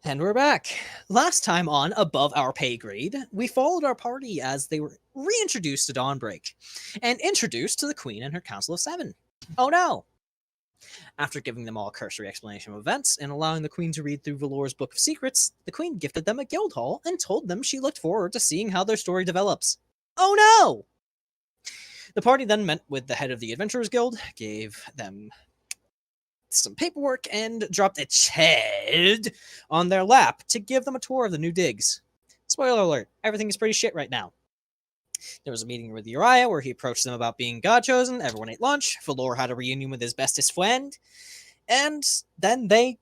And we're back. Last time on Above Our Pay Grade, we followed our party as they were reintroduced to Dawnbreak and introduced to the Queen and her Council of Seven. Oh no! After giving them all a cursory explanation of events and allowing the Queen to read through Valor's Book of Secrets, the Queen gifted them a guild hall and told them she looked forward to seeing how their story develops. Oh no! The party then met with the head of the Adventurers Guild, gave them some paperwork, and dropped a head on their lap to give them a tour of the new digs. Spoiler alert, everything is pretty shit right now. There was a meeting with Uriah where he approached them about being God-chosen, everyone ate lunch, Valor had a reunion with his bestest friend, and then they,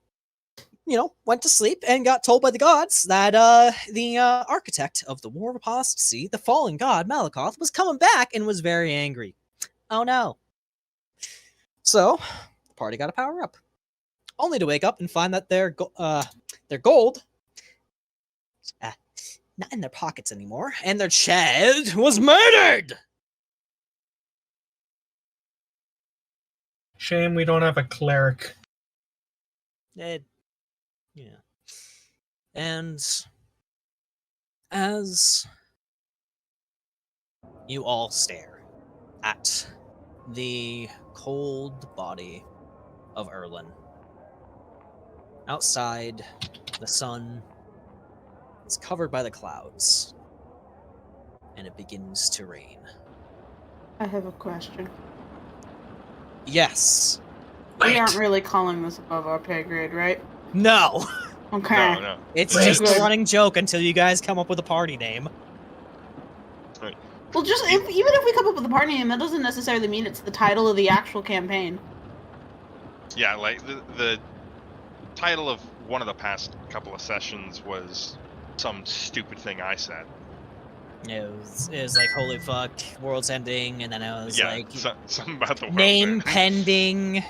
went to sleep and got told by the gods that the architect of the War of Apostasy, the fallen god Malakoth, was coming back and was very angry. Oh no. So, party got a power up, only to wake up and find that their gold not in their pockets anymore, and their child was murdered. Shame we don't have a cleric. Yeah. And as you all stare at the cold body of Erlen, outside, the sun is covered by the clouds, and it begins to rain. I have a question. Yes. We aren't really calling this above our pay grade, right? No. Okay. No. It's just a running joke until you guys come up with a party name. Well, even if we come up with a party name, that doesn't necessarily mean it's the title of the actual campaign. Yeah, like the title of one of the past couple of sessions was some stupid thing I said. It was like, holy fuck, world's ending, and then it was like something about the world name pending,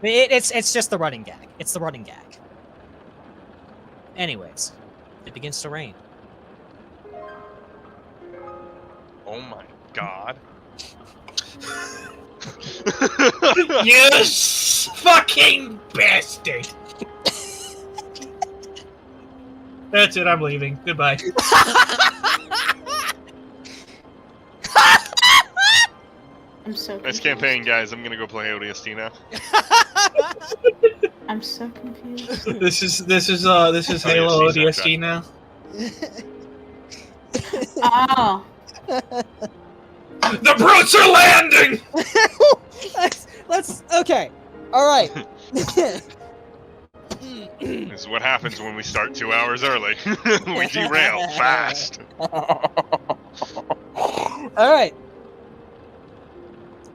it's just the running gag. It's the running gag. Anyways, it begins to rain. Oh my god. Yes! Fucking bastard! That's it, I'm leaving. Goodbye. I'm so confused. Nice campaign, guys. I'm gonna go play ODST now. I'm so confused. This is Halo ODST now. Oh. The brutes are landing! Let's okay. Alright. This is what happens when we start 2 hours early. We derail fast. Alright.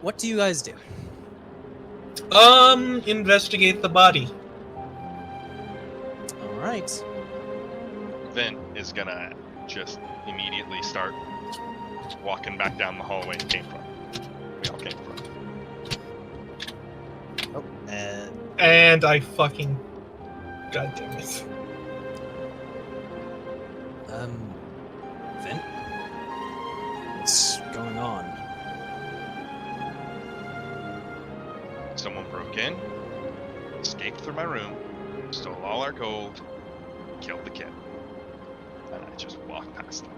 What do you guys do? Investigate the body. Alright. Vint is gonna just immediately start walking back down the hallway we all came from. Oh, and I fucking... God damn it. Vint? What's going on? Someone broke in, escaped through my room, stole all our gold, killed the kid. And I just walked past them.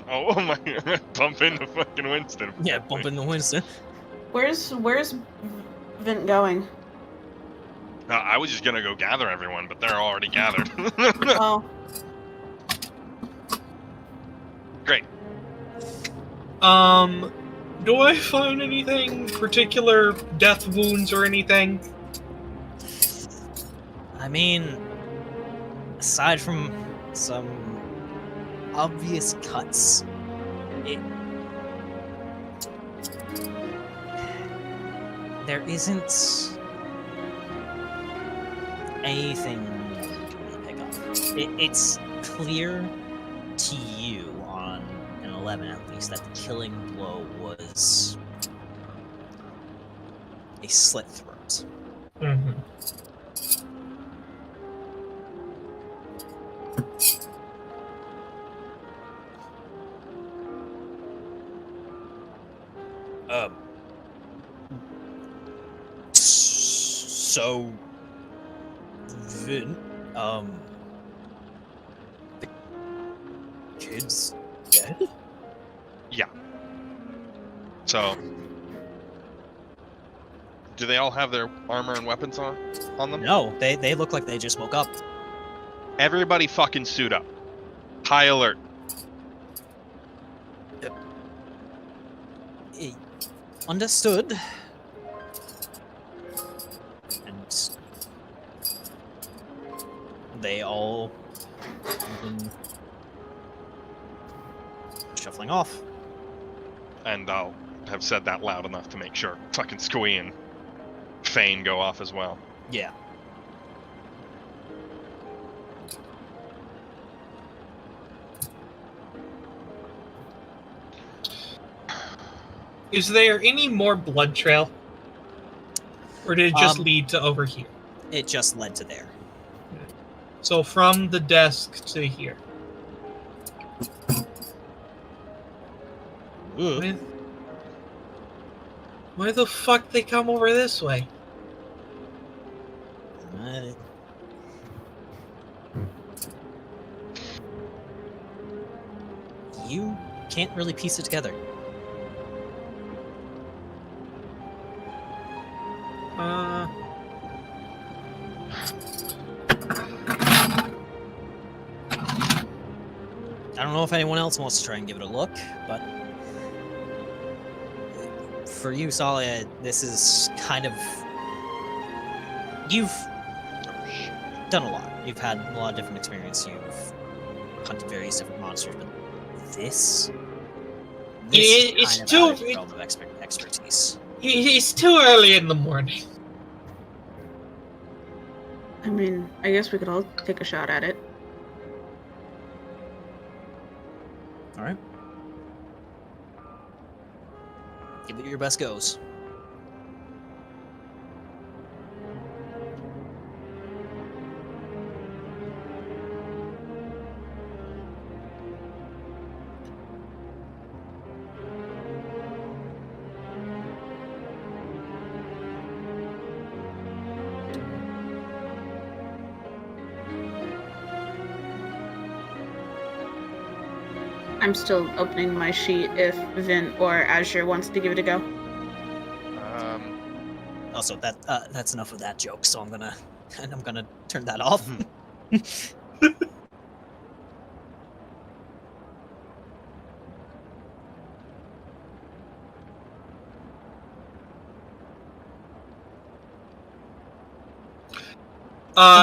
Oh my god, bump into fucking Winston. Yeah, bump into Winston. Where's Vint going? I was just gonna go gather everyone, but they're already gathered. Oh. Great. Do I find anything particular, death wounds or anything? I mean, aside from some obvious cuts, there isn't anything you can pick up. It's clear to you on an 11 at least that the killing blow was a slit throat. Mm-hmm. So Vint, the kid's dead? Yeah. So, do they all have their armor and weapons on them? No, they look like they just woke up. Everybody fucking suit up. High alert. Understood. And they all begin shuffling off. And I'll have said that loud enough to make sure fucking Squee and Fane go off as well. Yeah. Is there any more blood trail? Or did it just Um, lead to over here? It just led to there. So from the desk to here. Ugh. Why the fuck they come over this way? You can't really piece it together. I don't know if anyone else wants to try and give it a look, but for you, Tsalia, this is kind of... You've done a lot. You've had a lot of different experience. You've hunted various different monsters, but this It's kind of too- out of your realm of expertise. It's too early in the morning. I mean, I guess we could all take a shot at it. All right. Give it your best goes. I'm still opening my sheet if Vint or Azure wants to give it a go. Also, that's enough of that joke. So I'm gonna turn that off.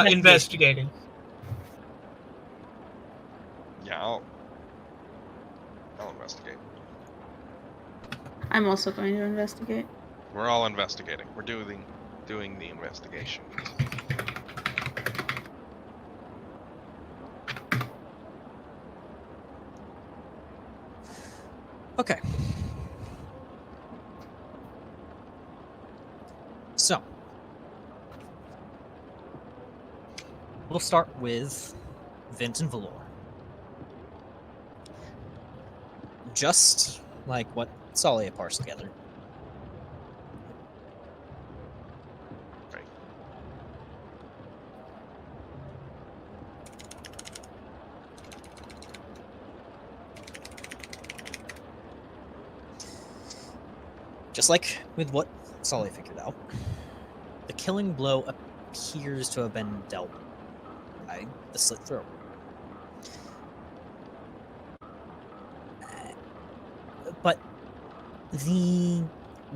Investigating. Yeah, I'll investigate. I'm also going to investigate. We're all investigating. We're doing the investigation. Okay. So, we'll start with Vint and Valor. Just like what Tsalia parsed together. Right. Just like with what Tsalia figured out, the killing blow appears to have been dealt by the slit throat. But the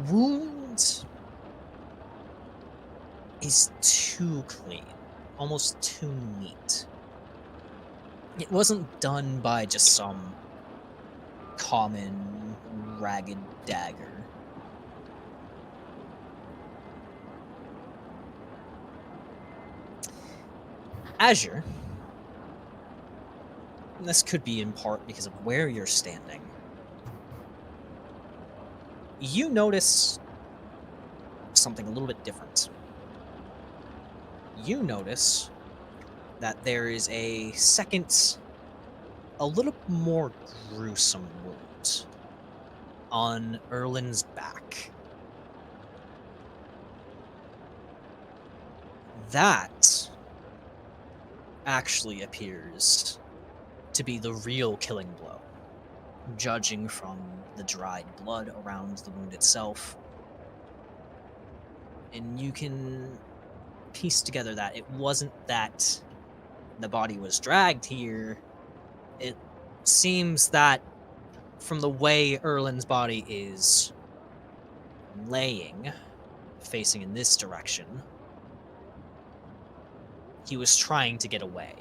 wound is too clean, almost too neat. It wasn't done by just some common ragged dagger. Azure, and this could be in part because of where you're standing, you notice something a little bit different. You notice that there is a second, a little more gruesome wound on Erlin's back. That actually appears to be the real killing blow, judging from the dried blood around the wound itself. And you can piece together that it wasn't that the body was dragged here. It seems that from the way Erlin's body is laying, facing in this direction, he was trying to get away.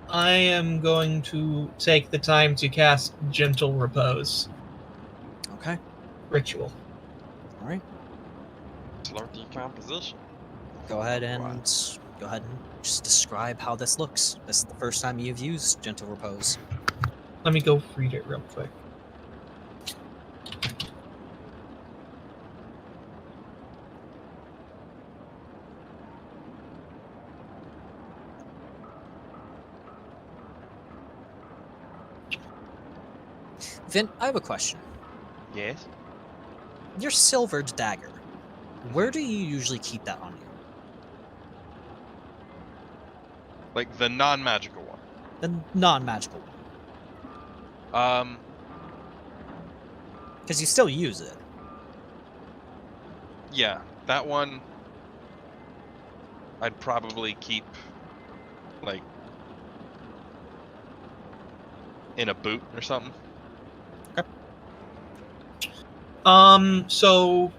I am going to take the time to cast Gentle Repose Okay. Ritual. All right. Slow decomposition. Go ahead and just describe how this looks. This is the first time you've used Gentle Repose. Let me go read it real quick. Vint, I have a question. Yes. Your silvered dagger, where do you usually keep that on you? Like the non-magical one. The non-magical one. Because you still use it. Yeah, that one I'd probably keep like in a boot or something. So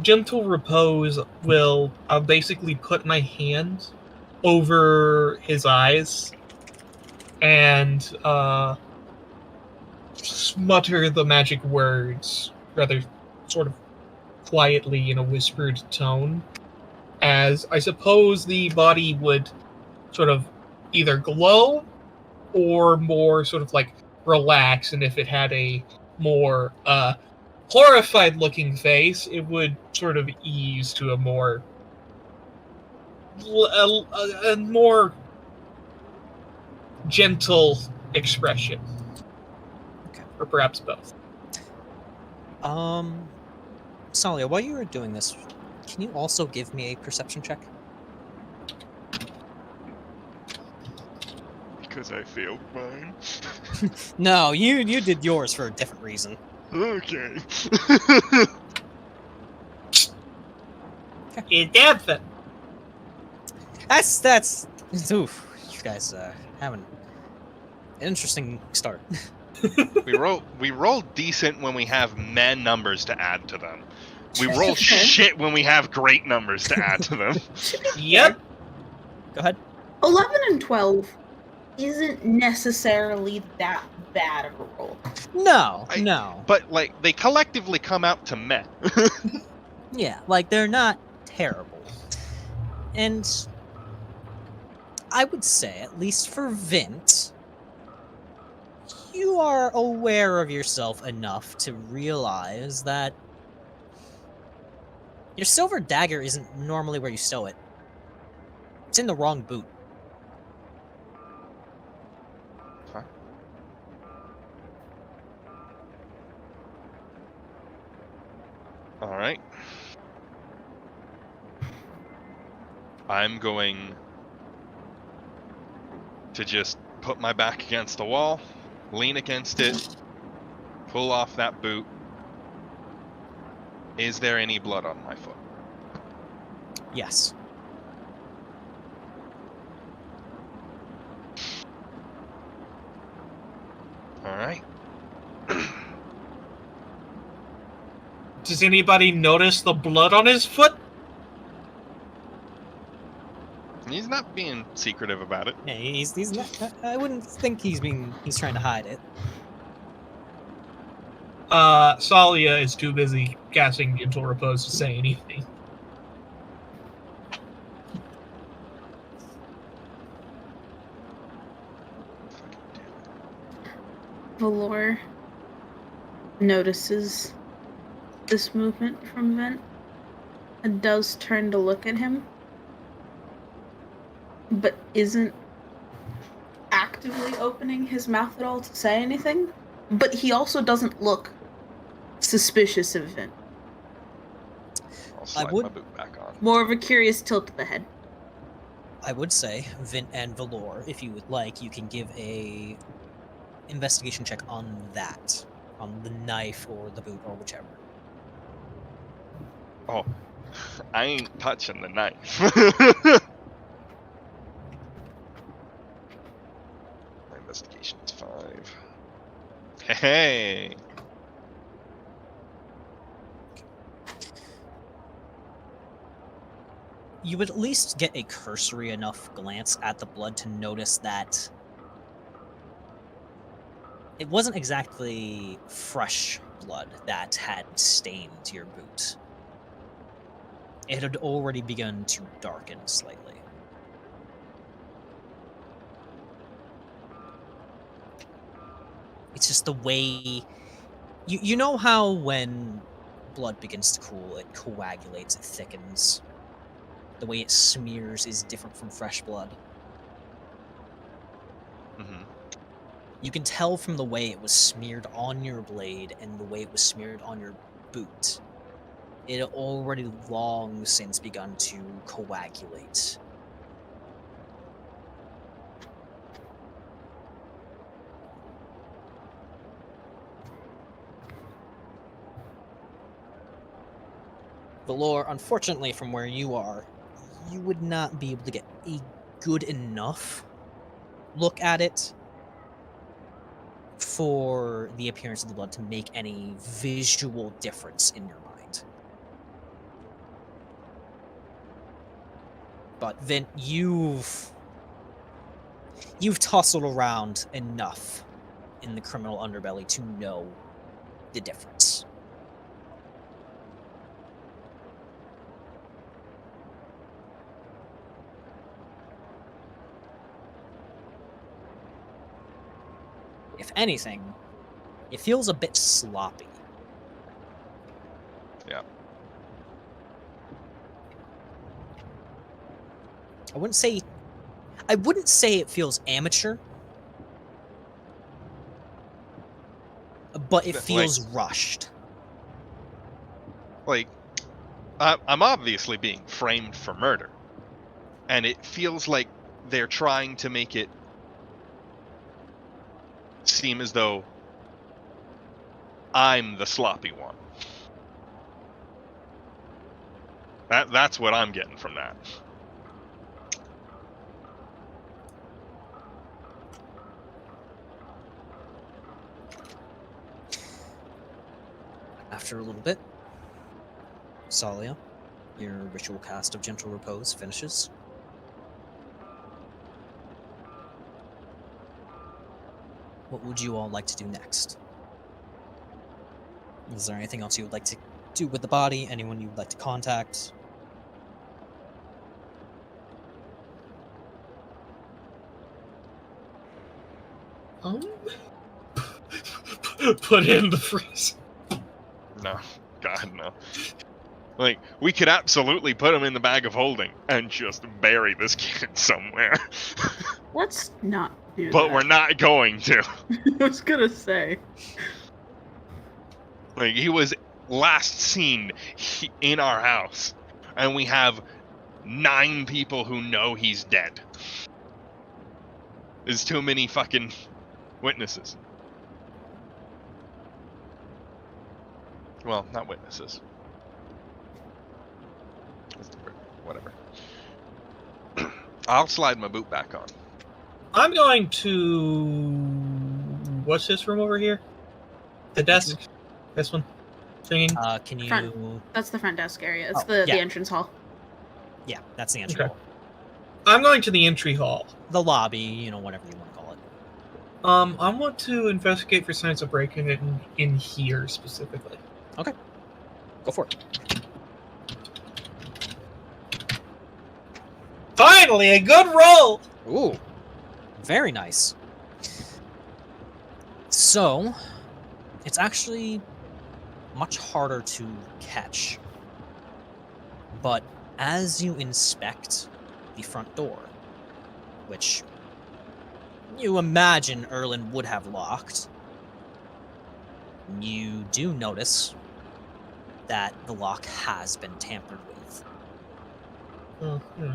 Gentle Repose will, I'll basically put my hand over his eyes and mutter the magic words rather sort of quietly in a whispered tone, as I suppose the body would sort of either glow or more sort of like relax, and if it had a more horrified looking face, it would sort of ease to a more gentle expression. Okay. Or perhaps both. Tsalia, while you were doing this, can you also give me a perception check? Because I failed mine. No, you did yours for a different reason. Okay. In Devon. That's oof. You guys having an interesting start. we roll decent when we have men numbers to add to them. We roll shit when we have great numbers to add to them. Yep. Go ahead. 11 and 12 isn't necessarily that bad of a roll. No. But like they collectively come out to meh. Yeah, like they're not terrible. And I would say, at least for Vint, you are aware of yourself enough to realize that your silver dagger isn't normally where you stow it. It's in the wrong boot. Huh? All right. I'm going to just put my back against the wall, lean against it, pull off that boot. Is there any blood on my foot? Yes. All right. Does anybody notice the blood on his foot? He's not being secretive about it. Yeah, he's not, I wouldn't think he's trying to hide it. Tsalia is too busy casting Gentle Repose to say anything. Valor notices this movement from Vint and does turn to look at him, but isn't actively opening his mouth at all to say anything, but he also doesn't look suspicious of Vint. I'll slide my boot back on. More of a curious tilt of the head. I would say, Vint and Valor, if you would like, you can give a investigation check on that. On the knife or the boot or whichever. Oh, I ain't touching the knife. My investigation is 5. Hey. You would at least get a cursory enough glance at the blood to notice that it wasn't exactly fresh blood that had stained your boot. It had already begun to darken slightly. It's just the way... You know how when blood begins to cool, it coagulates, it thickens? The way it smears is different from fresh blood. Mm-hmm. You can tell from the way it was smeared on your blade and the way it was smeared on your boot. It had already long since begun to coagulate. Valor, unfortunately, from where you are, you would not be able to get a good enough look at it for the appearance of the blood to make any visual difference in your mind. But Vint, you've tussled around enough in the criminal underbelly to know the difference. If anything, it feels a bit sloppy. Yeah. I wouldn't say it feels amateur, but it feels rushed. Like, I'm obviously being framed for murder, and it feels like they're trying to make it seem as though I'm the sloppy one. That's what I'm getting from that. After a little bit, Tsalia, your ritual cast of Gentle Repose finishes. What would you all like to do next? Is there anything else you would like to do with the body? Anyone you would like to contact? Put it in the freezer. No. God, no. Like, we could absolutely put him in the bag of holding and just bury this kid somewhere. Let's not do But that. we're not going to. I was gonna say. Like, he was last seen in our house, and we have 9 people who know he's dead. There's too many fucking witnesses. Well, not witnesses. Whatever. I'll slide my boot back on. I'm going to... What's this room over here? The desk? This one? Singing? Can you... Front. That's the front desk area. It's Oh, the yeah. entrance hall. Yeah, that's the entry Okay. hall. I'm going to the entry hall. The lobby, you know, whatever you want to call it. I want to investigate for signs of breaking in here specifically. Okay. Go for it. Finally, a good roll! Ooh. Very nice. So, it's actually much harder to catch. But as you inspect the front door, which you imagine Erlin would have locked. You do notice that the lock has been tampered with. Mm-hmm.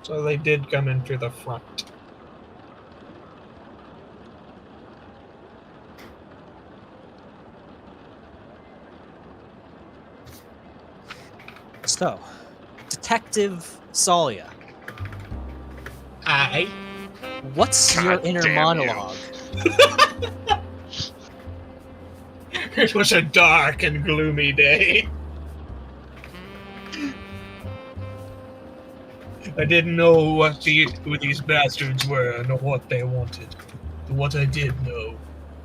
So they did come in through the front. So, Detective Tsalia, Aye. what's your God inner damn you. monologue? It was a dark and gloomy day. I didn't know who these bastards were nor what they wanted. But what I did know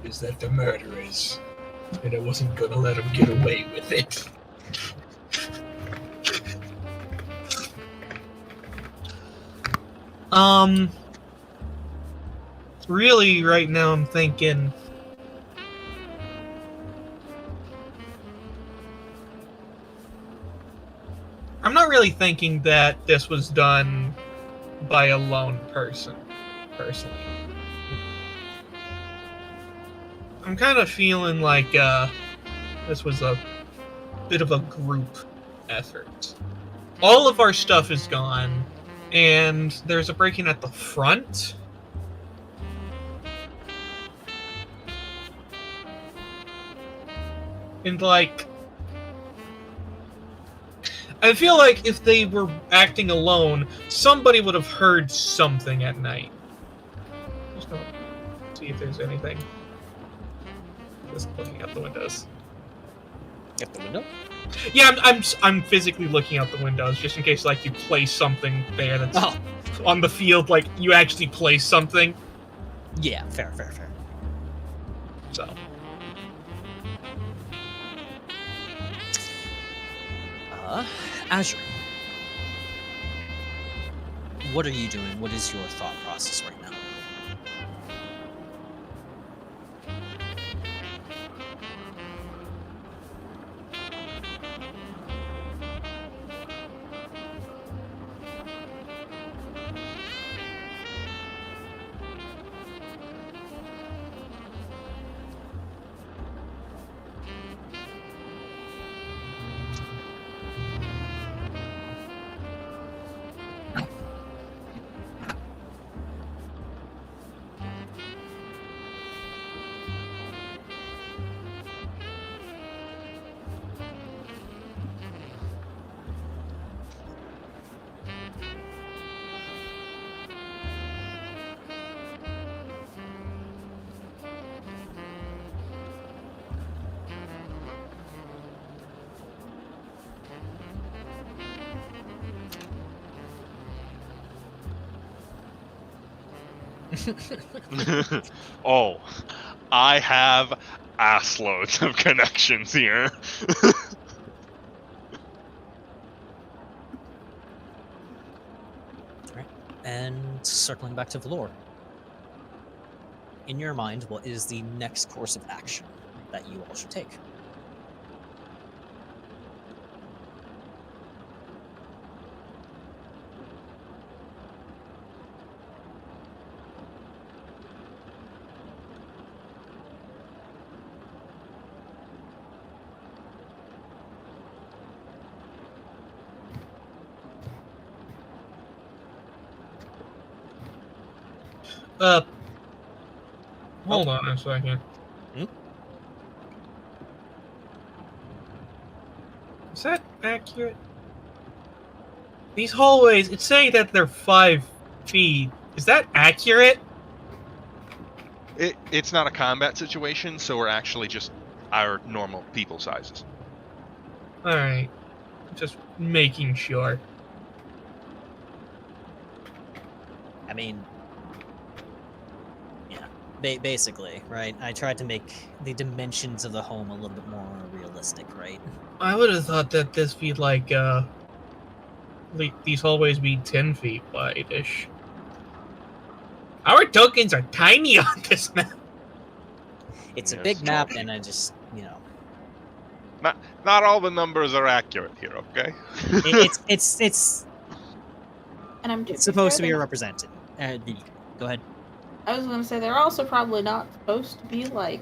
is that they're murderers, and I wasn't gonna let them get away with it. Really, right now I'm thinking... I'm not really thinking that this was done by a lone person, personally. I'm kind of feeling like this was a bit of a group effort. All of our stuff is gone, and there's a break-in at the front. And, like... I feel like if they were acting alone, somebody would have heard something at night. Just gonna see if there's anything. Just looking out the windows. At the window? Yeah, I'm physically looking out the windows just in case, like, you place something there that's on the field, like you actually place something. Yeah, fair. So. Azure. What are you doing? What is your thought process right now? Oh, I have assloads of connections here. Alright, and circling back to Valor. In your mind, what is the next course of action that you all should take? Hold on a second. Is that accurate? These hallways, it's saying that they're 5 feet. Is that accurate? It's not a combat situation, so we're actually just our normal people sizes. Alright. Just making sure. I mean, yeah, basically, right? I tried to make the dimensions of the home a little bit more realistic, right? I would have thought that this be like, these hallways be 10 feet wide-ish. Our tokens are tiny on this map. It's a Yes, big map, Josh. and I just, you know, Not all the numbers are accurate here, okay? it's And I'm supposed to be represented. Go ahead. I was gonna say they're also probably not supposed to be like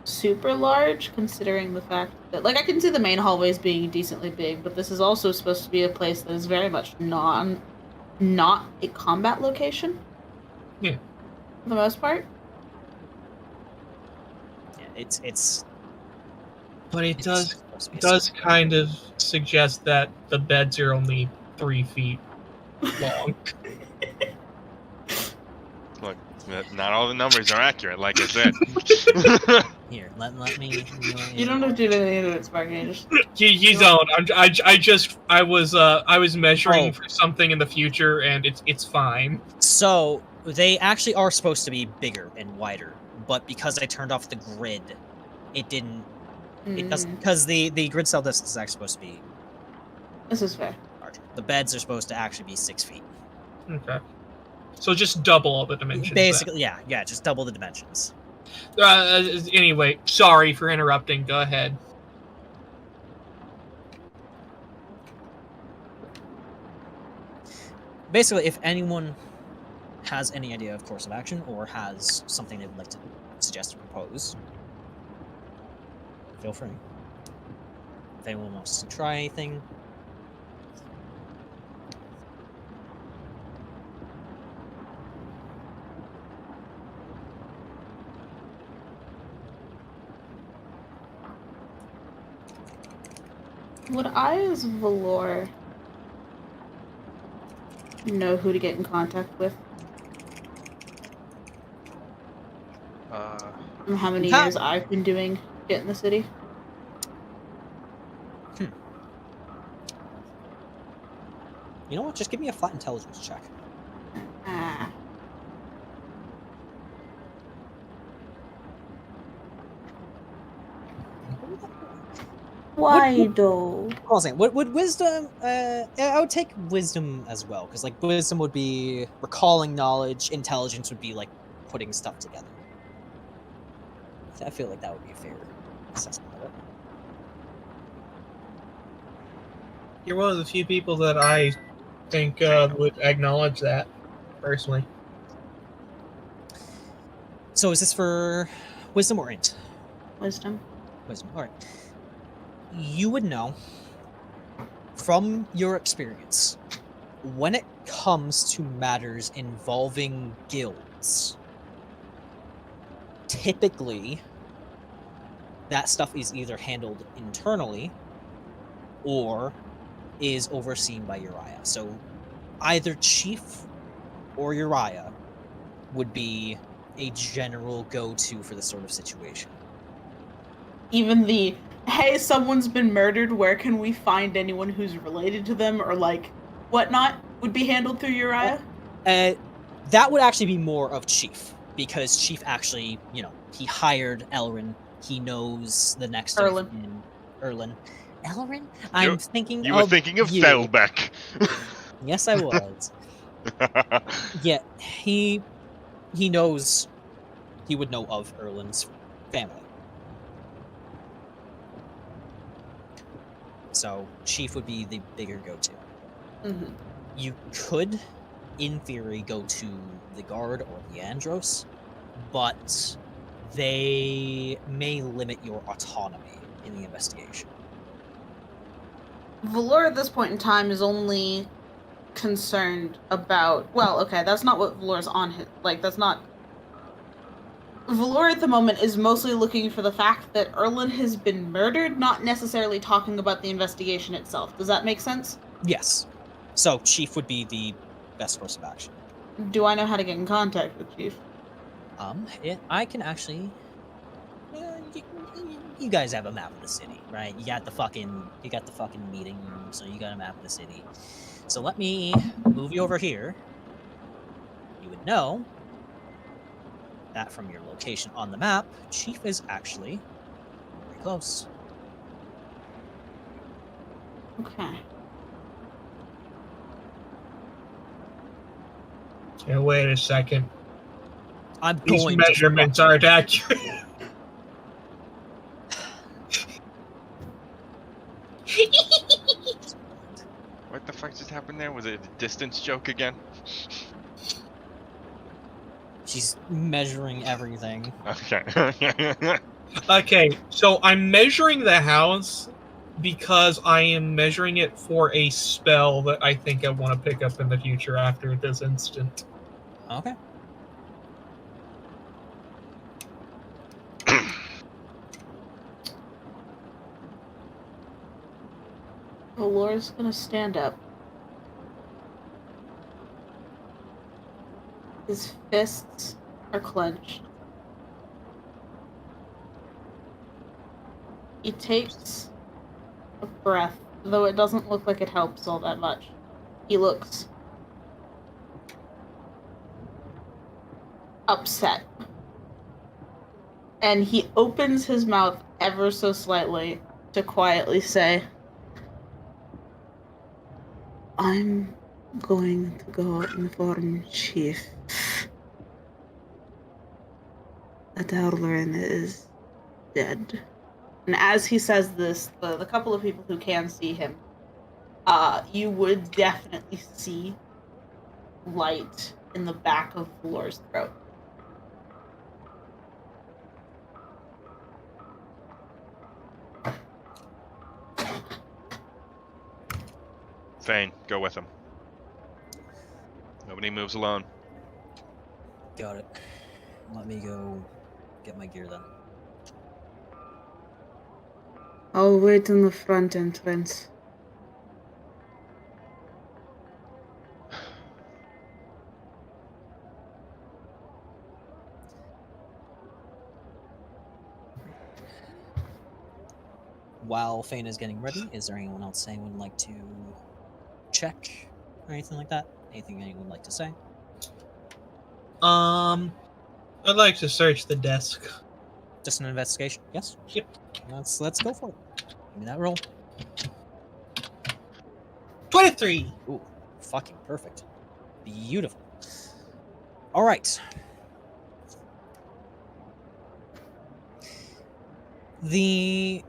super large, considering the fact that like I can see the main hallways being decently big, but this is also supposed to be a place that is very much not a combat location. Yeah. For the most part. Yeah, it's. But it It's does supposed to be a does safe- kind of suggest that the beds are only 3 feet long. Look, not all the numbers are accurate, like I said. Here, let me. You don't have to do anything to it, Sparky. Just You don't. I was measuring Oh. for something in the future, and it's fine. So they actually are supposed to be bigger and wider, but because I turned off the grid, it didn't. It doesn't because the grid cell distance is actually supposed to be This is fair. larger. The beds are supposed to actually be 6 feet. Okay. So just double all the dimensions. then. Basically, yeah, just double the dimensions. Anyway, sorry for interrupting. Go ahead. Basically, if anyone has any idea of course of action or has something they would like to suggest or propose, feel free. If anyone wants to try anything, Would I, as Valor, know who to get in contact with? And how many Ha- years I've been doing it in the city? you know what? Just give me a flat intelligence check. Ah. Why though? I was saying, would wisdom? I would take wisdom as well, because like wisdom would be recalling knowledge, intelligence would be like putting stuff together. I feel like that would be a fair assessment of it. You're one of the few people that I think would acknowledge that, personally. So is this for wisdom or int? Wisdom. Wisdom. All right. You would know from your experience when it comes to matters involving guilds. Typically, that stuff is either handled internally or is overseen by Uriah. So either Chief or Uriah would be a general go-to for this sort of situation. Even the, hey, someone's been murdered, where can we find anyone who's related to them, or like, whatnot, would be handled through Uriah? That would actually be more of Chief, because Chief actually, he hired Elrin. He knows the next Erlin. Erlin. Elrin? I'm thinking You were thinking of you. Felbeck. Yes, I was. Yeah, he knows. He would know of Erlin's family. So Chief would be the bigger go-to. Mm-hmm. You could, in theory, go to the Guard or the Andros, but they may limit your autonomy in the investigation. Valor at this point in time is only concerned about, well, okay, that's not what Valor's on his, like, that's not... Valor at the moment is mostly looking for the fact that Erlin has been murdered, not necessarily talking about the investigation itself. Does that make sense? Yes. So Chief would be the best course of action. Do I know how to get in contact with Chief? I can actually... you guys have a map of the city, right? You got the fucking meeting room, so you got a map of the city. So let me move you over here. You would know that from your location on the map, Chief is actually very close. Okay. Yeah, wait a second. I'm These going measurements aren't accurate. What the fuck just happened there? Was it a distance joke again? She's measuring everything. Okay. Okay, so I'm measuring the house because I am measuring it for a spell that I think I want to pick up in the future after this instant. Okay. Laura's gonna stand up. His fists are clenched. He takes a breath, though it doesn't look like it helps all that much. He looks upset. And he opens his mouth ever so slightly to quietly say, I'm going to go inform Chief that Erlin is dead. And as he says this, the couple of people who can see him, you would definitely see light in the back of Valor's throat. Fane, go with him. Nobody moves alone. Got it. Let me go get my gear then. I'll wait in the front entrance. While Fane is getting ready, is there anyone else anyone would like to check or anything like that? Anything anyone would like to say? I'd like to search the desk. Just an investigation? Yes? Yep. Let's go for it. Give me that roll. 23! Ooh, fucking perfect. Beautiful. Alright. The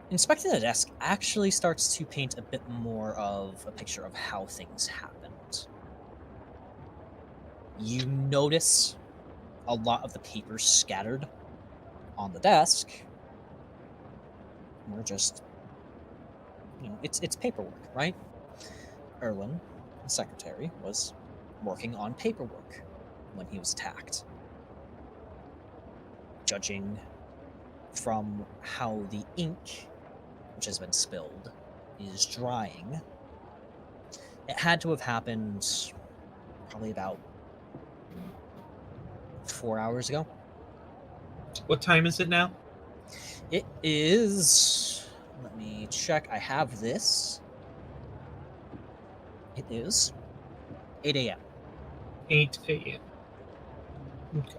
inspecting the desk actually starts to paint a bit more of a picture of how things happened. You notice a lot of the papers scattered on the desk were just, it's paperwork, right? Erwin, the secretary, was working on paperwork when he was attacked. Judging from how the ink, which has been spilled, is drying, it had to have happened probably about 4 hours ago. What time is it now? It is... Let me check. I have this. It is 8 a.m. 8 a.m. Okay.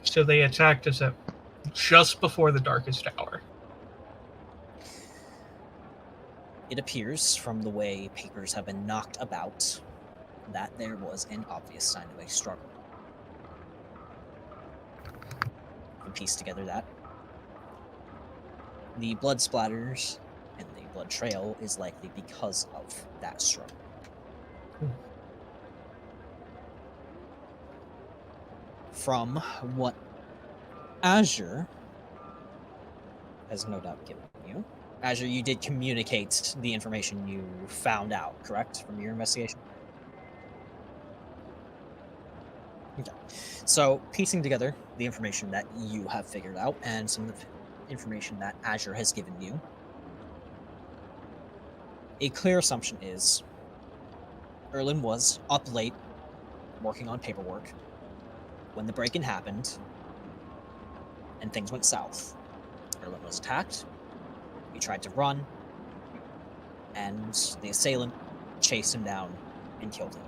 So they attacked us at just before the darkest hour. It appears, from the way papers have been knocked about, that there was an obvious sign of a struggle. You can piece together that the blood splatters and the blood trail is likely because of that struggle. From what Azure has no doubt given you, Azure, you did communicate the information you found out, correct, from your investigation? Okay. So, piecing together the information that you have figured out and some of the information that Azure has given you, a clear assumption is Erlin was up late working on paperwork when the break-in happened and things went south. Erlin was attacked, he tried to run, and the assailant chased him down and killed him.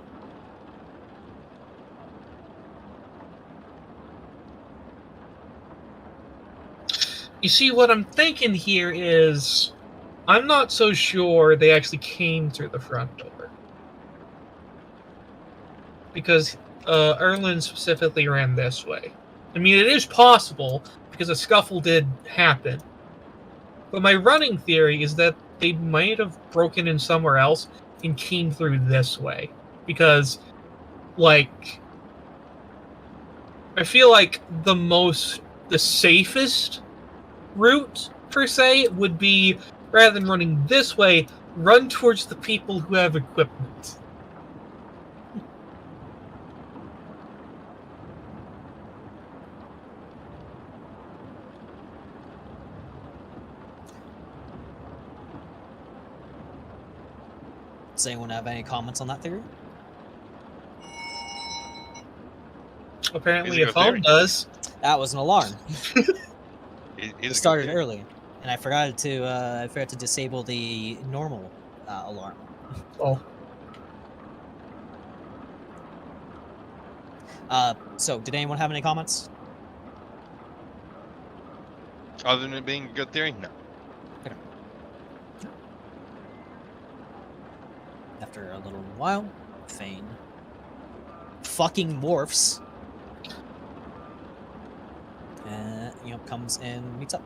You see, what I'm thinking here is, I'm not so sure they actually came through the front door. Because Erlin specifically ran this way. I mean, it is possible, because a scuffle did happen. But my running theory is that they might have broken in somewhere else and came through this way. Because, like, I feel like the safest route, per se, would be, rather than running this way, run towards the people who have equipment. Does anyone have any comments on that theory? Apparently, Is it a a phone theory? does. That was an alarm. It It is started early, and I forgot to disable the normal alarm. Oh, So, did anyone have any comments? Other than it being a good theory, no. After a little while, Fane fucking morphs. Comes and meets up.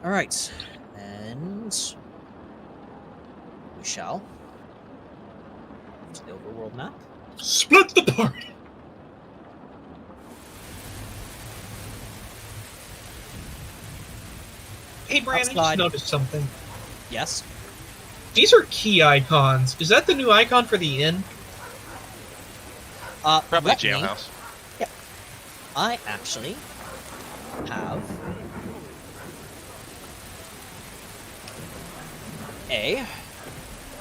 All right, and we shall to the overworld map. split the party! Hey, Brandon, I Outside. just noticed something. Yes. These are key icons. Is that the new icon for the inn? Probably let me- jailhouse. I actually have a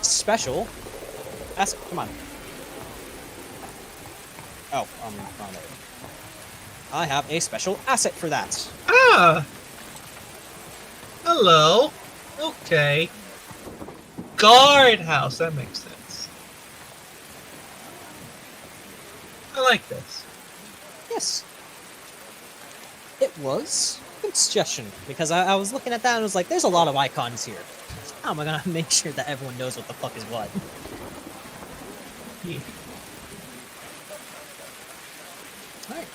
special asset. Come on. Oh, wrong there. I have a special asset for that. Ah! Hello. Okay. Guardhouse, that makes sense. I like this. Yes. It was a good suggestion, because I was looking at that and I was like, there's a lot of icons here. How am I gonna make sure that everyone knows what the fuck is what? Yeah. Alright.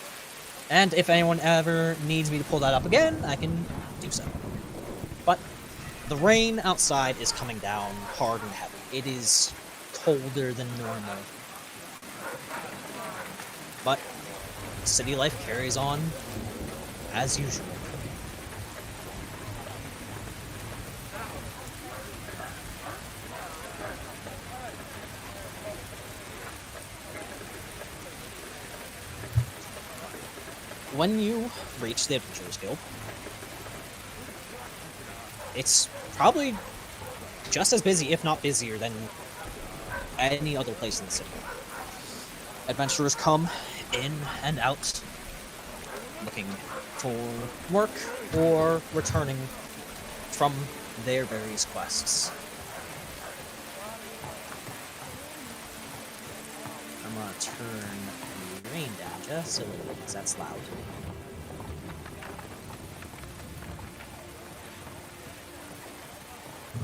And if anyone ever needs me to pull that up again, I can do so. But the rain outside is coming down hard and heavy. It is colder than normal. But city life carries on as usual. When you reach the Adventurers Guild, it's probably just as busy, if not busier, than any other place in the city. Adventurers come in and out, looking for work or returning from their various quests. I'm gonna turn the rain down just a little because that's loud.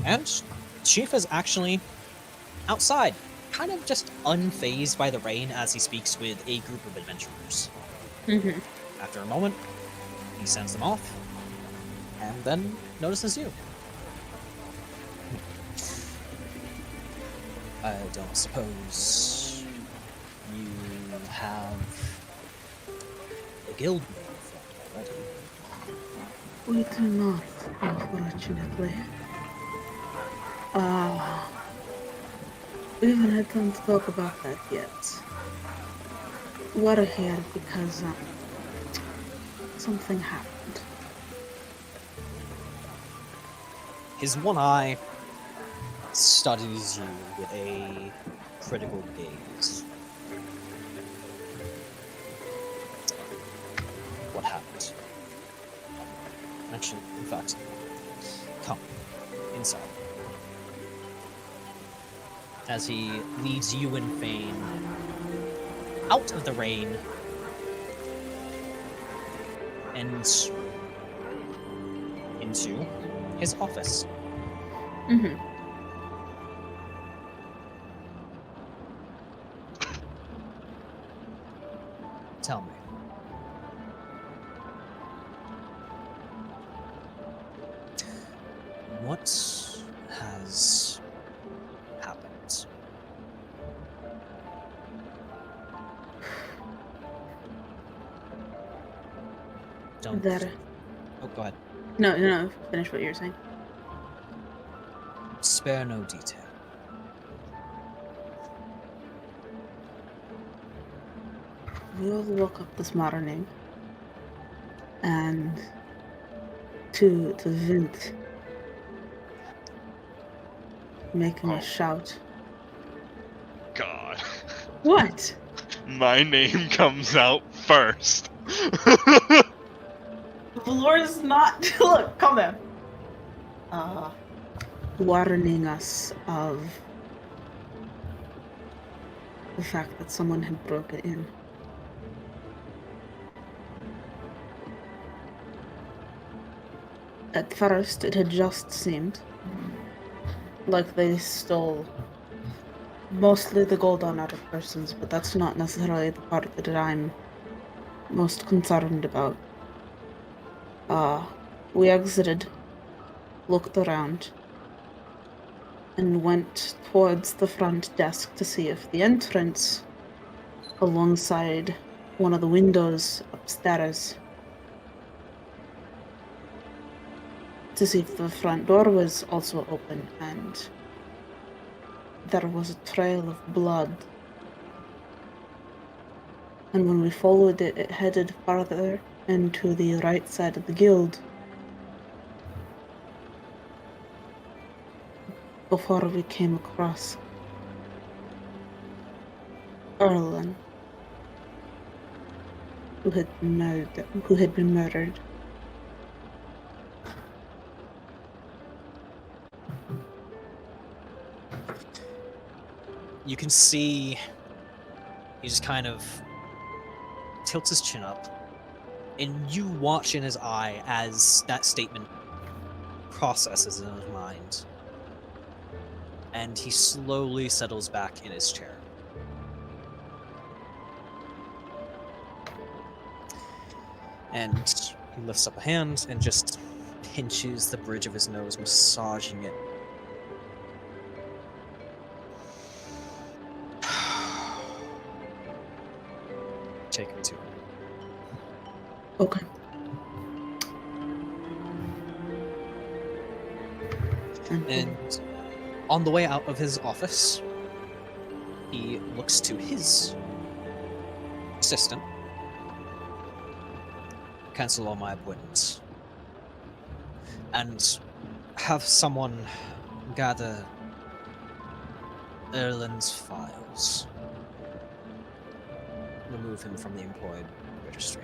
And Chief is actually outside, kind of just unfazed by the rain as he speaks with a group of adventurers. Mm-hmm. After a moment, he sends them off, and then notices you. I don't suppose you have a guild name for it already. We do not, unfortunately. We haven't had time to talk about that yet. We're here because something happened. His one eye studies you with a critical gaze. What happened? Actually, in fact, come inside. As he leads you and Fane out of the rain and into his office. Mm-hmm. Tell me. What has happened? Don't. There. Oh, go ahead. No. Finish what you were saying. Spare no detail. We all woke up this morning, and to Vint making a shout. God. What? My name comes out first. Valor's not. Look, calm down. Warning us of the fact that someone had broken in. At first, it had just seemed like they stole mostly the gold on other persons, but that's not necessarily the part that I'm most concerned about. We exited, looked around, and went towards the front desk to see if the entrance alongside one of the windows upstairs, to see if the front door was also open, and there was a trail of blood. And when we followed it, it headed farther into the right side of the guild before we came across Erlen, who had been murdered. You can see he just kind of tilts his chin up, and you watch in his eye as that statement processes in his mind. And he slowly settles back in his chair. And he lifts up a hand and just pinches the bridge of his nose, massaging it. Take him to him. Okay. And on the way out of his office, he looks to his assistant. Cancel all my appointments. And have someone gather Erlen's files. Remove him from the employed registry.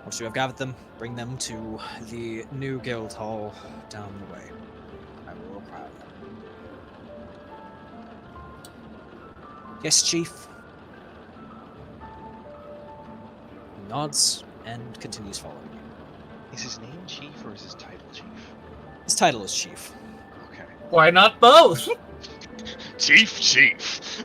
Once you have gathered them, bring them to the new guild hall down the way. I will require them. Yes, Chief. He nods and continues following you. Is his name Chief or is his title Chief? His title is Chief. Okay. Why not both? Chief.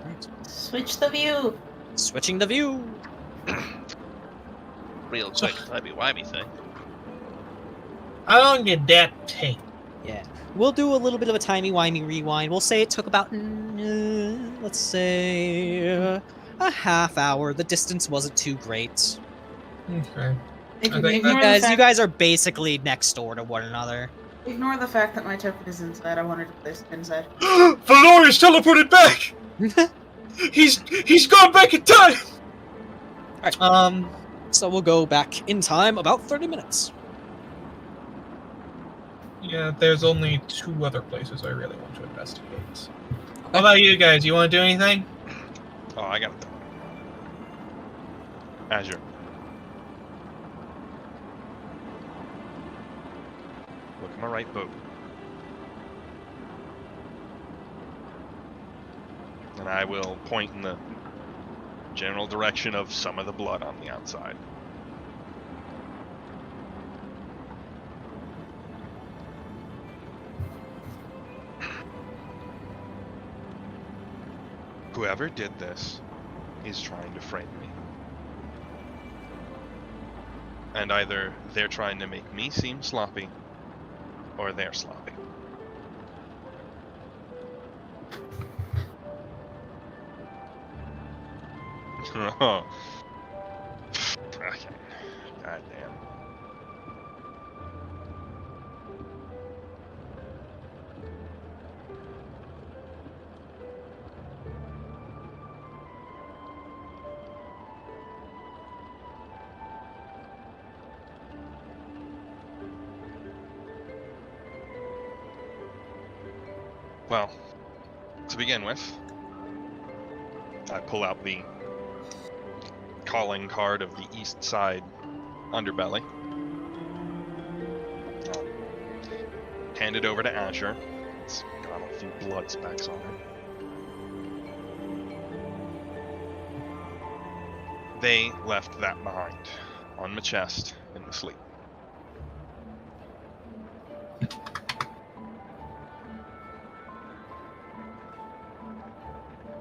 Right. Switch the view. Switching the view. Real quick, timey-wimey thing. I don't get that tape. Yeah. We'll do a little bit of a timey-wimey rewind. We'll say it took about, let's say, a half hour. The distance wasn't too great. Okay. You guys are basically next door to one another. Ignore the fact that my token is inside. I wanted to place it inside. Valor is teleported back! He's gone back in time! Alright. So we'll go back in time about 30 minutes. Yeah, there's only 2 other places I really want to investigate. Okay. How about you guys? You want to do anything? Oh, I got it. Azure. Look at my right boot. And I will point in the general direction of some of the blood on the outside. Whoever did this is trying to frame me. And either they're trying to make me seem sloppy, or they're sloppy. Okay. God damn. Well, to begin with, I pull out the calling card of the East Side Underbelly. Hand it over to Azure. It's got a few blood specks on it. They left that behind on my chest in the sleep.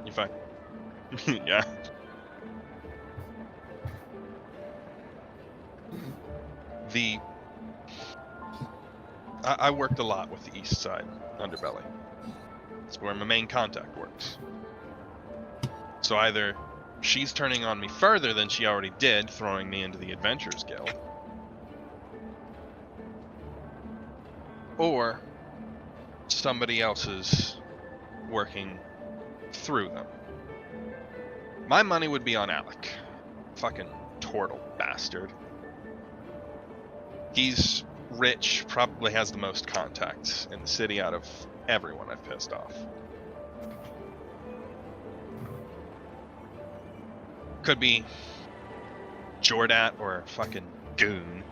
You fine? Yeah. I worked a lot with the East Side Underbelly. It's where my main contact works. So either she's turning on me further than she already did, throwing me into the Adventurers Guild, or somebody else is working through them. My money would be on Alec. Fucking turtle bastard. He's rich, probably has the most contacts in the city out of everyone I've pissed off. Could be Jordat or fucking Goon.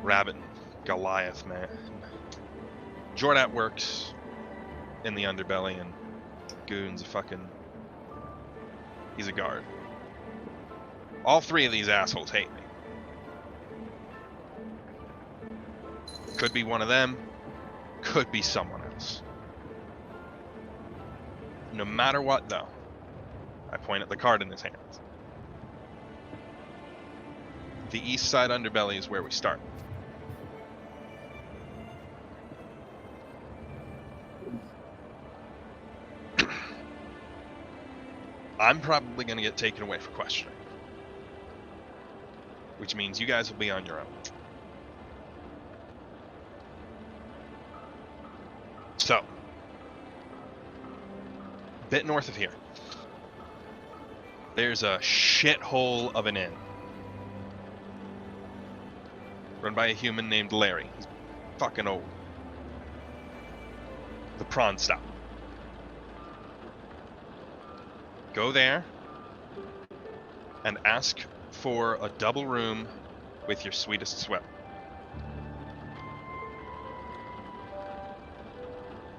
Rabbit and Goliath, man. Jordat works in the underbelly and Goon's a fucking... he's a guard. All three of these assholes hate me. Could be one of them, could be someone else. No matter what, though, I point at the card in his hand. The East Side Underbelly is where we start. I'm probably going to get taken away for questioning. Which means you guys will be on your own. So, a bit north of here, there's a shithole of an inn. Run by a human named Larry. He's fucking old. The Prawn Stop. Go there and ask for a double room with your sweetest swell.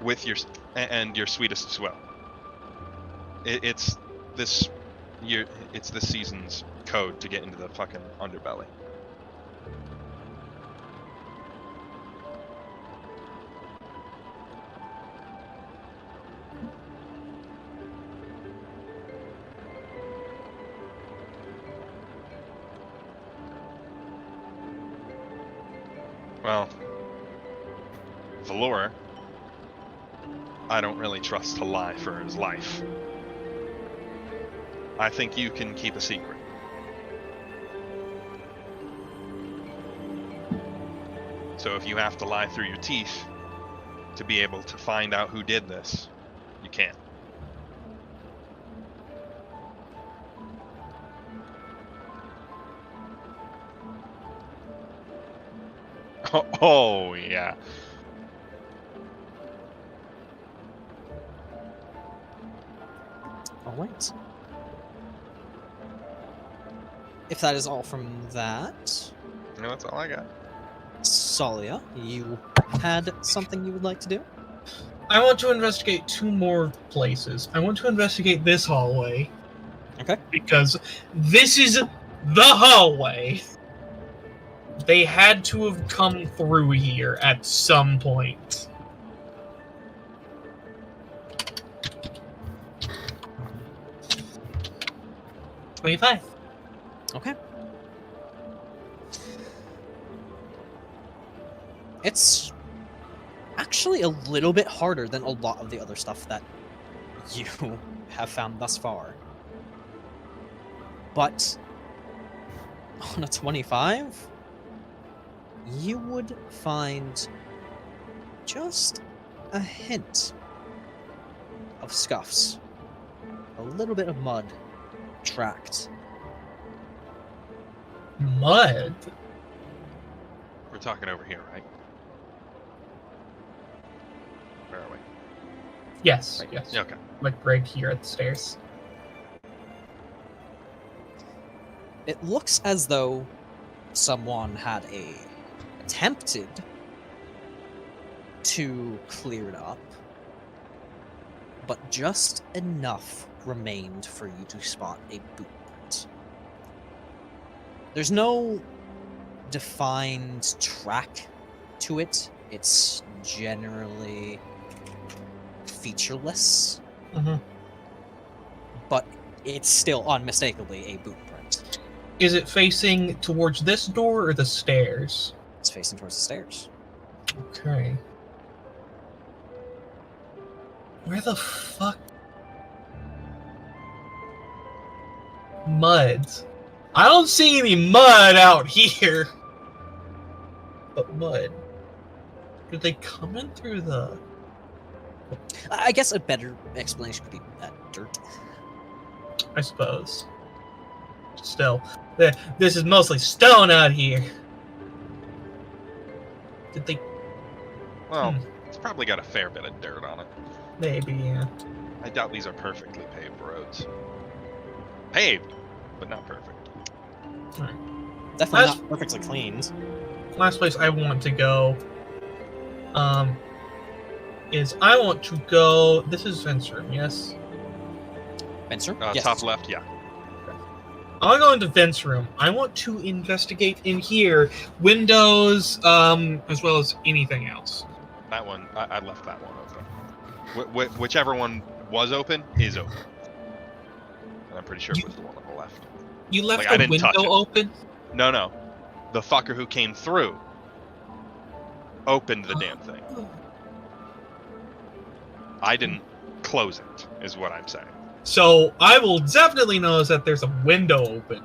With your sweetest swell. It's this season's code to get into the fucking underbelly. Well, Valor, I don't really trust to lie for his life. I think you can keep a secret. So if you have to lie through your teeth to be able to find out who did this, you can. Oh yeah. All right. If that is all from that, No, that's all I got. Tsalia, you had something you would like to do? I want to investigate two more places. I want to investigate this hallway. Okay. Because this is the hallway. They had to have come through here at some point. $25. Okay. It's actually a little bit harder than a lot of the other stuff that you have found thus far. But on a 25, you would find just a hint of scuffs. A little bit of mud tracked. Mud? We're talking over here, right? Where are we? Yes, Right. yes. Yeah, okay. Like right here at the stairs. It looks as though someone had attempted to clear it up, but just enough remained for you to spot a boot print. There's no defined track to it. It's generally featureless, Mm-hmm. but it's still unmistakably a boot print. Is it facing towards this door or the stairs? It's facing towards the stairs. Okay. Where the fuck? Mud. I don't see any mud out here. But mud. Did they come in through the... I guess a better explanation could be dirt. I suppose. Still, this is mostly stone out here. Did they... Well, it's probably got a fair bit of dirt on it. Maybe, yeah. I doubt these are perfectly paved roads. Paved, but not perfect. Definitely That's- not perfectly cleaned. Last place I want to go, is I want to go... This is Vent's room, yes? Spencer? Top left, yeah. I want to go into Vent's room. I want to investigate in here windows, as well as anything else. That one, I left that one open. Whichever one was open is open. And I'm pretty sure it was the one on the left. You left Like, I the didn't touch window it. open? No. The fucker who came through opened the damn thing. I didn't close it, is what I'm saying. So I will definitely notice that there's a window open.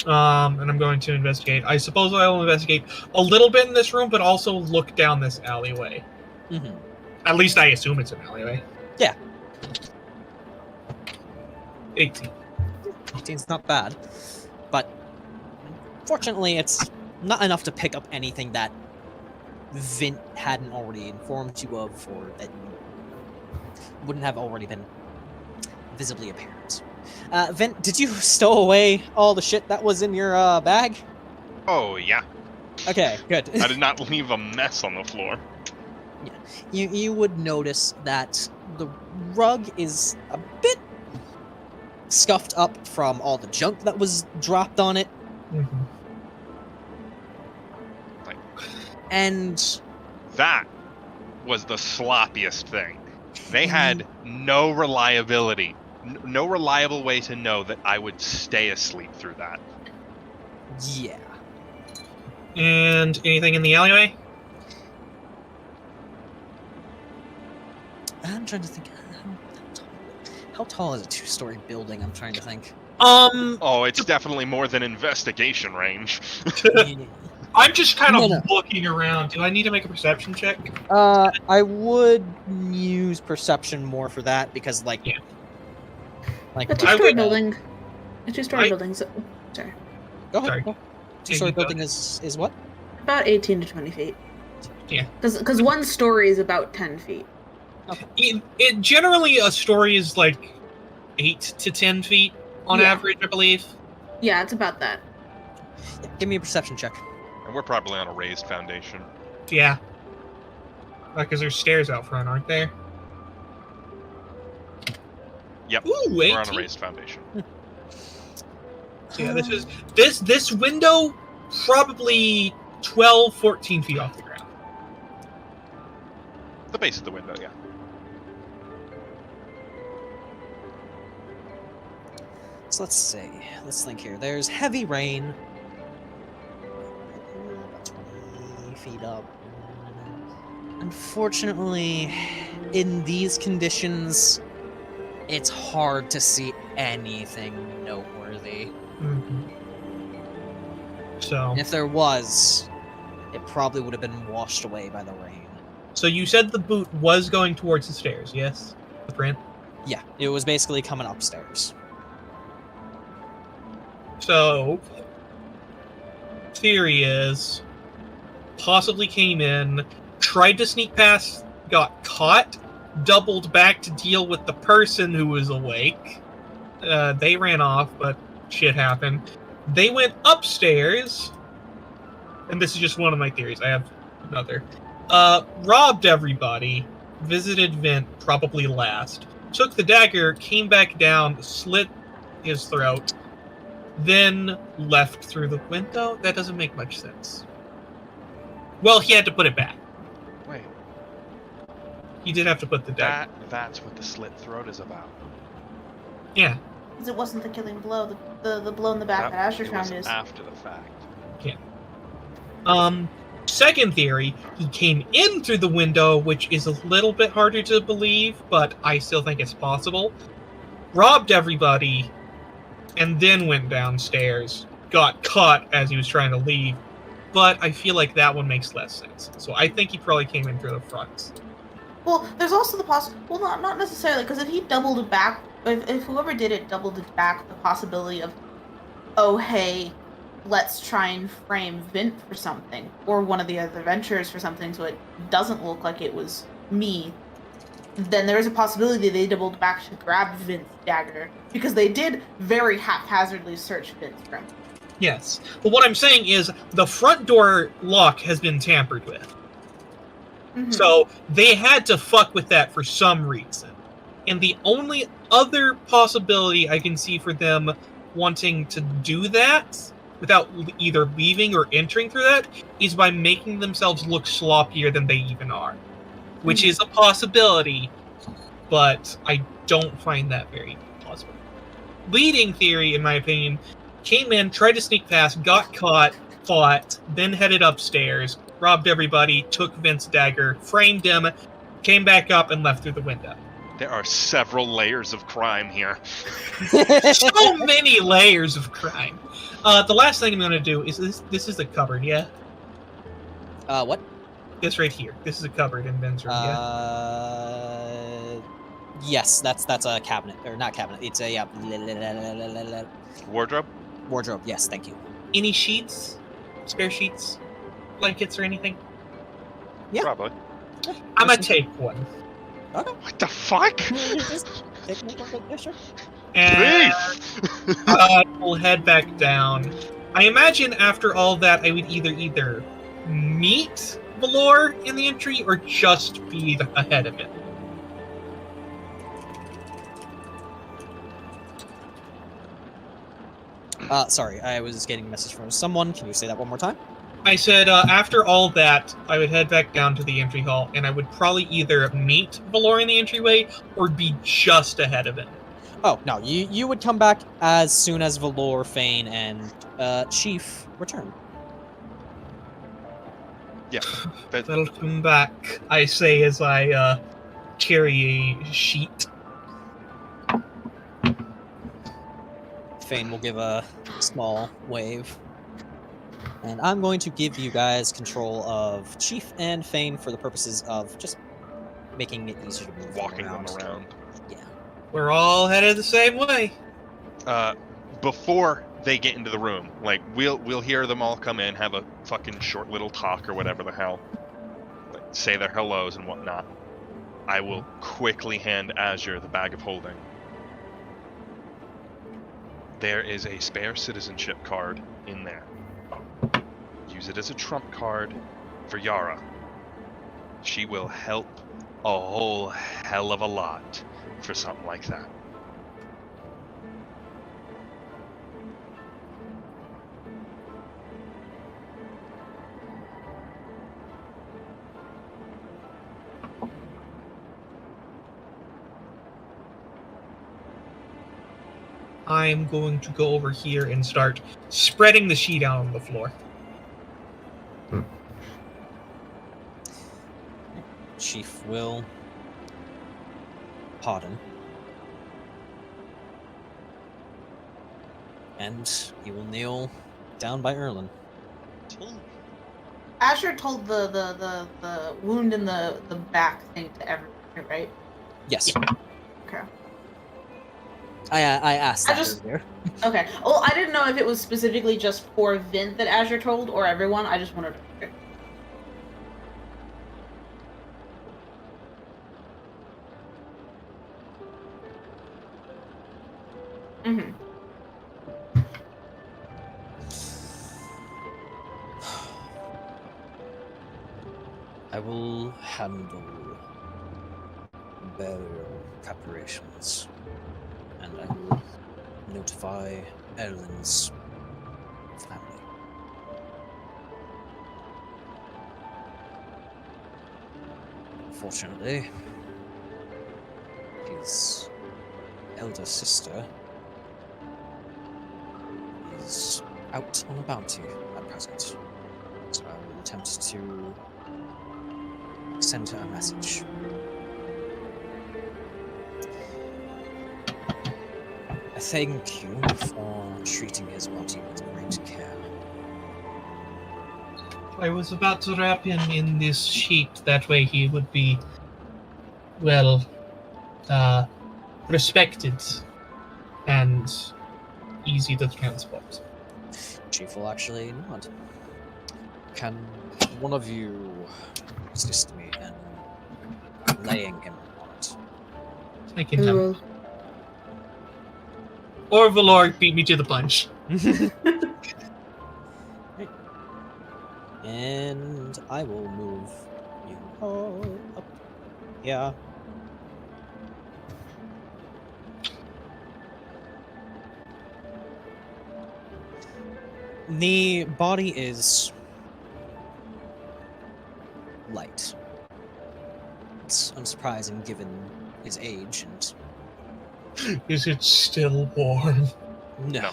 And I'm going to investigate. I suppose I will investigate a little bit in this room, but also look down this alleyway. Mm-hmm. At least I assume it's an alleyway. Yeah. 18. 18's not bad, but fortunately it's not enough to pick up anything that Vint hadn't already informed you of, or that wouldn't have already been visibly apparent. Vint, did you stow away all the shit that was in your bag? Oh, yeah. Okay, good. I did not leave a mess on the floor. You would notice that the rug is a bit scuffed up from all the junk that was dropped on it. Mm-hmm. And That was the sloppiest thing. They had no reliability, no reliable way to know that I would stay asleep through that. yeah. And anything in the alleyway? I'm trying to think. How tall is a two-story building? I'm trying to think. Oh, it's definitely more than investigation range. I'm just kind of No. looking around. Do I need to make a perception check? I would use perception more for that because, like, Yeah. like A I two-story would- building. A two-story I- building. Sorry. Go ahead. Sorry. Go. Two-story you go. building is what? About 18 to 20 feet. Yeah. Because one story is about 10 feet. It generally, a story is like 8 to 10 feet on Yeah. average, I believe. Yeah, it's about that. Yeah, give me a perception check. And we're probably on a raised foundation. Yeah. Because there's stairs out front, aren't there? Yep, Ooh, we're on a 18. raised foundation. So yeah, this window probably 12, 14 feet off the ground. The base of the window, yeah. So let's see. Let's think here. There's heavy rain. 20 feet up. Unfortunately, in these conditions, it's hard to see anything noteworthy. Mhm. So, And if there was, it probably would have been washed away by the rain. so you said the boot was going towards the stairs, yes? The print? Yeah, it was basically coming upstairs. So, theory is, possibly came in, tried to sneak past, got caught, doubled back to deal with the person who was awake. They ran off, but shit happened. They went upstairs, and this is just one of my theories. I have another. Robbed everybody, visited Vint, probably last, took the dagger, came back down, slit his throat, then left through the window? That doesn't make much sense. Well, he had to put it back. Wait, He did have to put the dagger. that's what the slit throat is about. Yeah. Because it wasn't the killing blow. The blow in the back that Azure it was found is. after the fact. Second theory, he came in through the window, which is a little bit harder to believe, but I still think it's possible. Robbed everybody, and then went downstairs. Got caught as he was trying to leave, but I feel like that one makes less sense. So I think he probably came in through the front. Well, there's also the well, not necessarily, because if he doubled it back, if whoever did it doubled it back, the possibility of, oh hey, let's try and frame Vint for something, or one of the other adventurers for something, so it doesn't look like it was me, then there is a possibility they doubled back to grab Vint's dagger, because they did very haphazardly search Vint's room. Yes. But what I'm saying is the front door lock has been tampered with. Mhm. So they had to fuck with that for some reason. And the only other possibility I can see for them wanting to do that without either leaving or entering through that is by making themselves look sloppier than they even are. Which is a possibility, but I don't find that very plausible. Leading theory, in my opinion, came in, tried to sneak past, got caught, fought, then headed upstairs, robbed everybody, took Vint's dagger, framed him, came back up, and left through the window. There are several layers of crime here. So many layers of crime. The last thing I'm going to do is this is a cupboard, yeah? What? This right here. This is a cupboard in Ben's room, yeah? Yes, that's a cabinet, or not cabinet. It's a Wardrobe? wardrobe. Yes, thank you. Any sheets? Spare sheets? Blankets or anything? Yeah. Probably. I'm going to take one. Okay. What the fuck? Just take one, yeah, sure. And Please! we'll head back down. I imagine after all that, I would either meet Valor in the entry or just be ahead of it. Sorry, I was getting a message from someone. Can you say that one more time? I said after all that, I would head back down to the entry hall, and I would probably either meet Valor in the entryway or be just ahead of him. Oh, no, you would come back as soon as Valor, Fane, and Chief return. Yeah. That'll come back, I say as I carry a sheet. Fane will give a small wave. And I'm going to give you guys control of Chief and Fane for the purposes of just making it easier to move Walking them them around. Yeah. We're all headed the same way. Before they get into the room, like we'll hear them all come in, have a fucking short little talk or whatever the hell, like, say their hellos and whatnot. I will quickly hand Azure the bag of holding. There is a spare citizenship card in there. Use it as a trump card for Yara. She will help a whole hell of a lot for something like that. I'm going to go over here and start spreading the sheet out on the floor. Chief will pardon. And he will kneel down by Erlen. Ooh. Azure told the wound in the back thing to everyone, right? Yes. Okay. I asked that earlier. Okay. Well, I didn't know if it was specifically just for Vint that Azure told or everyone. I just wanted to. Mm-hmm. I will handle burial preparations, and I will notify Erlen's family. Fortunately, his elder sister is out on a bounty at present, so I will attempt to send her a message. Thank you for treating his body with great care. I was about to wrap him in this sheet. That way he would be, well, respected and easy to transport. Chief will actually nod. Can one of you assist me in laying him on it? I can help. Or Valor beat me to the punch. And I will move you all up. Yeah. The body is light. It's unsurprising given his age and... Is it still warm? No.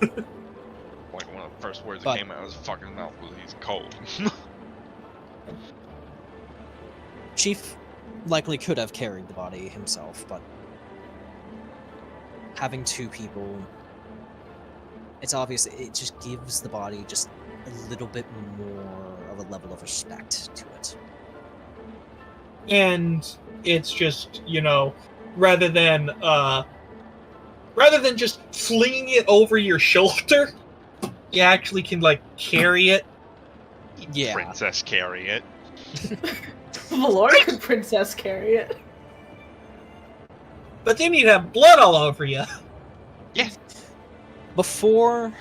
Like one of the first words that came out of his fucking mouth was he's cold. Chief likely could have carried the body himself, but having two people, it's obvious it just gives the body just a little bit more of a level of respect to it. And it's just, rather than just flinging it over your shoulder, you actually can carry it. Yeah. Princess carry it. Valor could princess carry it. But then you'd have blood all over you. Yeah. Before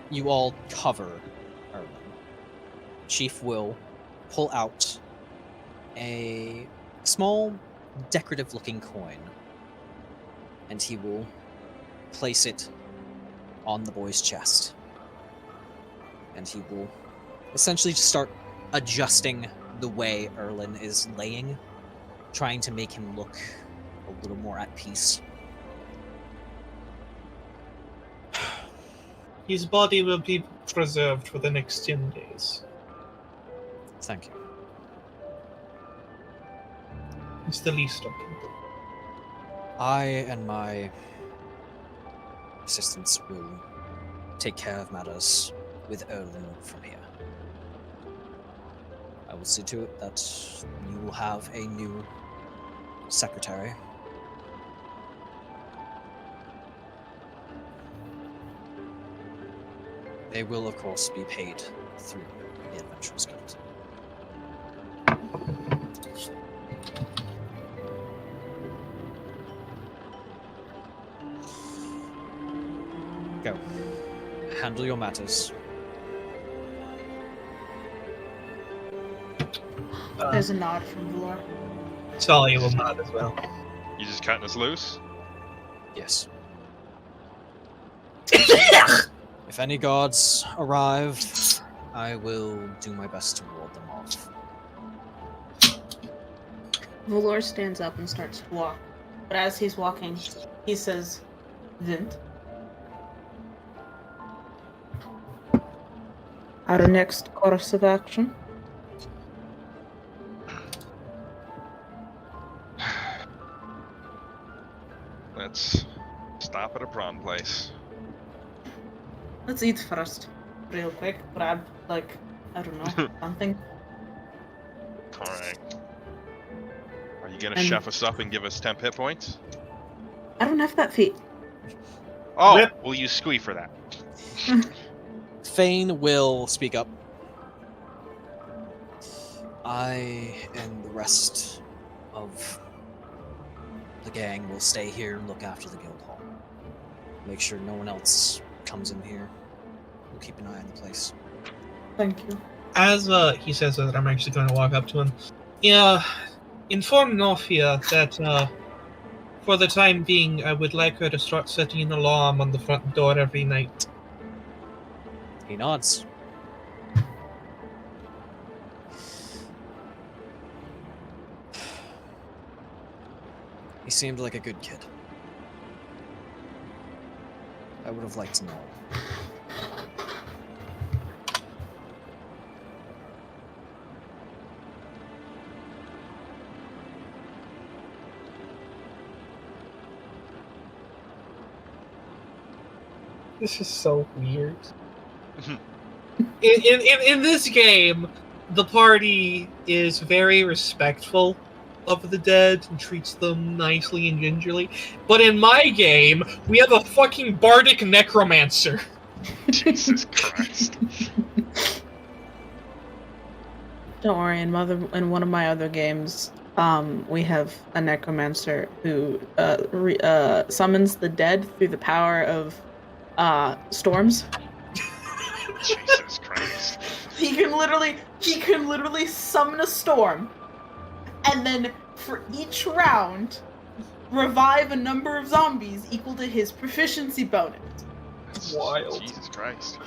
you all cover Erlen, Chief will pull out a small decorative-looking coin, and he will place it on the boy's chest. And he will essentially just start adjusting the way Erlen is laying, trying to make him look a little more at peace. His body will be preserved for the next 10 days. Thank you. It's the least I can do. I and my assistants will take care of matters with Erlen from here. I will see to it that you will have a new secretary. They will, of course, be paid through the Adventurers Guild. Go. Handle your matters. There's a nod from Valor. Tsalia will nod as well. You just cutting us loose? Yes. If any guards arrive, I will do my best to ward them off. Valor stands up and starts to walk. But as he's walking, he says, Vint. Our next course of action? Let's stop at a prawn place. Let's eat first, real quick. Grab, like, I don't know, something. Alright. Are you gonna And- chef us up and give us 10 hit points? I don't have that feat. Oh, Rip. we'll use Squee for that. Fane will speak up. I and the rest of the gang will stay here and look after the guild hall. Make sure no one else comes in here. We'll keep an eye on the place. Thank you. As he says that, I'm actually going to walk up to him. Yeah, inform Nofia that for the time being, I would like her to start setting an alarm on the front door every night. He nods. He seemed like a good kid. I would have liked to know. This is so weird. in this game, the party is very respectful of the dead and treats them nicely and gingerly. But in my game, we have a fucking bardic necromancer. Jesus Christ. Don't worry, in one of my other games, we have a necromancer who summons the dead through the power of storms. Jesus Christ. He can literally summon a storm, and then for each round, revive a number of zombies equal to his proficiency bonus. That's Wild. Jesus Christ.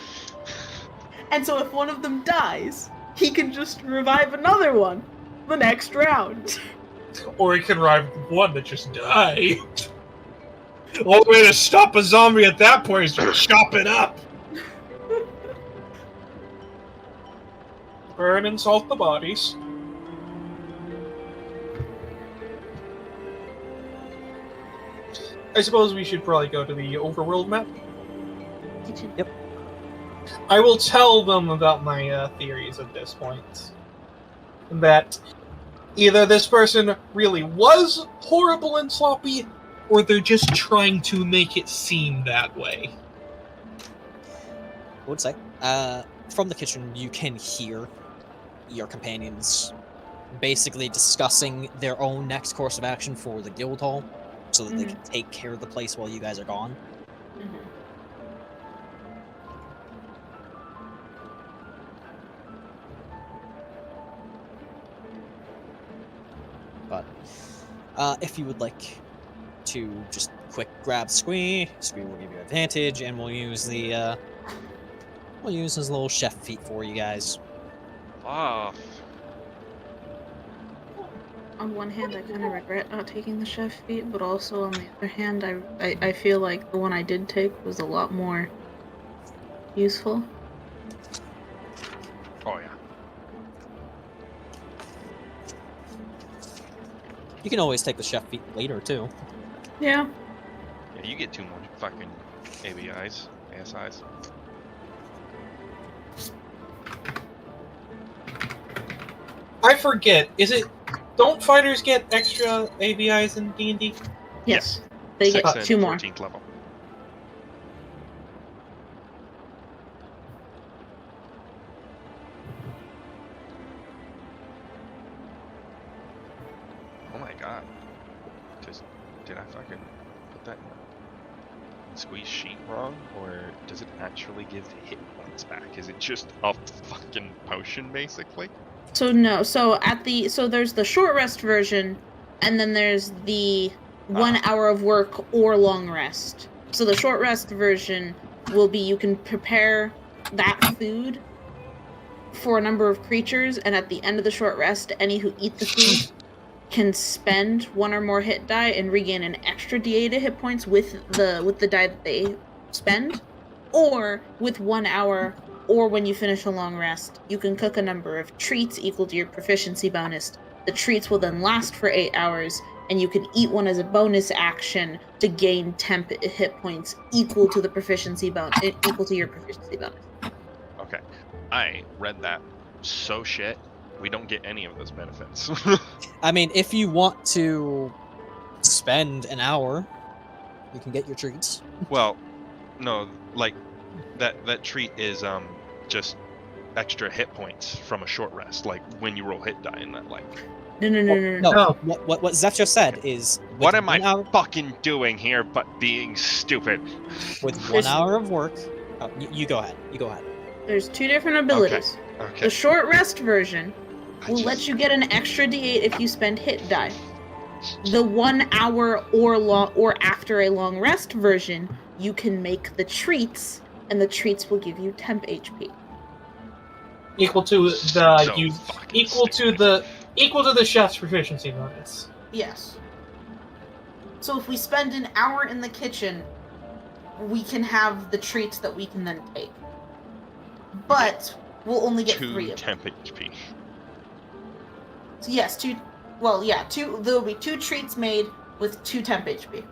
And so if one of them dies, he can just revive another one the next round. Or he can ride one that just died. The only way to stop a zombie at that point is to chop it up. Burn and salt the bodies. I suppose we should probably go to the overworld map. Yep. I will tell them about my theories at this point. That either this person really was horrible and sloppy, or they're just trying to make it seem that way. I would say, from the kitchen, you can hear your companions basically discussing their own next course of action for the guild hall, so that they can take care of the place while you guys are gone. But if you would like to just quick grab Squee will give you advantage, and we'll use the we'll use his little chef feat for you guys. Oh, On one hand, I kind of regret not taking the chef feat, but also on the other hand, I feel like the one I did take was a lot more useful. oh yeah. You can always take the chef feat later too. Yeah. Yeah, you get 2 more fucking ABIs, ASIs. I forget. Don't fighters get extra ABIs in D&D? Yes. They get 6th 2 and more. 14th level. Oh my god. Did I fucking put that in Squeeze sheet wrong? Or does it actually give hit points back? Is it just a fucking potion, basically? So no, so there's the short rest version, and then there's the 1 hour of work or long rest. So the short rest version will be you can prepare that food for a number of creatures, and at the end of the short rest, any who eat the food can spend 1 or more hit die and regain an extra D8 hit points with the die that they spend, or with 1 hour. Or when you finish a long rest, you can cook a number of treats equal to your proficiency bonus. The treats will then last for 8 hours, and you can eat one as a bonus action to gain temp hit points equal to the proficiency bonus, equal to your proficiency bonus. Okay. I read that. So shit. We don't get any of those benefits. I mean, if you want to spend an hour, you can get your treats. Well, no, like that treat is just extra hit points from a short rest, like when you roll hit die in that, like. No. What Zeph just said is, What am I fucking doing here but being stupid? With 1 hour of work, you go ahead. You go ahead. There's 2 different abilities. Okay. The short rest version will let you get an extra D8 if you spend hit die. The 1 hour or after a long rest version, you can make the treats, and the treats will give you temp HP. Equal to the chef's proficiency bonus. Yes. So if we spend an hour in the kitchen, we can have the treats that we can then take. But we'll only get 3 of them. 2 temp HP. So yes, 2. Well, yeah, 2. There will be 2 treats made with 2 temp HP.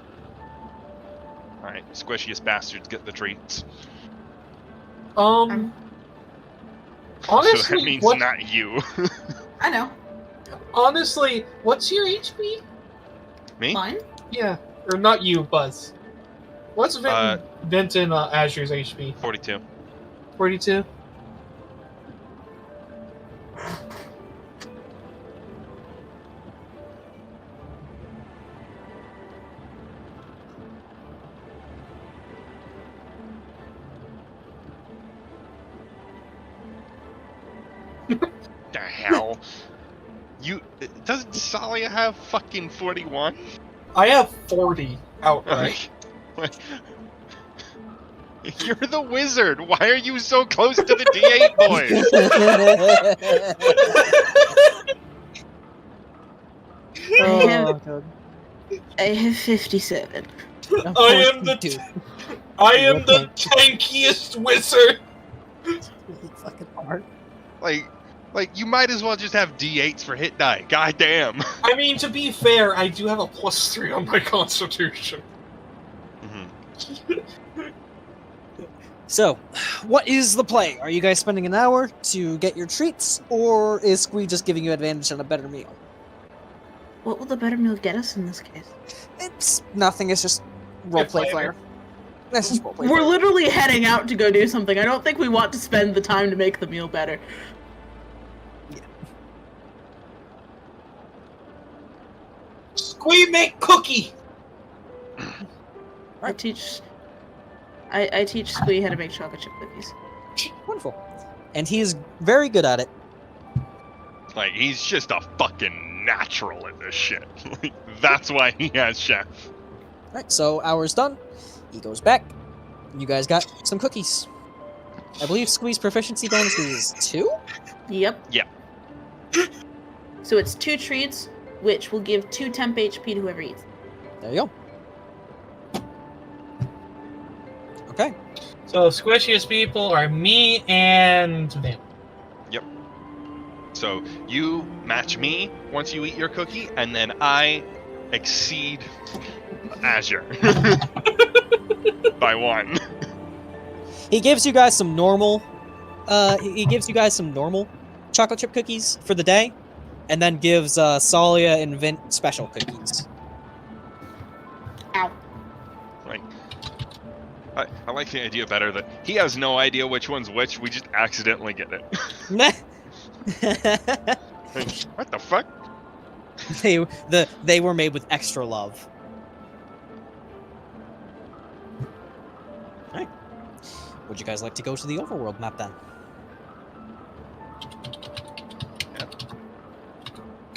All right, squishiest bastards get the treats. Honestly, so that means not you. I know. Honestly, what's your HP? Me? Mine? Yeah, or not you, Buzz. What's Vint and Azure's HP? 42. 42? The hell? Doesn't Tsalia have fucking 41? I have 40 outright. You're the wizard. Why are you so close to the D8 boys? I have 57. I am the tankiest wizard. Fucking hard. Like you might as well just have D8s for hit die. God damn. I mean, to be fair, I do have a +3 on my Constitution. So, what is the play? Are you guys spending an hour to get your treats, or is Squee just giving you advantage on a better meal? What will the better meal get us in this case? It's nothing. It's just roleplay flair. That's just roleplay. We're literally heading out to go do something. I don't think we want to spend the time to make the meal better. Yeah. Squee make cookie. I teach Squee how to make chocolate chip cookies. Wonderful. And he is very good at it. Like he's just a fucking natural at this shit. That's why he has chef. Alright, so hour's done. He goes back. You guys got some cookies. I believe Squee's proficiency bonus is 2? Yep. Yeah. So it's 2 treats, which will give 2 temp HP to whoever eats. There you go. Okay. So squishiest people are me and Vint. Yep. So you match me once you eat your cookie, and then I exceed Azure by 1. He gives you guys some normal chocolate chip cookies for the day, and then gives Tsalia and Vint special cookies. Ow. Like, I like the idea better that he has no idea which one's which. We just accidentally get it. Like, what the fuck? They were made with extra love. Alright. Would you guys like to go to the overworld map then?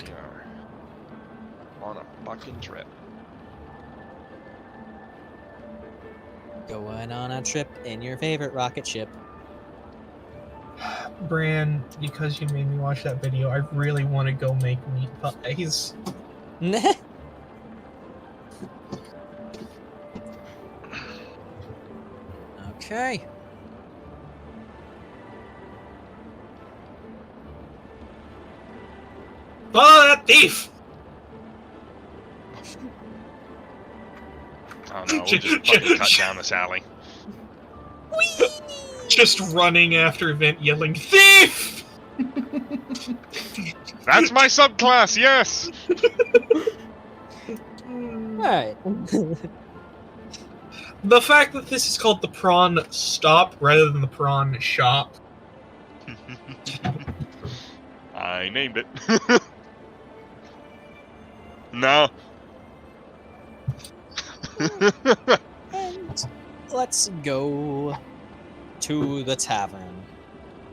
We are on a fucking trip. Going on a trip in your favorite rocket ship. Bran, because you made me watch that video, I really want to go make meat pies. Okay. Oh, that thief! Oh no, we'll just fucking cut down this alley. Just running after Vint, yelling, "Thief!" That's my subclass, yes! Alright. The fact that this is called the Prawn Stop rather than the Prawn Shop. I named it. No. And let's go to the tavern.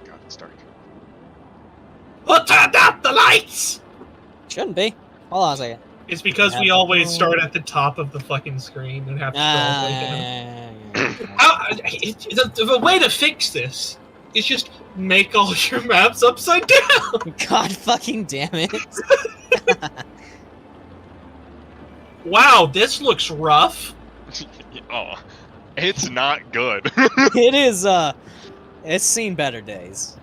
God, it's dark. Who turned out the lights? Shouldn't be. Hold on a second. It's because we always start at the top of the fucking screen and have to scroll the way to fix this is just make all your maps upside down. God fucking damn it. Wow, this looks rough. Oh, it's not good. It is, it's seen better days.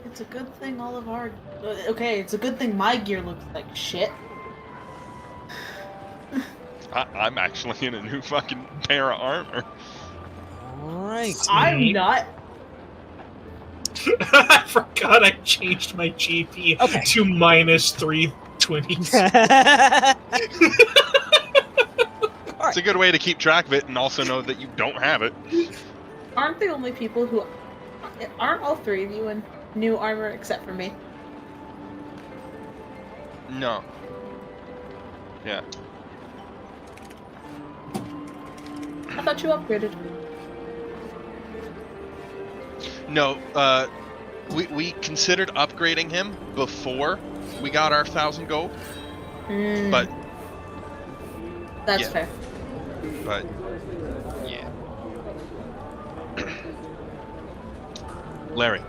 It's a good thing all of our... Okay, it's a good thing my gear looks like shit. I'm actually in a new fucking pair of armor. Alright. I'm not. I forgot I changed my GP Okay. to -320. It's a good way to keep track of it and also know that you don't have it. Aren't the only people who... Aren't all three of you in new armor except for me? No. Yeah. I thought you upgraded. No, we considered upgrading him before we got our 1,000 gold, but That's yeah. fair. But yeah. Larry.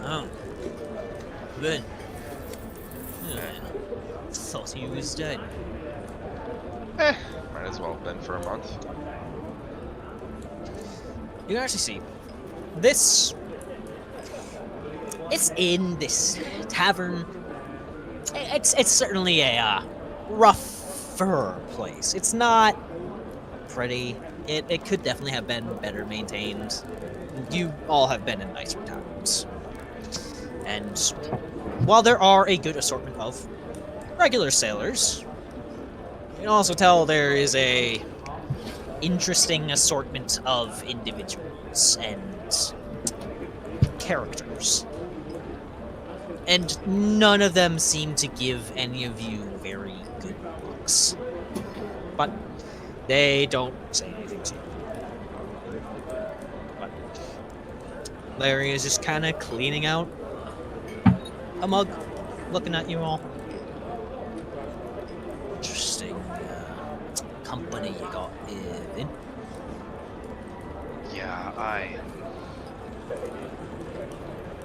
Oh. Good. Thought he was dead. Might as well have been for a month. You can actually see this. It's in this tavern. It's certainly a rougher place. It's not pretty. It could definitely have been better maintained. You all have been in nicer towns. And while there are a good assortment of regular sailors, you can also tell there is a interesting assortment of individuals and characters. And none of them seem to give any of you very good looks. But they don't say anything to you. But Larry is just kind of cleaning out a mug, looking at you all. Interesting company you got in. Yeah,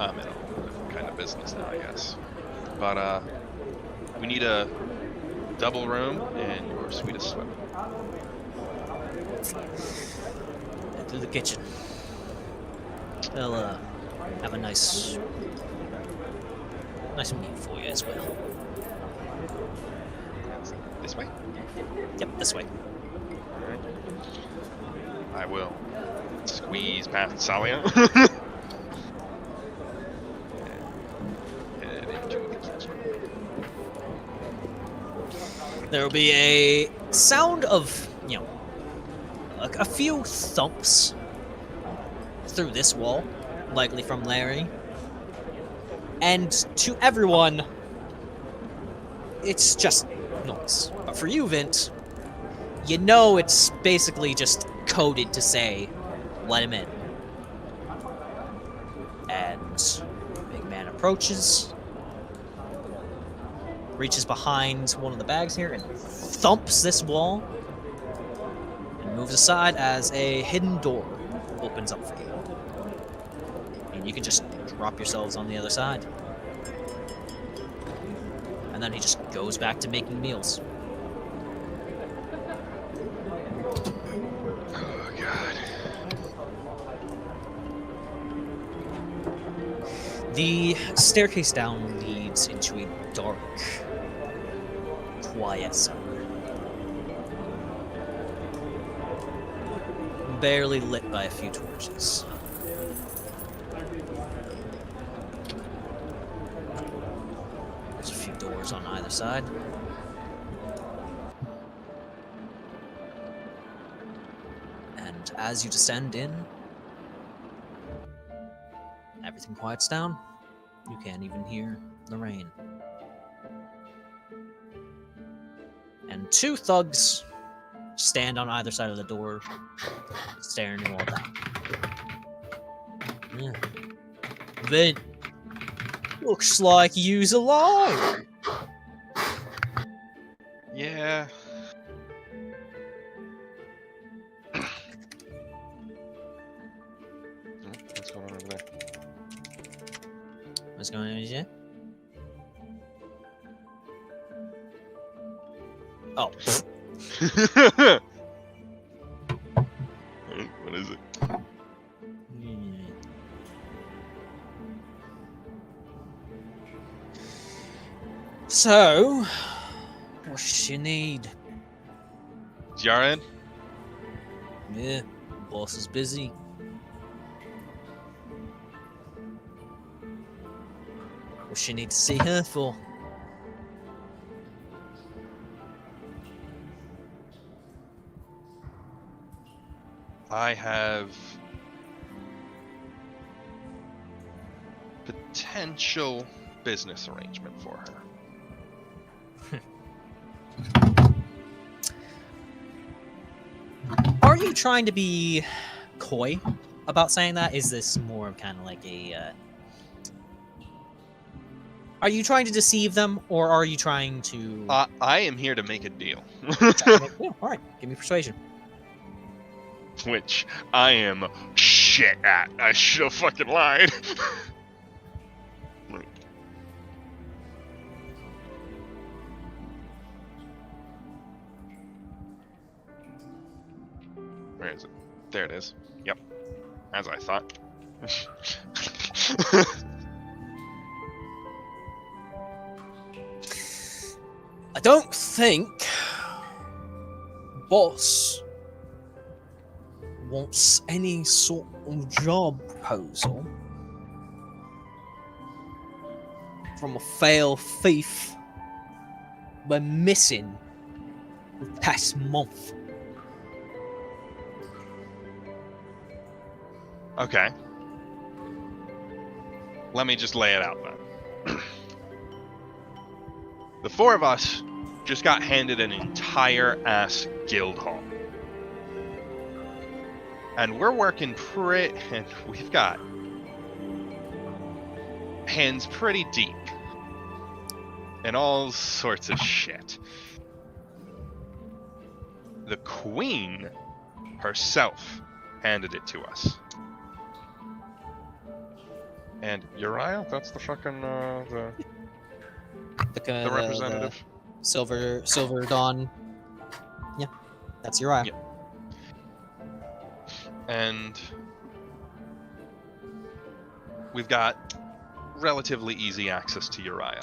I'm in a different kind of business now, I guess. But we need a double room and your sweetest sweat. Head to the kitchen. They'll have a nice meal for you as well. This way? Yep, this way. Alright. I will squeeze past Tsalia. And head into the kitchen. There will be a sound of, a few thumps through this wall, likely from Larry. And to everyone, it's just noise. But for you, Vint, you know it's basically just coded to say, let him in. And the big man approaches, reaches behind one of the bags here and thumps this wall, and moves aside as a hidden door opens up for you. And you can just drop yourselves on the other side. And then he just goes back to making meals. Oh, God. The staircase down leads into a dark quiet cellar. Barely lit by a few torches. There's a few doors on either side. And as you descend in, everything quiets down. You can't even hear the rain. And two thugs stand on either side of the door, staring you all down. Yeah. Vint, looks like you's alive. Yeah. What's going on over there? What's going on here? Oh. What is it? So, what you need? Jaren? Yeah, boss is busy. What you need to see her for? I have potential business arrangement for her. Are you trying to be coy about saying that? Is this more of kind of like a... Are you trying to deceive them, or are you trying to... I am here to make a deal. Yeah, all right, give me persuasion. Which I am shit at. I should have fucking lied. Where is it? There it is. Yep. As I thought. I don't think boss wants any sort of job proposal from a failed thief we're missing the past month. Okay. Let me just lay it out then. The four of us just got handed an entire ass guild hall. And we're working and we've got hands pretty deep in all sorts of shit. The queen herself handed it to us. And Uriah, that's the fucking the representative. The Silver Dawn. Yeah, that's Uriah. Yep. And we've got relatively easy access to Uriah.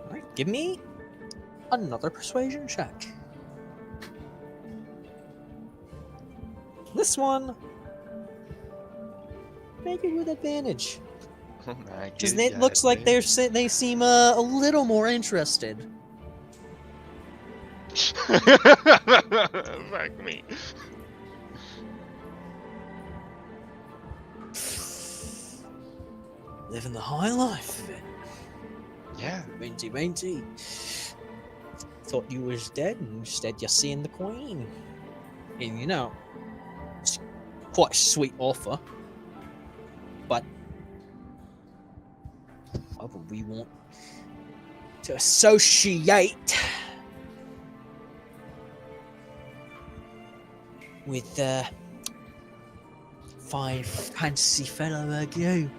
All right, give me another persuasion check. This one, make it with advantage. Because it looks like they seem a little more interested. Fuck me. Living the high life of it. Yeah. Rainty. Thought you was dead, and instead you're seeing the queen. And you know, it's quite a sweet offer. But why would we want to associate with fine fancy fellow like you?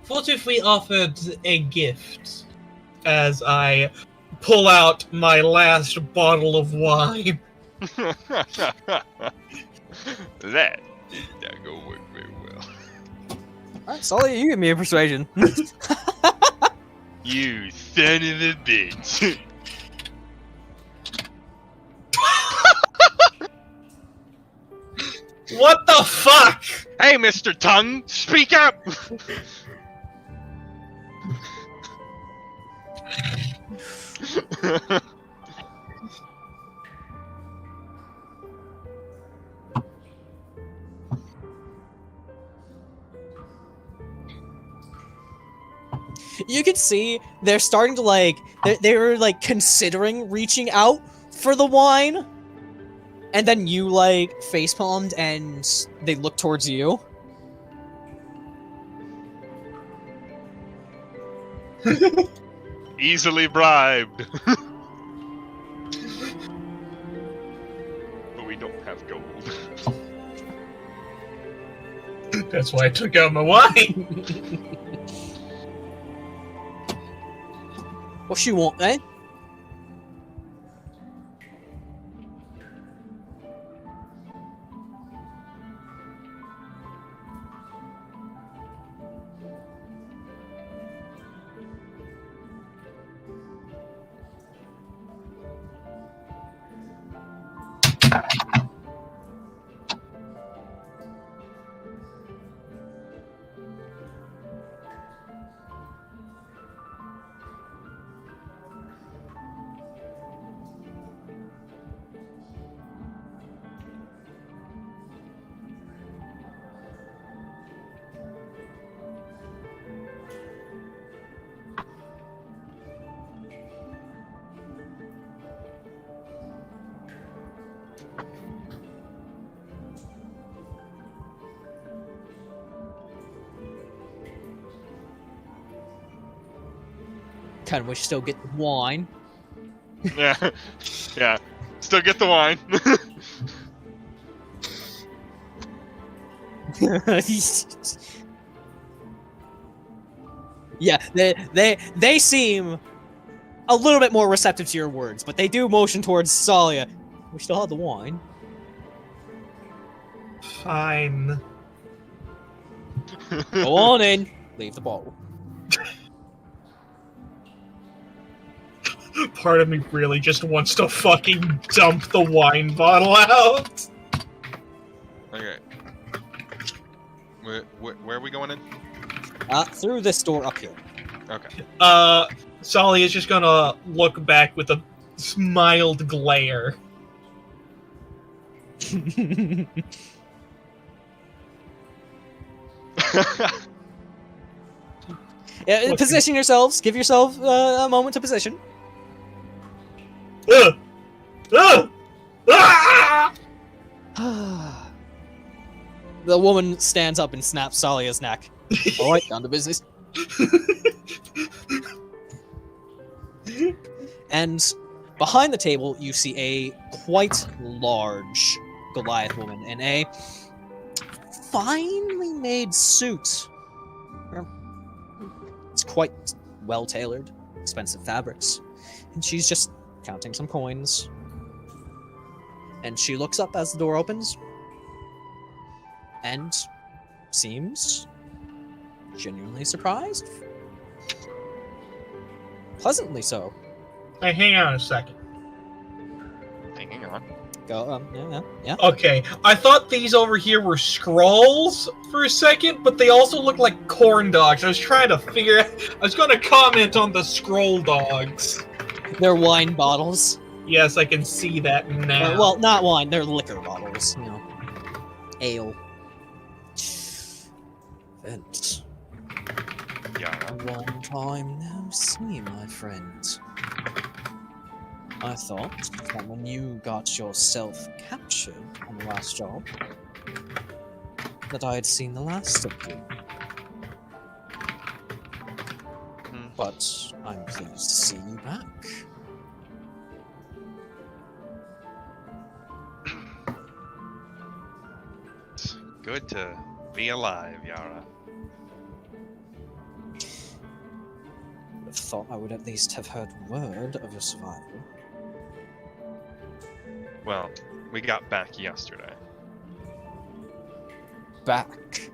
what if we offered a gift as I pull out my last bottle of wine? That did not go work very well. Alright, Tsalia, you give me a persuasion. You son of a bitch. What the fuck? Hey, Mr. Tongue, speak up! You can see they're starting to like they were like considering reaching out for the wine, and then you like facepalmed and they look towards you. Easily bribed. But we don't have gold. That's why I took out my wine. What you want, eh? Kind of wish you still get the wine. Yeah. Yeah. Still get the wine. Yeah, they seem a little bit more receptive to your words, but they do motion towards Tsalia. We still have the wine. Fine. Go on in. Leave the bottle. Part of me really just wants to fucking dump the wine bottle out. Okay. Where are we going in? Through this door up here. Okay. Tsalia is just gonna look back with a mild glare. Yeah, position yourselves. Give yourself a moment to position. The woman stands up and snaps Salia's neck. All right, down to business. And behind the table, you see a quite large Goliath woman in a finely made suit. It's quite well tailored, expensive fabrics, and she's just counting some coins. And she looks up as the door opens and seems genuinely surprised. Pleasantly so. Hey, hang on a second. Hang on. Go, yeah. Okay, I thought these over here were scrolls for a second, but they also look like corn dogs. I was trying to figure out... I was going to comment on the scroll dogs. They're wine bottles. Yes, I can see that now. Well, not wine, they're liquor bottles, you know. Ale. Vint. Yeah. A long time no see, my friend. I thought that when you got yourself captured on the last job, that I had seen the last of you. But I'm pleased to see you back. It's good to be alive, Yara. have thought I would at least have heard word of your survival. Well, we got back yesterday. Back?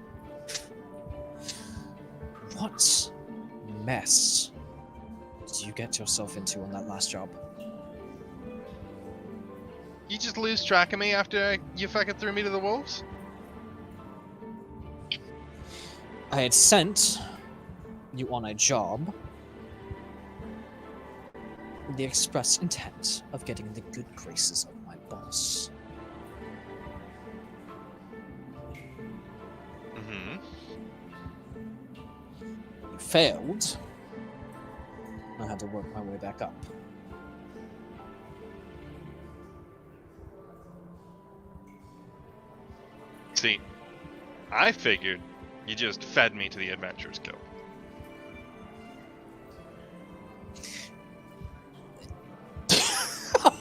What mess did you get yourself into on that last job? You just lose track of me after you fucking threw me to the wolves? I had sent you on a job with the express intent of getting the good graces of my boss. Mm-hmm. You failed. I had to work my way back up. See, I figured you just fed me to the Adventurers Guild.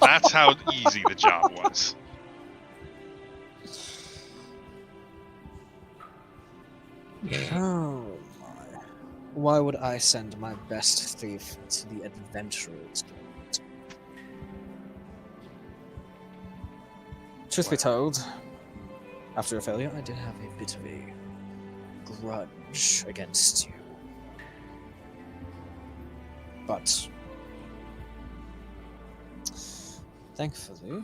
That's how easy the job was. Oh my. Why would I send my best thief to the Adventurers Guild? Truth be told, after your failure, I did have a bit of a grudge against you. But thankfully,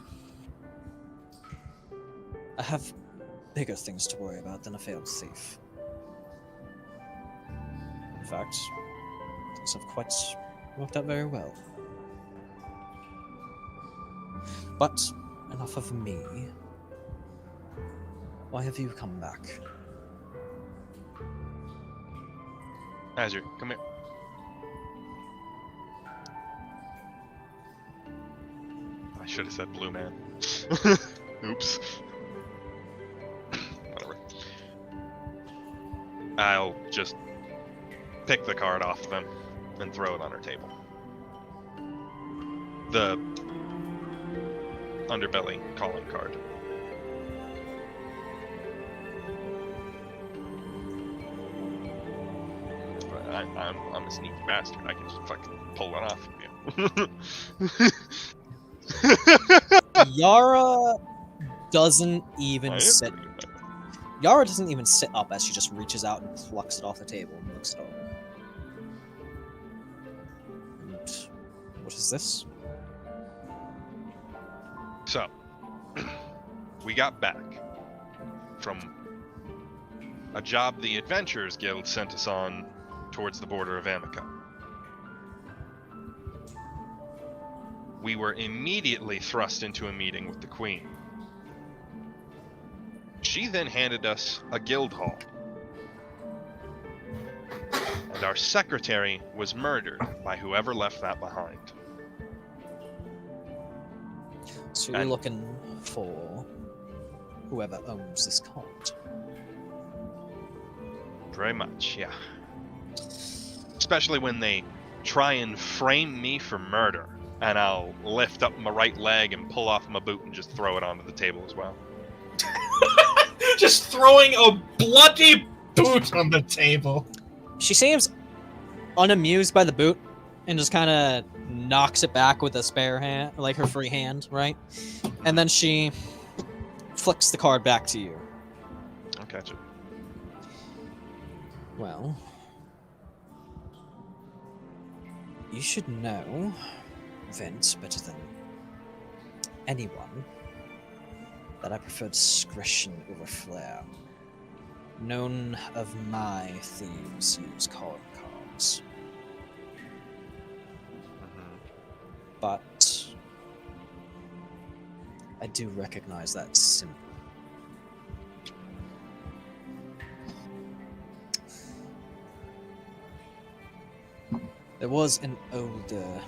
I have bigger things to worry about than a failed thief. In fact, things have quite worked out very well. But enough of me. Why have you come back? Azure, come here. I should have said blue man. Oops. Whatever. I'll just pick the card off of him and throw it on her table. The underbelly calling card. I'm a sneaky bastard. I can just fucking pull it off of you. Yara doesn't even I am sit. pretty good. Yara doesn't even sit up as she just reaches out and plucks it off the table and looks it over. And what is this? So, we got back from a job the Adventurers Guild sent us on towards the border of Amica. We were immediately thrust into a meeting with the Queen. She then handed us a guild hall. And our secretary was murdered by whoever left that behind. So you're And- looking for whoever owns this card. Very much, yeah. Especially when they try and frame me for murder, and I'll lift up my right leg and pull off my boot and just throw it onto the table as well. Just throwing a bloody boot on the table. She seems unamused by the boot and just kind of knocks it back with a spare hand, like her free hand, right? And then she flicks the card back to you. I'll catch it. Well, you should know, Vint, better than anyone, that I prefer discretion over flair. None of my thieves use calling cards. But I do recognize that symbol. There was an older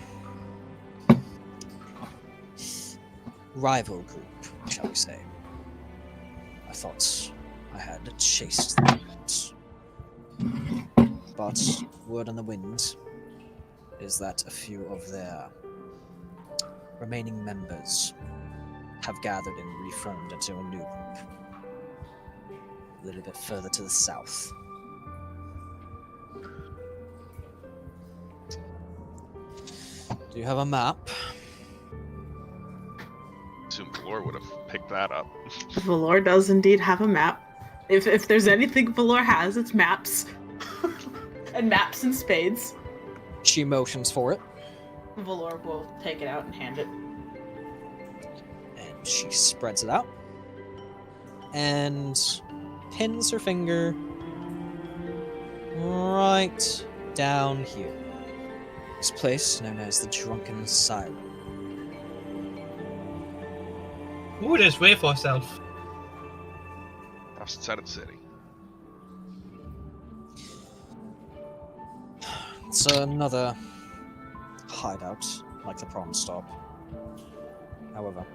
rival group, shall we say. I thought I had chased them out. But word on the wind is that a few of their remaining members have gathered and reformed into a new group. A little bit further to the south. Do you have a map? Assume Valor would have picked that up. Valor does indeed have a map. If there's anything Valor has, it's maps. And maps and spades. She motions for it. Valor will take it out and hand it. And she spreads it out. And pins her finger right down here. This place known as the Drunken Siren. Ooh, there's way for self. Outside of the city. It's another hideout, like the Prom Stop. However,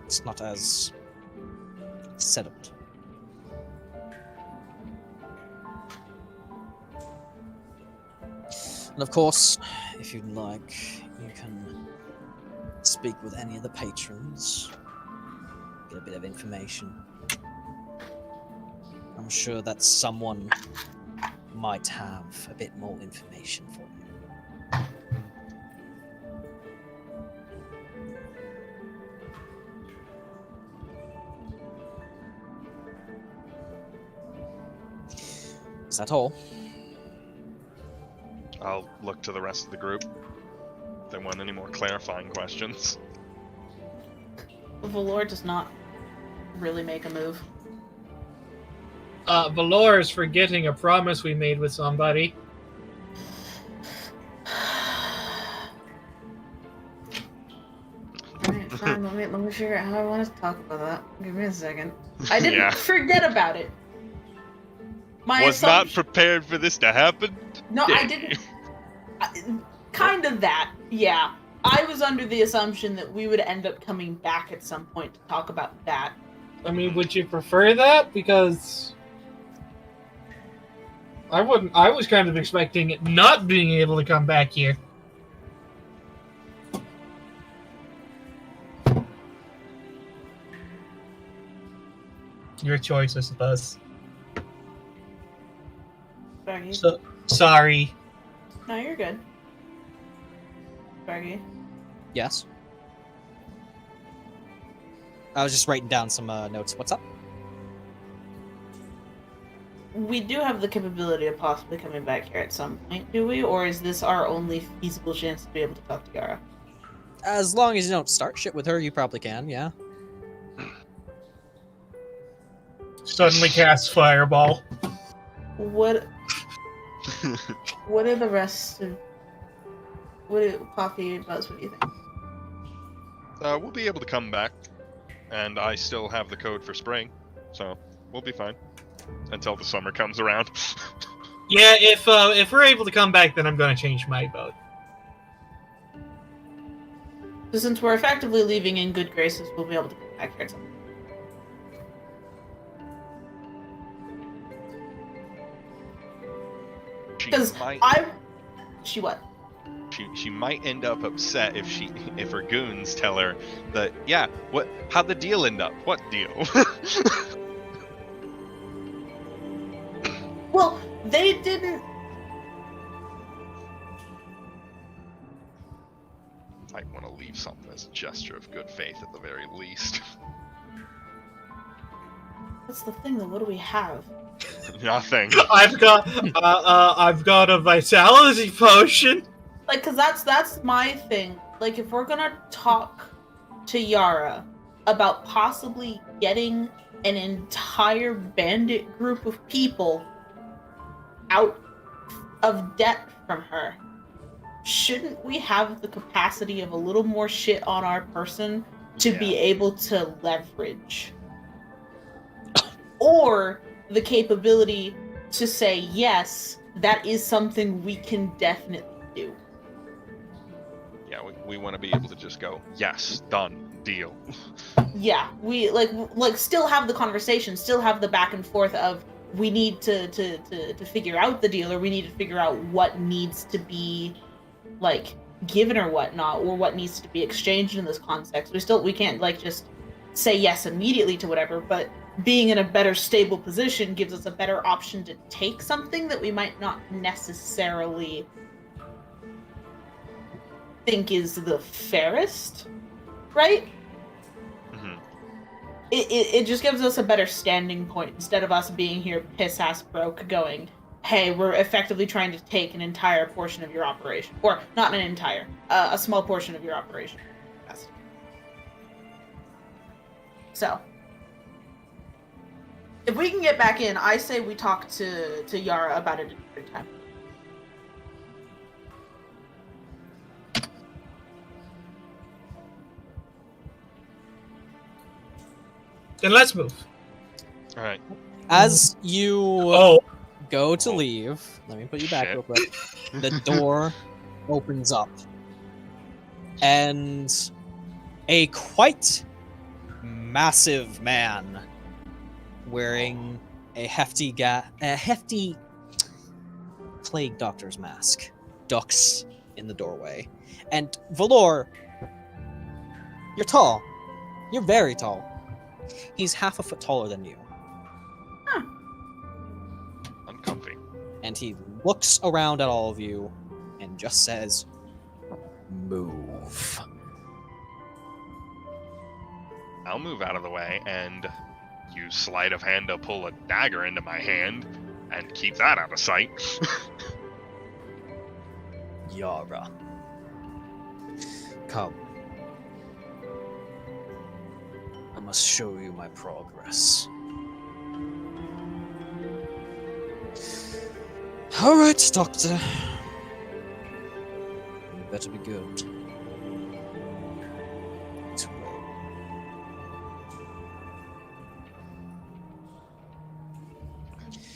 it's not as settled. And of course, if you'd like, you can speak with any of the patrons, get a bit of information. I'm sure that someone might have a bit more information for you. Is that all? I'll look to the rest of the group. If they want any more clarifying questions. Valor does not really make a move. Valor is forgetting a promise we made with somebody. Alright, fine, let me figure out how I want to talk about that. Give me a second. I didn't Yeah. forget about it. My Was not assumption- prepared for this to happen. No, I didn't. Kind of that, yeah. I was under the assumption that we would end up coming back at some point to talk about that. I mean, would you prefer that? Because I wouldn't. I was kind of expecting it not being able to come back here. Your choice, I suppose. Sparky? So sorry. No, you're good. Sparky? Yes. I was just writing down some notes. What's up? We do have the capability of possibly coming back here at some point, do we? Or is this our only feasible chance to be able to talk to Yara? As long as you don't start shit with her, you probably can, yeah. Suddenly cast fireball. What are the rest of... Coffee Buzz, what do you think? We'll be able to come back, and I still have the code for spring, so we'll be fine until the summer comes around. Yeah, if we're able to come back, then I'm going to change my vote. So since we're effectively leaving in good graces, we'll be able to come back here at some point. Because She what? She might end up upset if her goons tell her that, yeah, how'd the deal end up? What deal? Well, they didn't... Might want to leave something as a gesture of good faith at the very least. That's the thing, though. What do we have? Nothing. I've got a vitality potion. Like, cause that's my thing. Like, if we're gonna talk to Yara about possibly getting an entire bandit group of people out of debt from her, shouldn't we have the capacity of a little more shit on our person to be able to leverage? Or the capability to say, yes, that is something we can definitely do. Yeah, we want to be able to just go, yes, done, deal. Yeah, we like still have the conversation, still have the back and forth of we need to figure out the deal, or we need to figure out what needs to be like given or whatnot, or what needs to be exchanged in this context. We can't like just say yes immediately to whatever, but being in a better stable position gives us a better option to take something that we might not necessarily think is the fairest, right? Mhm. It just gives us a better standing point instead of us being here piss-ass broke going, hey, we're effectively trying to take an entire portion of your operation. Or, not an entire, a small portion of your operation. Yes. So, if we can get back in, I say we talk to Yara about it at a time. Then let's move. All right. As you Oh, go to Oh. leave, let me put you back Shit. real quick. The door opens up, and a quite massive man wearing a hefty plague doctor's mask ducks in the doorway. And Valor, you're tall. You're very tall. He's half a foot taller than you. Uncomfy. And he looks around at all of you and just says, "Move." I'll move out of the way and use sleight of hand to pull a dagger into my hand and keep that out of sight. Yara. Come. I must show you my progress. Alright, Doctor. You better be good. It's well.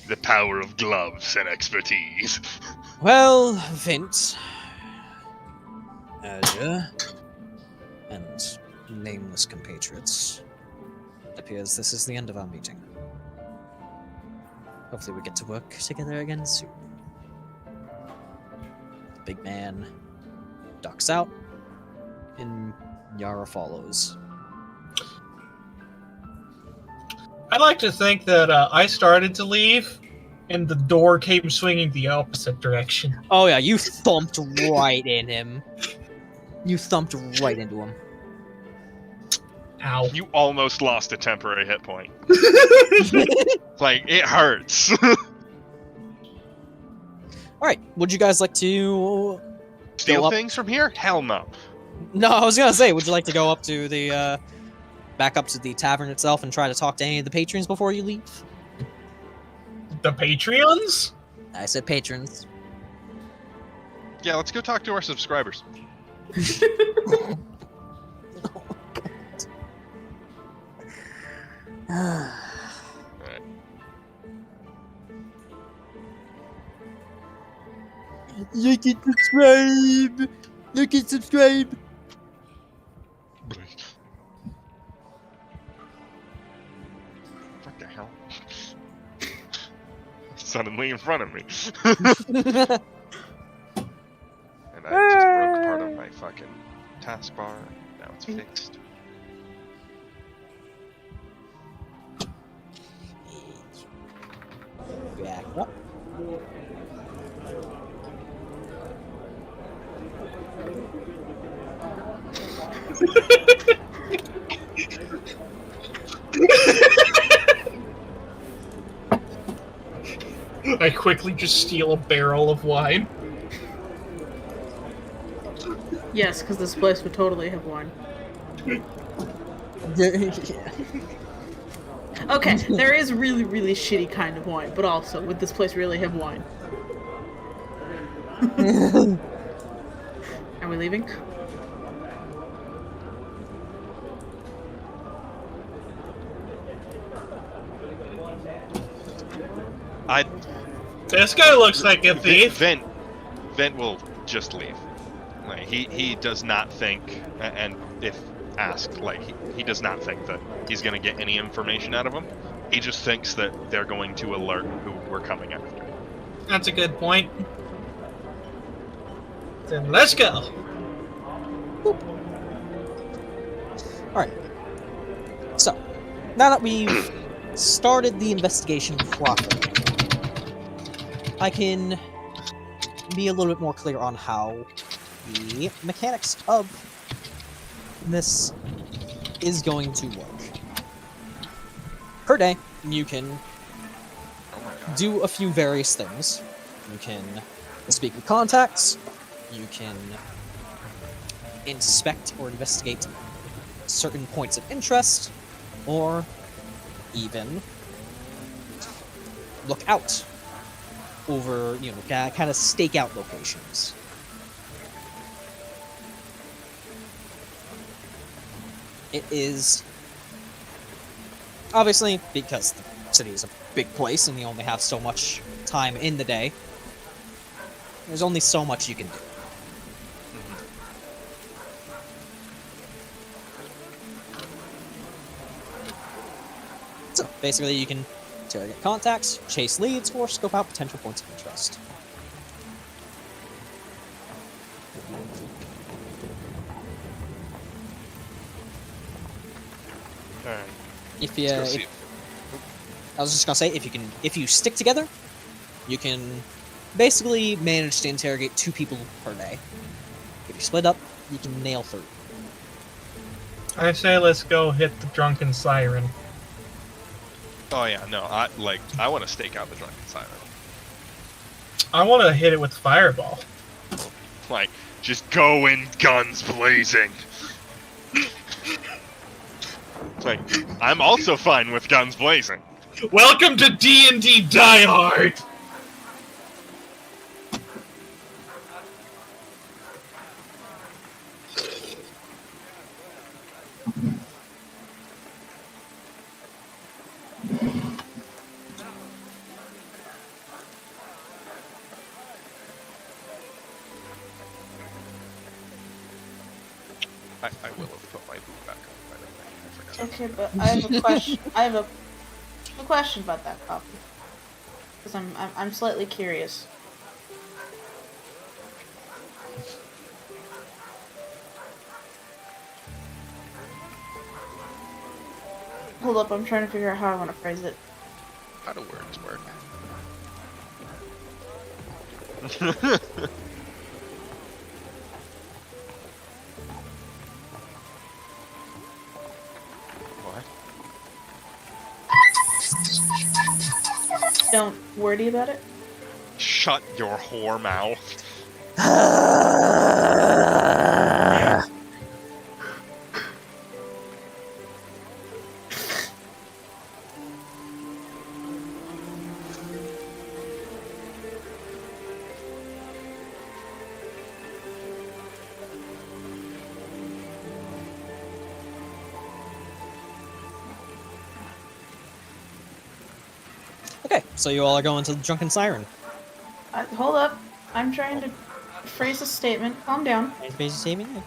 The power of gloves and expertise. Well, Vint, Azure, and nameless compatriots, it appears this is the end of our meeting. Hopefully we get to work together again soon. The big man ducks out, and Yara follows. I'd like to think that I started to leave, and the door came swinging the opposite direction. Oh yeah, you thumped right in him. You thumped right into him. Ow. You almost lost a temporary hit point. Like, it hurts. Alright, would you guys like to... Steal up- things from here? Hell no. No, I was gonna say, would you like to go up to the, back up to the tavern itself and try to talk to any of the patrons before you leave? The Patreons? I said patrons. Yeah, let's go talk to our subscribers. Like and subscribe! Like and subscribe! What the hell? Suddenly in front of me. And I just broke part of my fucking taskbar. Now it's fixed. Back up. I quickly just steal a barrel of wine. Yes, because this place would totally have wine. Okay, there is really, really shitty kind of wine, but also, would this place really have wine? Are we leaving? This guy looks like a thief. Vint will just leave. Like, he does not think, and if asked, like, he does not think that he's going to get any information out of him. He just thinks that they're going to alert who we're coming after. That's a good point. Then let's go. Alright. So, now that we've started the investigation properly, I can be a little bit more clear on how the mechanics of this is going to work. Per day, you can do a few various things. You can speak with contacts, you can inspect or investigate certain points of interest, or even look out over, kind of stake out locations. It is obviously, because the city is a big place and you only have so much time in the day, there's only so much you can do. So basically you can interrogate contacts, chase leads, or scope out potential points of interest. Alright. I was just gonna say, if you stick together, you can basically manage to interrogate 2 people per day. If you split up, you can nail 3. I say let's go hit the drunken siren. Oh yeah, no, I want to stake out the drunken siren. I want to hit it with fireball. Like, just go in guns blazing. It's like, I'm also fine with guns blazing. Welcome to D&D Die Hard! I will have put my boot back on, by the way. I forgot. Okay, but I have a question. I have a question about that copy, because I'm slightly curious. Hold up, I'm trying to figure out how I want to phrase it. How do words work? What? Don't wordy about it. Shut your whore mouth. Okay, so you all are going to the drunken siren. Hold up, I'm trying to phrase a statement. Calm down. Basic statement? Okay.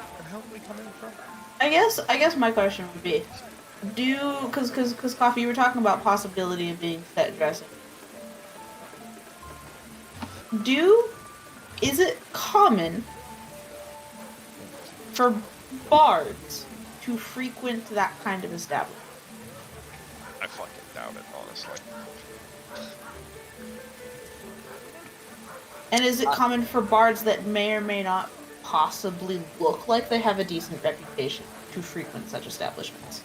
Where the hell are we coming from? I guess my question would be, cause Coffee, you were talking about possibility of being set dressing. Is it common for bards to frequent that kind of establishment? I fucking doubt it, honestly. And is it common for bards that may or may not possibly look like they have a decent reputation to frequent such establishments?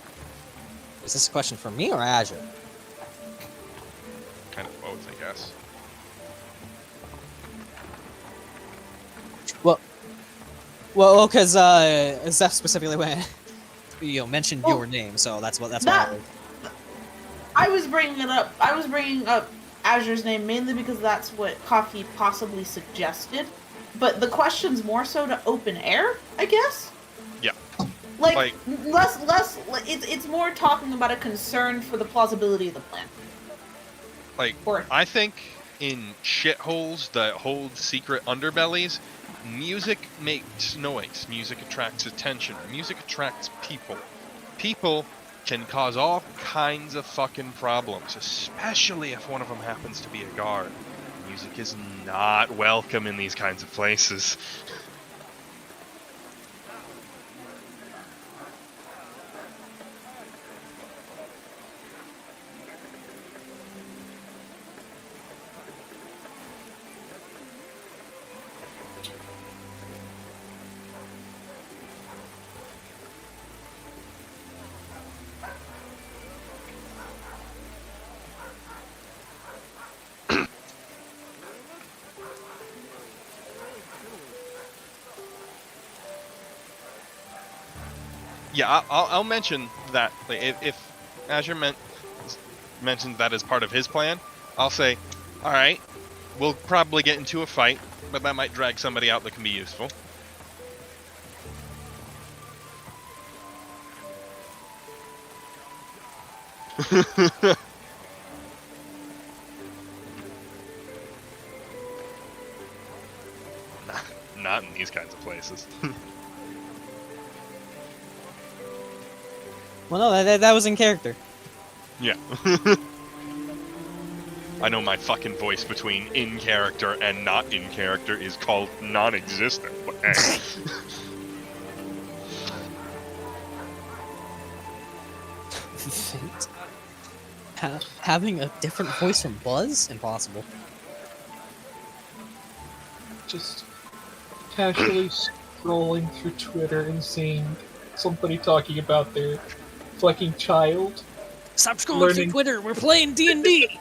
Is this a question for me or Azure? Kind of both, I guess. Well, because Zeph specifically went, mentioned your name, so that's why. I was bringing it up. I was bringing up Azure's name mainly because that's what Coffee possibly suggested. But the question's more so to open air, I guess. Yeah. Like less. It's more talking about a concern for the plausibility of the plan. I think in shitholes that hold secret underbellies, music makes noise. Music attracts attention. Music attracts people. People can cause all kinds of fucking problems, especially if one of them happens to be a guard. Music is not welcome in these kinds of places. Yeah, I'll mention that. Like, if Azure mentions that as part of his plan, I'll say, all right, we'll probably get into a fight, but that might drag somebody out that can be useful. Not in these kinds of places. Well, no, that was in character. Yeah. I know my fucking voice between in character and not in character is called non-existent. But hey. Vint. Having a different voice from Buzz? Impossible. Just casually scrolling through Twitter and seeing somebody talking about their fucking child. Stop scrolling through Twitter. We're playing D&D.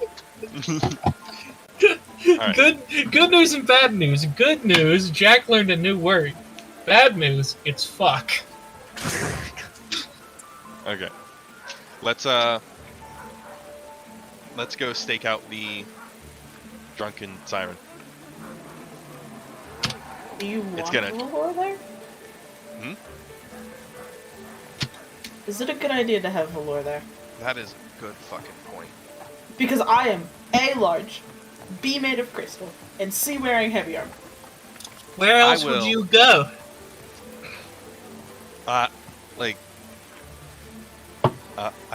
Right. Good news and bad news. Good news, Jack learned a new word. Bad news, it's fuck. Okay. Let's go stake out the drunken siren. Do you want gonna- a lore there? Hmm? Is it a good idea to have Valor there? That is a good fucking point. Because I am A, large, B, made of crystal, and C, wearing heavy armor. Where else would you go? I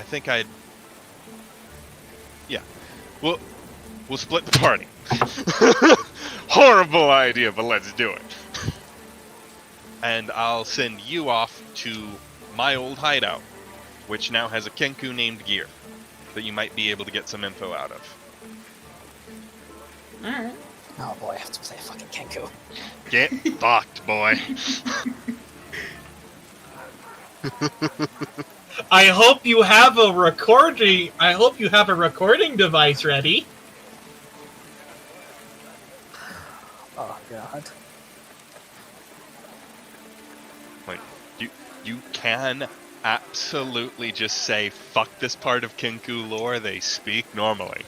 think I'd... Yeah. We'll split the party. Horrible idea, but let's do it. And I'll send you off to my old hideout, which now has a Kenku named Gear, that you might be able to get some info out of. Alright. Oh boy, I have to play a fucking Kenku. Get fucked, boy. I hope you have a recording device ready. Oh god. Like, you can absolutely just say, fuck this part of Kenku lore, they speak normally.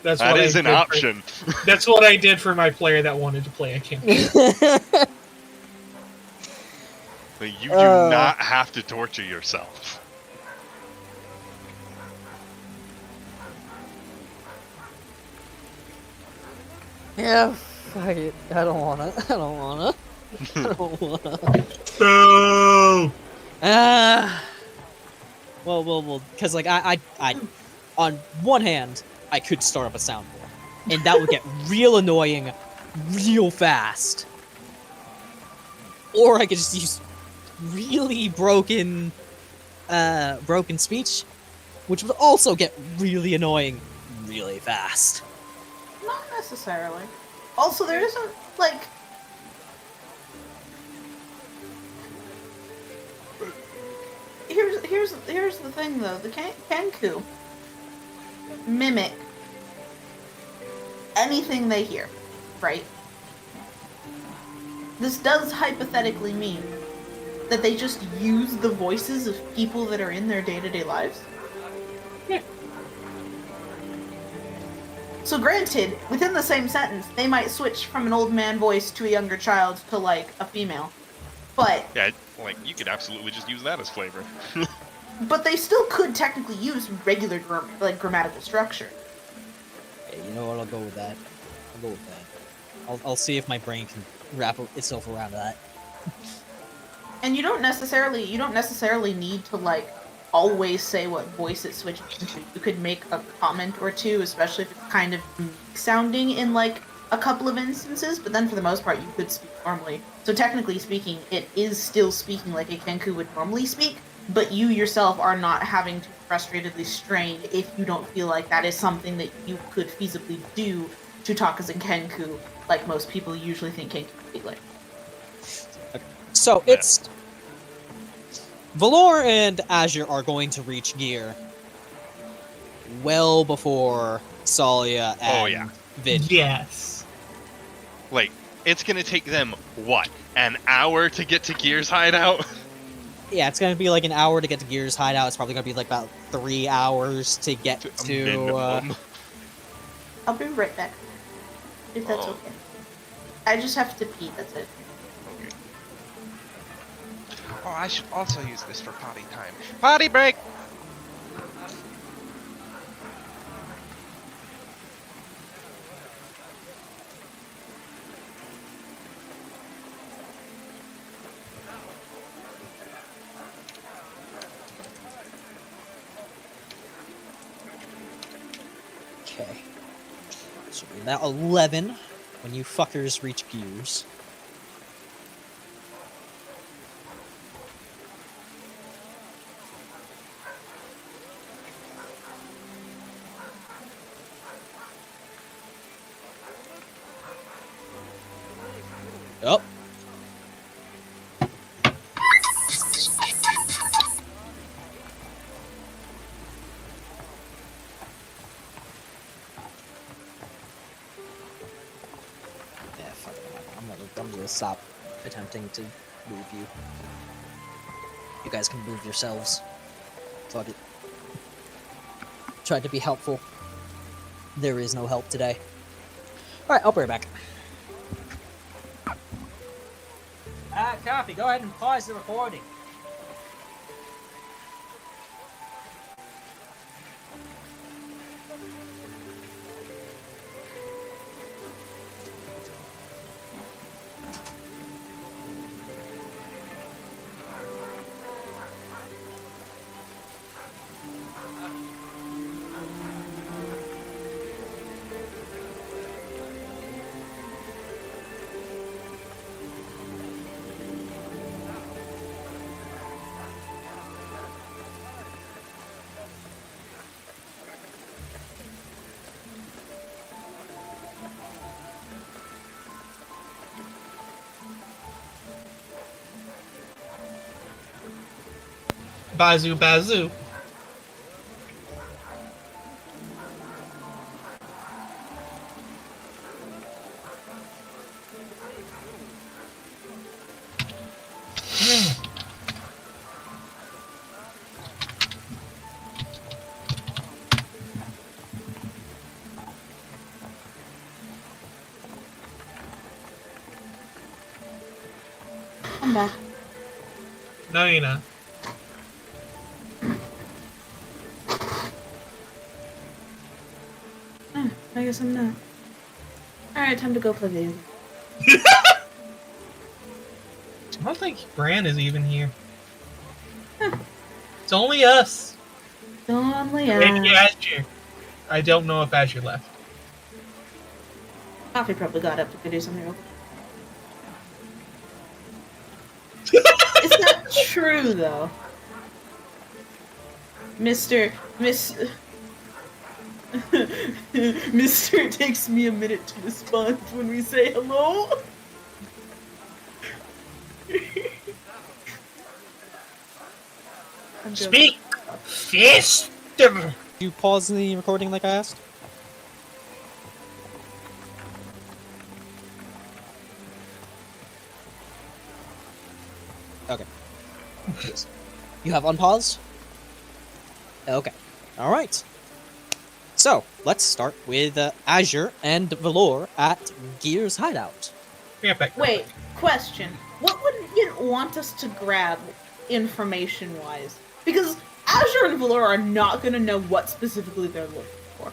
That is an option. That's what I did for my player that wanted to play a Kenku. But you do not have to torture yourself. Yeah, fuck it. I don't wanna. Boo! Well, because like I, on one hand, I could start up a soundboard, and that would get real annoying, real fast. Or I could just use really broken speech, which would also get really annoying, really fast. Not necessarily. Also, there isn't, like... Here's the thing, though. The Kenku mimic anything they hear, right? This does hypothetically mean that they just use the voices of people that are in their day-to-day lives. Yeah. So granted, within the same sentence, they might switch from an old man voice to a younger child to, like, a female. But... Yeah, like, you could absolutely just use that as flavor. But they still could technically use regular, grammatical structure. Yeah, you know what? I'll go with that. I'll see if my brain can wrap itself around that. And you don't necessarily need to, like, always say what voice it switches into. You could make a comment or two, especially if it's kind of sounding in, like, a couple of instances, but then for the most part you could speak normally. So technically speaking, it is still speaking like a Kenku would normally speak, but you yourself are not having to frustratedly strain if you don't feel like that is something that you could feasibly do to talk as a Kenku, like most people usually think Kenku would be like. So it's... Valor and Azure are going to reach Gear well before Tsalia and Vint. Yes. Like, it's gonna take them, what, an hour to get to Gear's hideout? Yeah, it's gonna be like an hour to get to Gears Hideout. It's probably gonna be like about 3 hours to get to. Minimum. I'll be right back. If that's Oh. okay. I just have to pee, that's it. Okay. Oh, I should also use this for potty time. Potty break! Okay. So we're about 11 when you fuckers reach Gears. Oh. Yeah, fuck it. I'm gonna stop attempting to move you. You guys can move yourselves. Fuck it. Tried to be helpful. There is no help today. Alright, I'll be right back. Coffee, go ahead and pause the recording. Bazoo, bazoo. I'm back. No, you're not. I guess I'm not. Alright, time to go play video. I don't think Bran is even here. It's only us. Only And us. Azure. I don't know if Azure left. Coffee probably got up to go do something real quick. It's not true, though. Mr. It takes me a minute to respond when we say hello. I'm joking. Speak! Fister! You pause the recording like I asked? Okay. Yes. You have unpaused? Okay. Alright. So, let's start with Azure and Valor at Gears Hideout. Yeah, back. Wait, question. What would you want us to grab information-wise? Because Azure and Valor are not going to know what specifically they're looking for.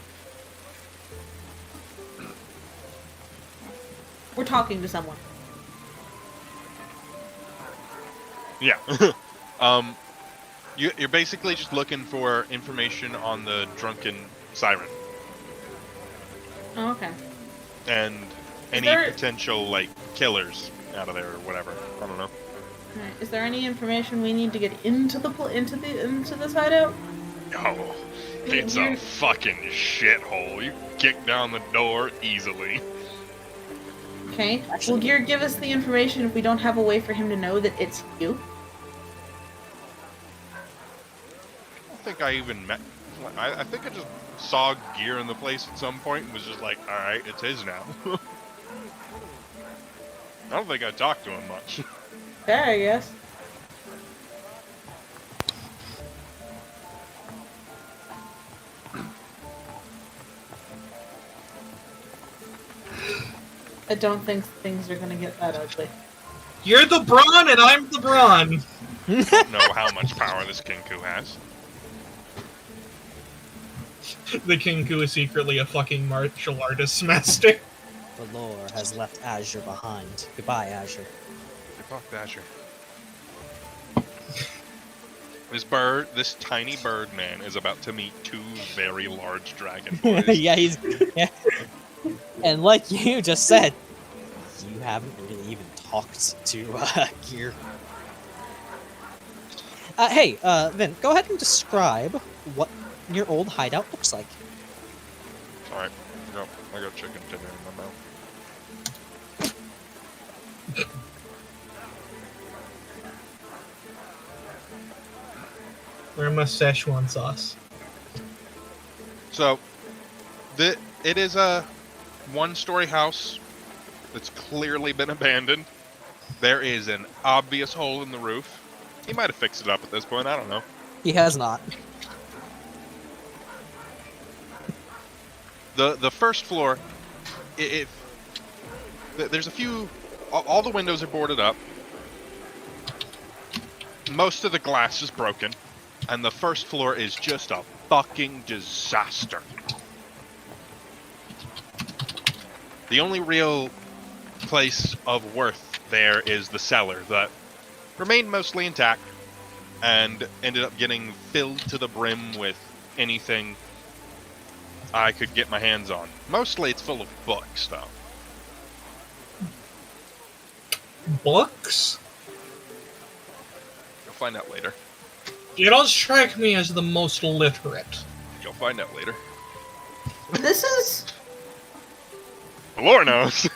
We're talking to someone. Yeah. You're basically just looking for information on the drunken siren Oh, okay. and any there- potential like killers out of there or whatever. I don't know. Alright, is there any information we need to get into this hideout? Oh, it's a fucking shithole. You kick down the door easily. Okay. Actually- Will Gear give us the information if we don't have a way for him to know that it's you? I don't think I even met. I think I just saw Gear in the place at some point and was just like, all right, it's his now. I don't think I talked to him much. Fair, I guess. I don't think things are gonna get that ugly. You're the brawn and I'm the brawn. Don't know how much power this Kinku has. The Kinku is secretly a fucking martial artist master. Valor has left Azure behind. Goodbye, Azure. Fuck Azure. This tiny bird man is about to meet two very large dragon boys. yeah. And like you just said, you haven't really even talked to Gear. Hey, Vint, go ahead and describe what your old hideout looks like. Alright, I got chicken dinner in my mouth. Where my Szechuan sauce? So, it is a one-story house that's clearly been abandoned. There is an obvious hole in the roof. He might have fixed it up at this point, I don't know. He has not. The first floor, there's a few... All the windows are boarded up. Most of the glass is broken. And the first floor is just a fucking disaster. The only real place of worth there is the cellar that remained mostly intact and ended up getting filled to the brim with anything I could get my hands on. Mostly it's full of books, though. Books? You'll find out later. You don't strike me as the most literate. You'll find out later. This is... The Lord knows.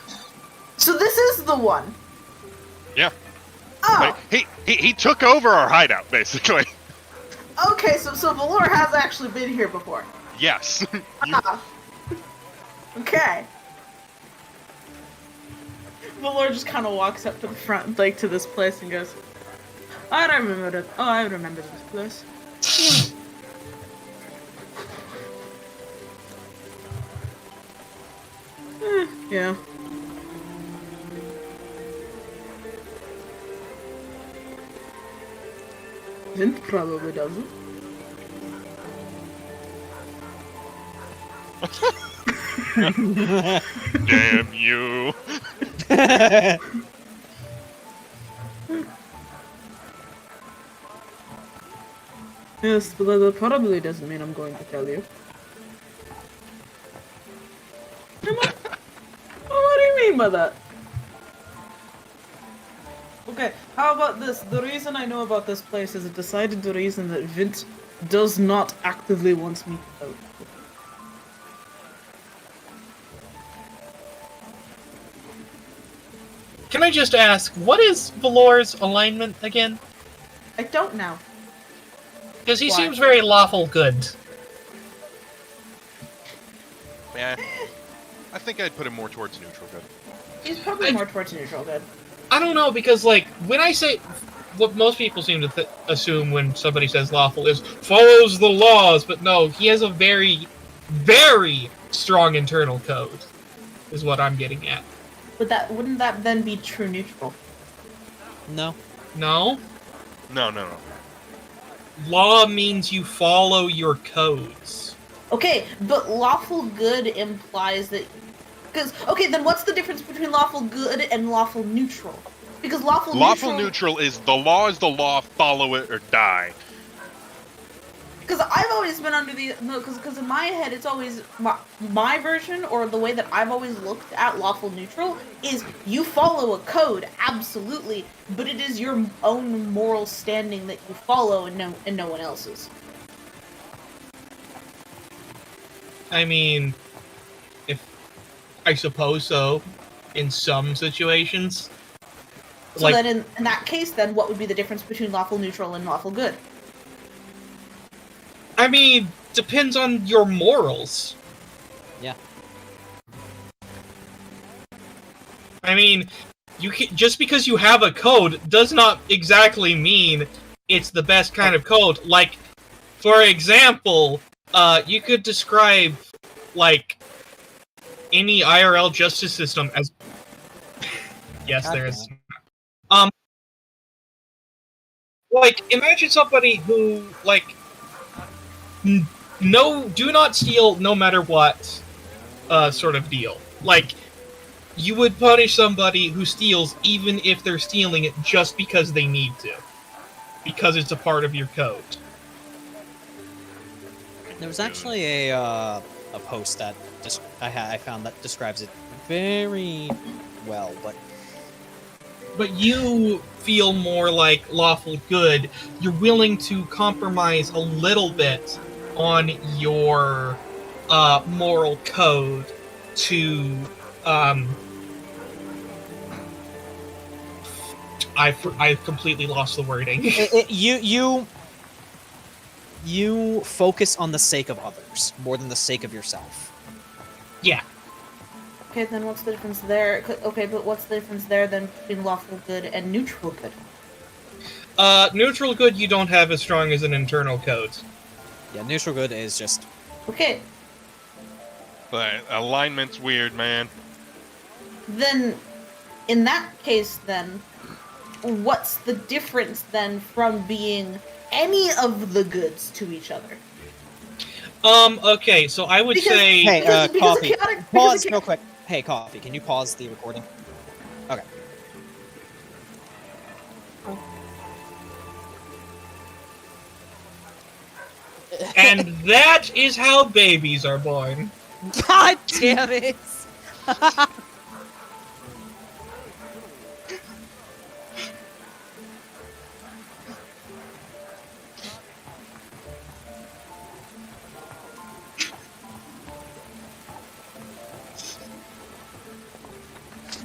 So this is the one? Yeah. Oh! Like, he took over our hideout, basically. Okay, so Valor has actually been here before. Yes. Ah. Okay. Valor just kind of walks up to the front, like, to this place and goes, I remember it. Oh, I remember this place. Yeah. Vint probably doesn't. Damn you. Yes, but that probably doesn't mean I'm going to tell you. What do you mean by that? Okay, how about this? The reason I know about this place is a decided reason that Vint does not actively want me to know. Can I just ask, what is Valor's alignment again? I don't know. Because he Why? seems very lawful good. Yeah. I think I'd put him more towards neutral good. He's probably more towards neutral good. I don't know, because, like, when I say... What most people seem to assume when somebody says lawful is, follows the laws, but no, he has a very, very strong internal code, is what I'm getting at. But wouldn't that then be true neutral? No. No? No. Law means you follow your codes. Okay, but lawful good implies that... Because, okay, then what's the difference between lawful good and lawful neutral? Because lawful neutral is the law, follow it or die. Because I've always been under the... No, because in my head, it's always... My version, or the way that I've always looked at lawful neutral, is you follow a code, absolutely, but it is your own moral standing that you follow and no one else's. I mean, I suppose so, in some situations. So like, then in that case, then, what would be the difference between lawful neutral and lawful good? I mean, depends on your morals. Yeah. I mean, just because you have a code does not exactly mean it's the best kind of code. Like, for example, you could describe, like, any IRL justice system as Yes, God there damn is. it. Like, imagine somebody who, like, do not steal no matter what, sort of deal. Like, you would punish somebody who steals even if they're stealing it just because they need to. Because it's a part of your code. There was actually a post that I found that describes it very well, But you feel more like lawful good. You're willing to compromise a little bit on your moral code to I completely lost the wording. you focus on the sake of others more than the sake of yourself. Yeah. Okay, then what's the difference there? Okay, but what's the difference there then between lawful good and neutral good? Neutral good you don't have as strong as an internal code. Yeah, neutral good is just... Okay, But alignment's weird, man. then, in that case then, what's the difference then from being any of the goods to each other? Okay, so I would say... Hey, because Coffee, chaotic- pause real quick. Hey, Coffee, can you pause the recording? Okay. And that is how babies are born. God damn it!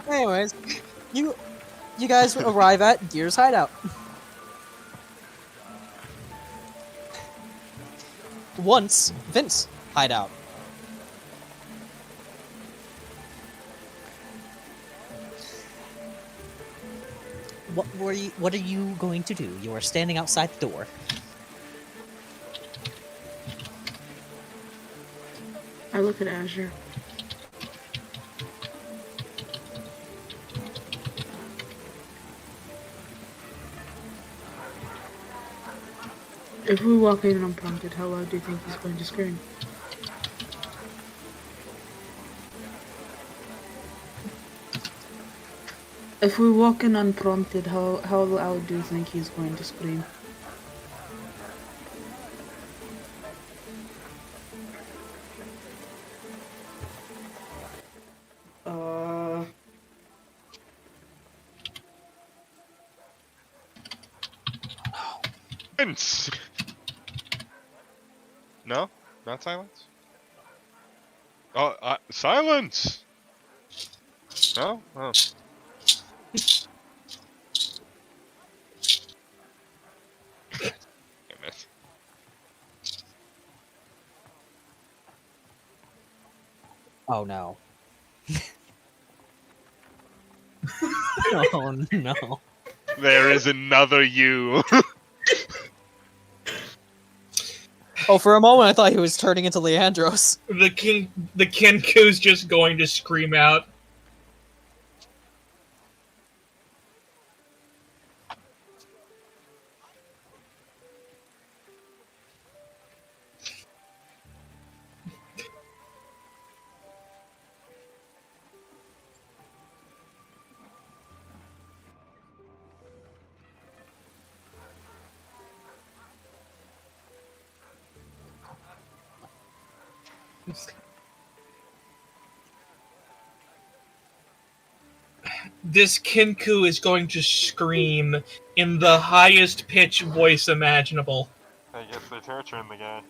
Anyways, you guys arrive at Gear's hideout. Once Vint's hideout. What are you going to do? You are standing outside the door. I look at Azure. If we walk in unprompted, how loud do you think he's going to scream? If we walk in unprompted, how loud do you think he's going to scream? Silence! No? Not silence? Oh, silence! No? Oh. Damn it. Oh no. Oh no. There is another you. Oh, for a moment I thought he was turning into Leandros. The Kenku's just going to scream out. This Kenku is going to scream in the highest pitch voice imaginable. I guess they're torturing the guy.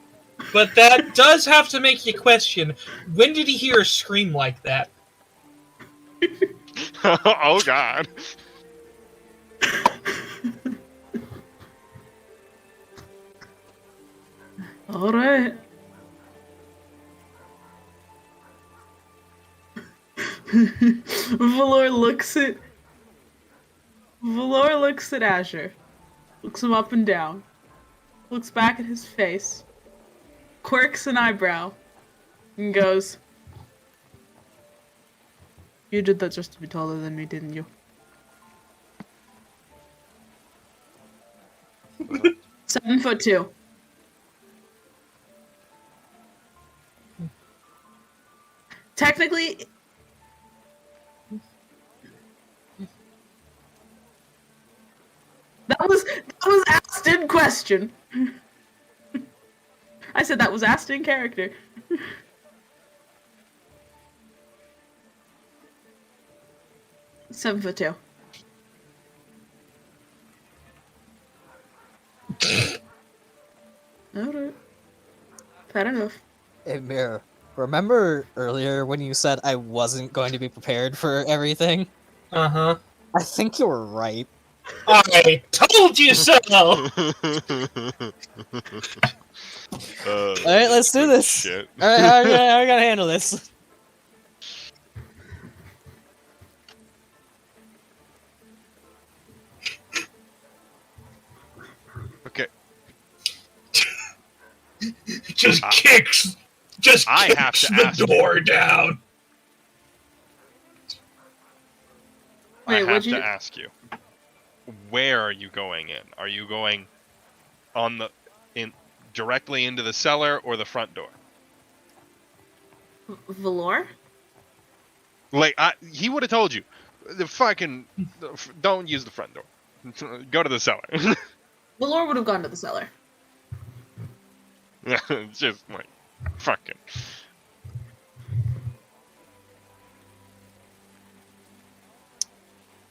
But that does have to make you question, when did he hear a scream like that? Oh god. Alright. Valor looks at Azure, looks him up and down, looks back at his face, quirks an eyebrow, and goes, "You did that just to be taller than me, didn't you?" 7'2". Technically, that was asked in question. I said that was asked in character. 7'2". Alright. Fair enough. Hey, Myra, remember earlier when you said I wasn't going to be prepared for everything? Uh-huh. I think you were right. I told you so! Alright, let's do this. Shit. Alright, how are we gonna handle this? Okay. Just kicks I have to the ask you. door down. I Wait, have to ask you. Where are you going in? Are you going directly into the cellar or the front door? Valor? Like he would have told you, don't use the front door. Go to the cellar. Valor would have gone to the cellar. It's just like fucking.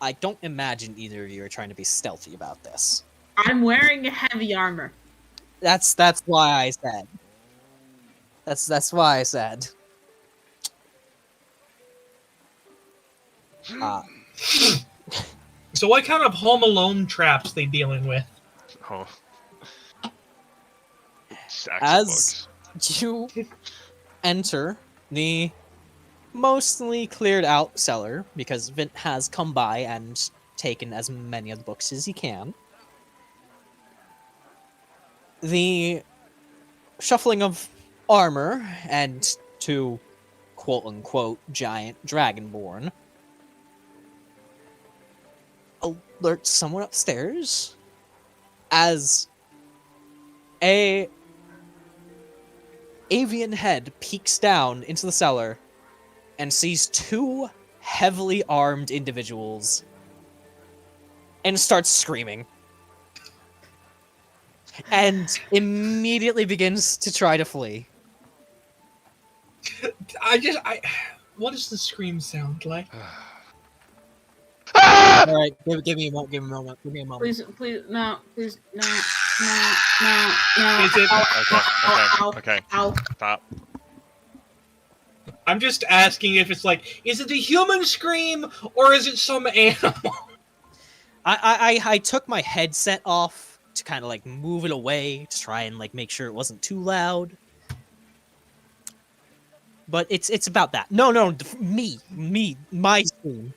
I don't imagine either of you are trying to be stealthy about this. I'm wearing heavy armor. That's why I said. That's why I said. So what kind of Home Alone traps they dealing with? Oh. As you enter the mostly cleared out cellar, because Vint has come by and taken as many of the books as he can, the shuffling of armor and two quote-unquote giant dragonborn alerts someone upstairs as a avian head peeks down into the cellar and sees two heavily armed individuals and starts screaming. And immediately begins to try to flee. What does the scream sound like? Alright, give me a moment, give me a moment. Please, no. Is it? Okay. Ow. Stop. I'm just asking if it's like, is it a human scream or is it some animal? I took my headset off to kind of like move it away to try and like make sure it wasn't too loud. But it's about that. No, my scream.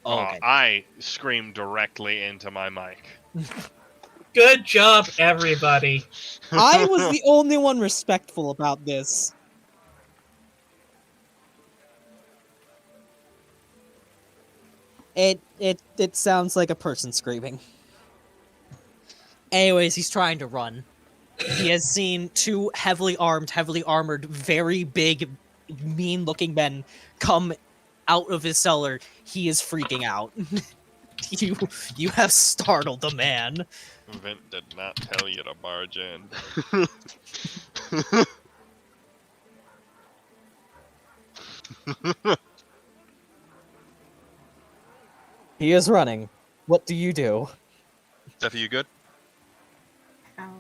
Oh, okay. I screamed directly into my mic. Good job, everybody. I was the only one respectful about this. It sounds like a person screaming. Anyways, he's trying to run. He has seen two heavily armored, very big, mean-looking men come out of his cellar. He is freaking out. You have startled the man. Vint did not tell you to barge in. He is running. What do you do? Zephy, you good? Ow.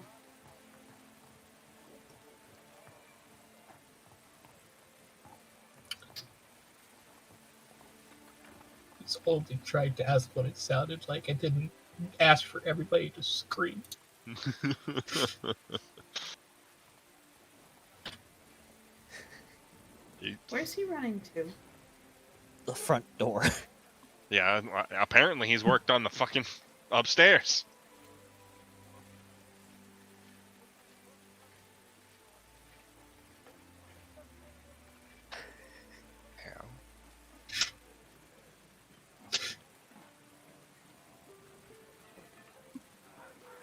It's only tried to ask what it sounded like. I didn't ask for everybody to scream. Where's he running to? The front door. Yeah, apparently he's worked on the fucking upstairs.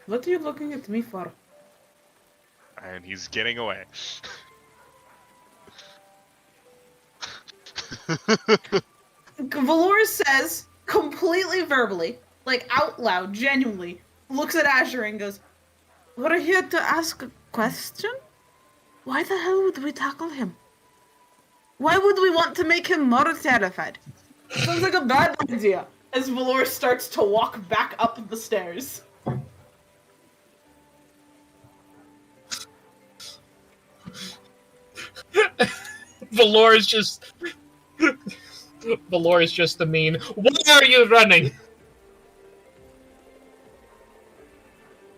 What are you looking at me for? And he's getting away. Valor says, completely verbally, like out loud, genuinely, looks at Azure and goes, "We're here to ask a question? Why the hell would we tackle him? Why would we want to make him more terrified? Sounds like a bad idea." As Valor starts to walk back up the stairs. Valor is just the mean. Why are you running?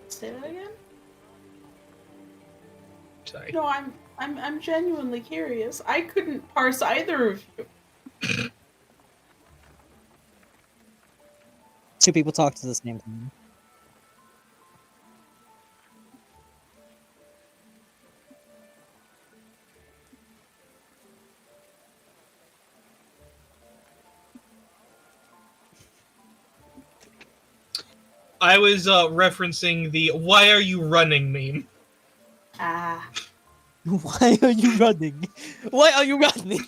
Say that again? Sorry. No, I'm genuinely curious. I couldn't parse either of you. Two people talk to the same thing. I was referencing the "Why are you running" meme. Ah. Why are you running? Why are you running?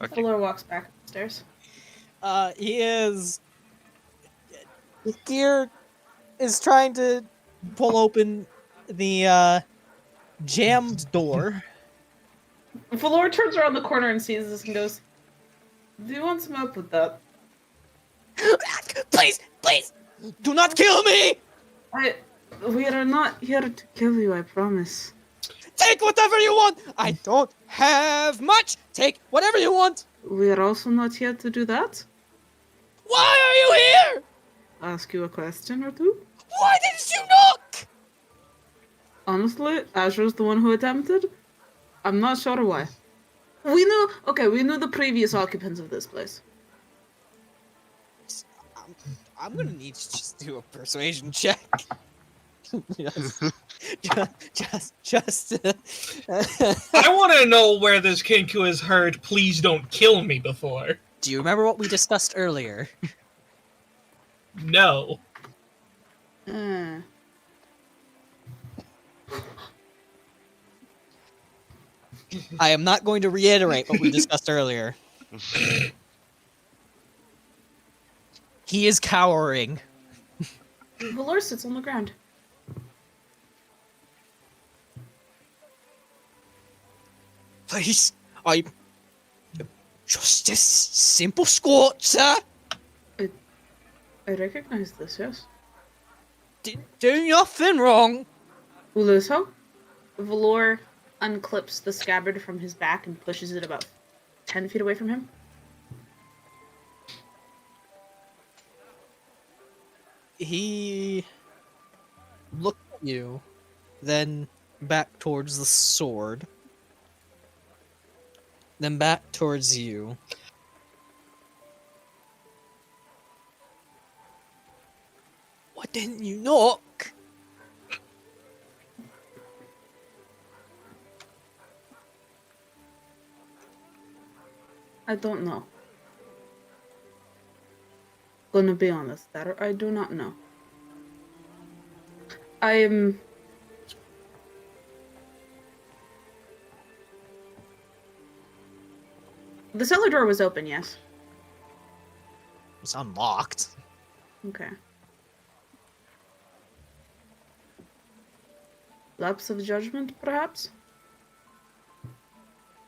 Okay. Valor walks back upstairs. He is. Gear is trying to pull open the jammed door. Valor turns around the corner and sees this and goes, "Do you want some help with that?" Please, please, do not kill me! We are not here to kill you, I promise. Take whatever you want! I don't have much! Take whatever you want! We are also not here to do that. Why are you here? Ask you a question or two? Why didn't you knock? Honestly, Azure's the one who attempted. I'm not sure why. We knew the previous occupants of this place. I'm gonna need to just do a persuasion check. just. I want to know where this Kinku has heard "Please don't kill me" before. Do you remember what we discussed earlier? No. I am not going to reiterate what we discussed earlier. He is cowering. Valor sits on the ground. Please, I... Just a simple squat, sir. I recognize this, yes. Didn't do nothing wrong. Uluso? Valor unclips the scabbard from his back and pushes it about 10 feet away from him. He looked at you, then back towards the sword, then back towards you. Why didn't you knock? I don't know. Gonna be honest, that I do not know. The cellar door was open, yes. It's unlocked. Okay. Lapse of judgment, perhaps?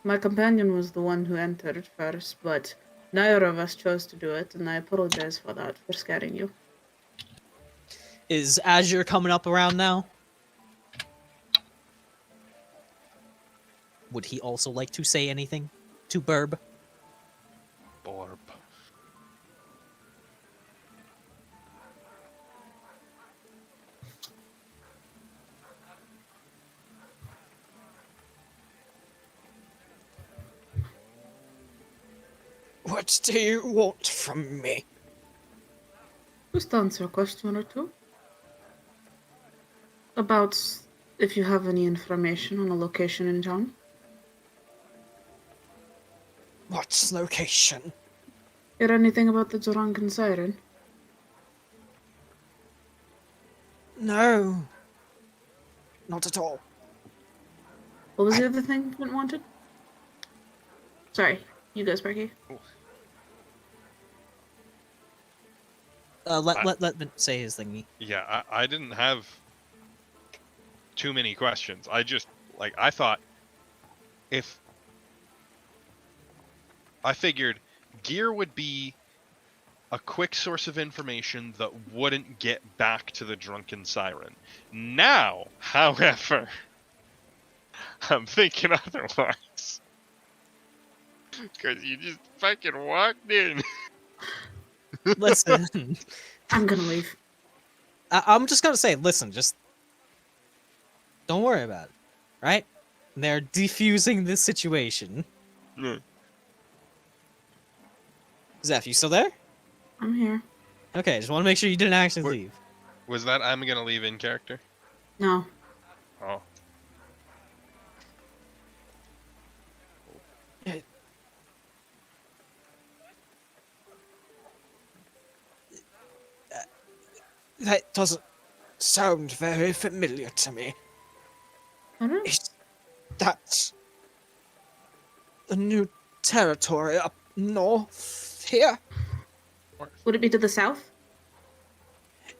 My companion was the one who entered first, but neither of us chose to do it, and I apologize for that, for scaring you. Is Azure coming up around now? Would he also like to say anything to Burb? Borb. What do you want from me? Just answer a question or two. About if you have any information on a location in town. What's location? Hear anything about the drunken siren? No. Not at all. What was the other thing Vint wanted? Sorry, you go, Sparky. Let Vint say his thingy. Yeah, I didn't have too many questions. I just, I thought I figured gear would be a quick source of information that wouldn't get back to the drunken siren. Now, however, I'm thinking otherwise. Because you just fucking walked in. Listen. I'm gonna leave. I'm just gonna say, listen, just don't worry about it, right? They're defusing this situation. Yeah. Zeph, you still there? I'm here. Okay, just want to make sure you didn't actually leave. Was that I'm gonna leave in character? No. Oh. That doesn't sound very familiar to me. Mm-hmm. Is that the new territory up north here? Would it be to the south?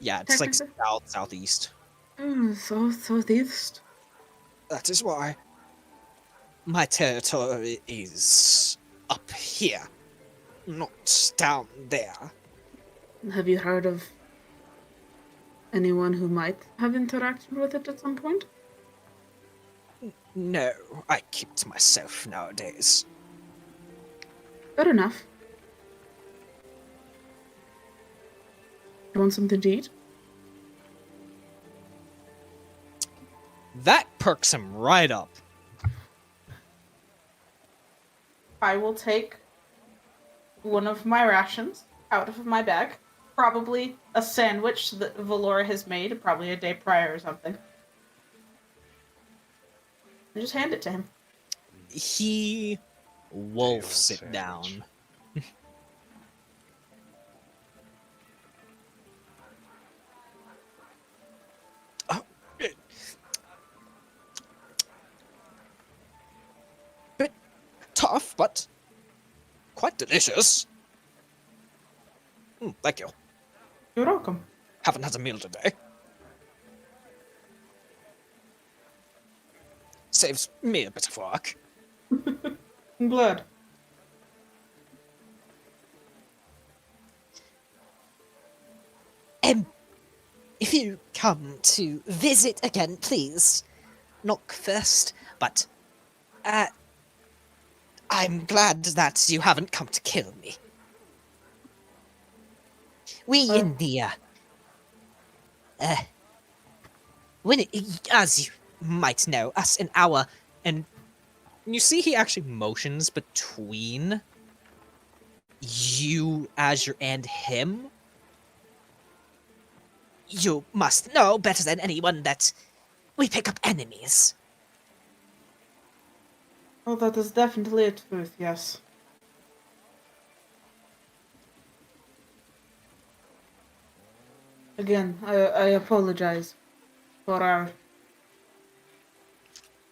Yeah, it's like Technically? southeast. Southeast. That is why my territory is up here, not down there. Have you heard of anyone who might have interaction with it at some point? No, I keep to myself nowadays. Fair enough. You want something to eat? That perks him right up. I will take one of my rations out of my bag. Probably a sandwich that Valor has made, probably a day prior or something. And just hand it to him. He wolfs it sandwich. down. Bit tough, but quite delicious. Thank you. You're welcome. Haven't had a meal today. Saves me a bit of work. I'm glad. If you come to visit again, please knock first. But, I'm glad that you haven't come to kill me. We in the, as you might know, us in our, and you see he actually motions between you, Azure, and him. You must know better than anyone that we pick up enemies. Oh, that is definitely a truth, yes. Again, I apologize for our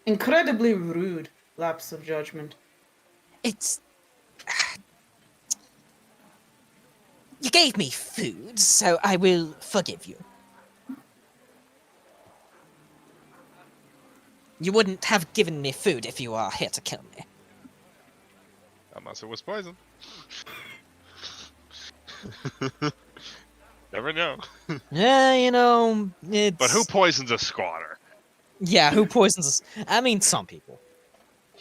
incredibly rude lapse of judgment. It's... You gave me food, so I will forgive you. You wouldn't have given me food if you are here to kill me. Unless it was poison. Never know. Yeah, you know, it's... But who poisons a squatter? Yeah, who poisons us? I mean, some people.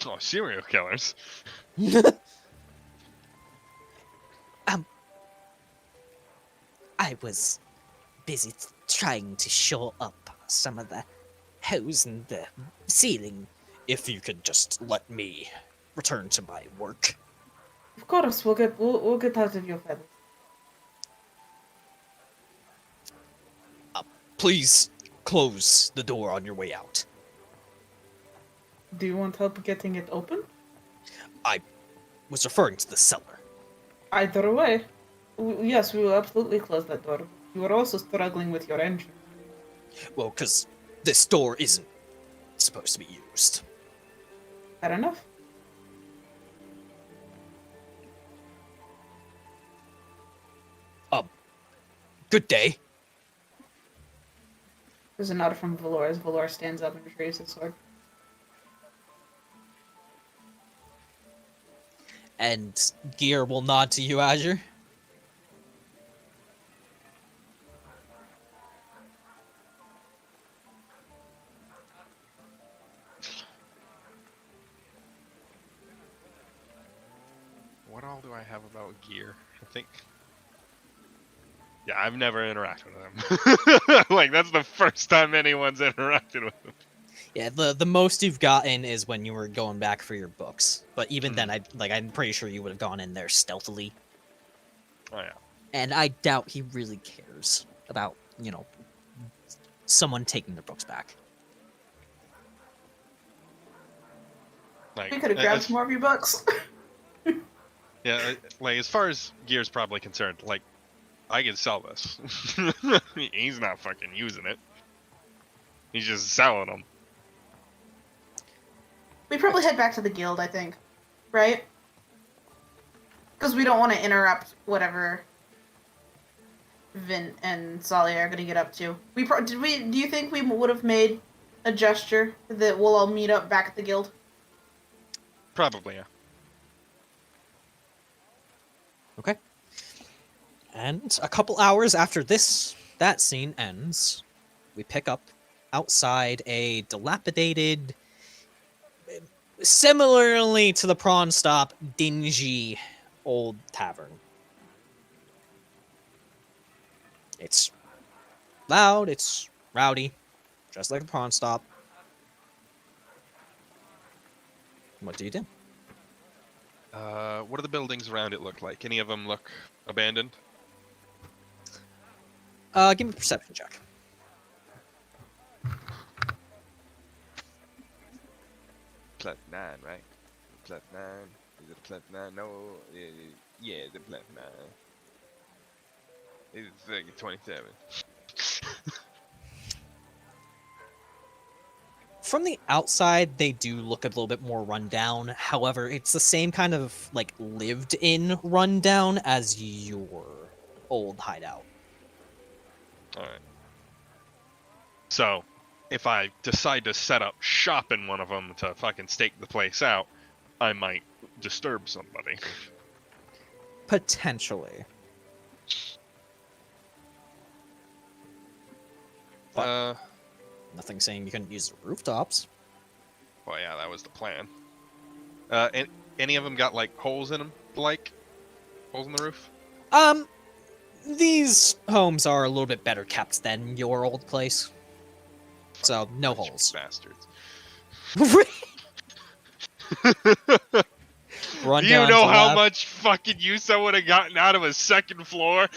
Oh, serial killers. I was busy trying to shore up some of the holes in the ceiling. If you could just let me return to my work. Of course, we'll get out of your feathers. Please close the door on your way out. Do you want help getting it open? I was referring to the cellar. Either way. Yes, we will absolutely close that door. You are also struggling with your engine. Well, because this door isn't supposed to be used. Fair enough. Good day. There's a nod from Valor as Valor stands up and retrieves his sword. And Gear will nod to you, Azure. What all do I have about gear? I think. Yeah, I've never interacted with them. Like, that's the first time anyone's interacted with them. Yeah, the most you've gotten is when you were going back for your books. But even then, I'm pretty sure you would have gone in there stealthily. Oh, yeah. And I doubt he really cares about, someone taking their books back. Like, We could have grabbed some more of your books. Yeah, like, as far as gear's probably concerned, like, I can sell this. He's not fucking using it. He's just selling them. We probably head back to the guild, I think. Right? Because we don't want to interrupt whatever Vint and Tsalia are going to get up to. Do you think we would have made a gesture that we'll all meet up back at the guild? Probably, yeah. Okay. And a couple hours after that scene ends, we pick up outside a dilapidated, similarly to the Prawn Stop, dingy old tavern. It's loud, it's rowdy, just like the Prawn Stop. What do you do? What do the buildings around it look like? Any of them look abandoned? Give me a perception check. +9, right? +9. Is it a +9? No. Yeah, it's a +9. It's like 27. From the outside, they do look a little bit more rundown. However, it's the same kind of, lived-in rundown as your old hideout. Alright. So, if I decide to set up shop in one of them to fucking stake the place out, I might disturb somebody. Potentially. But nothing saying you couldn't use the rooftops. Well, yeah, that was the plan. Any of them got, holes in them? Holes in the roof? These homes are a little bit better kept than your old place. So, no holes. Bastards. Run Do you down know to how left. much fucking use I would have gotten out of a second floor?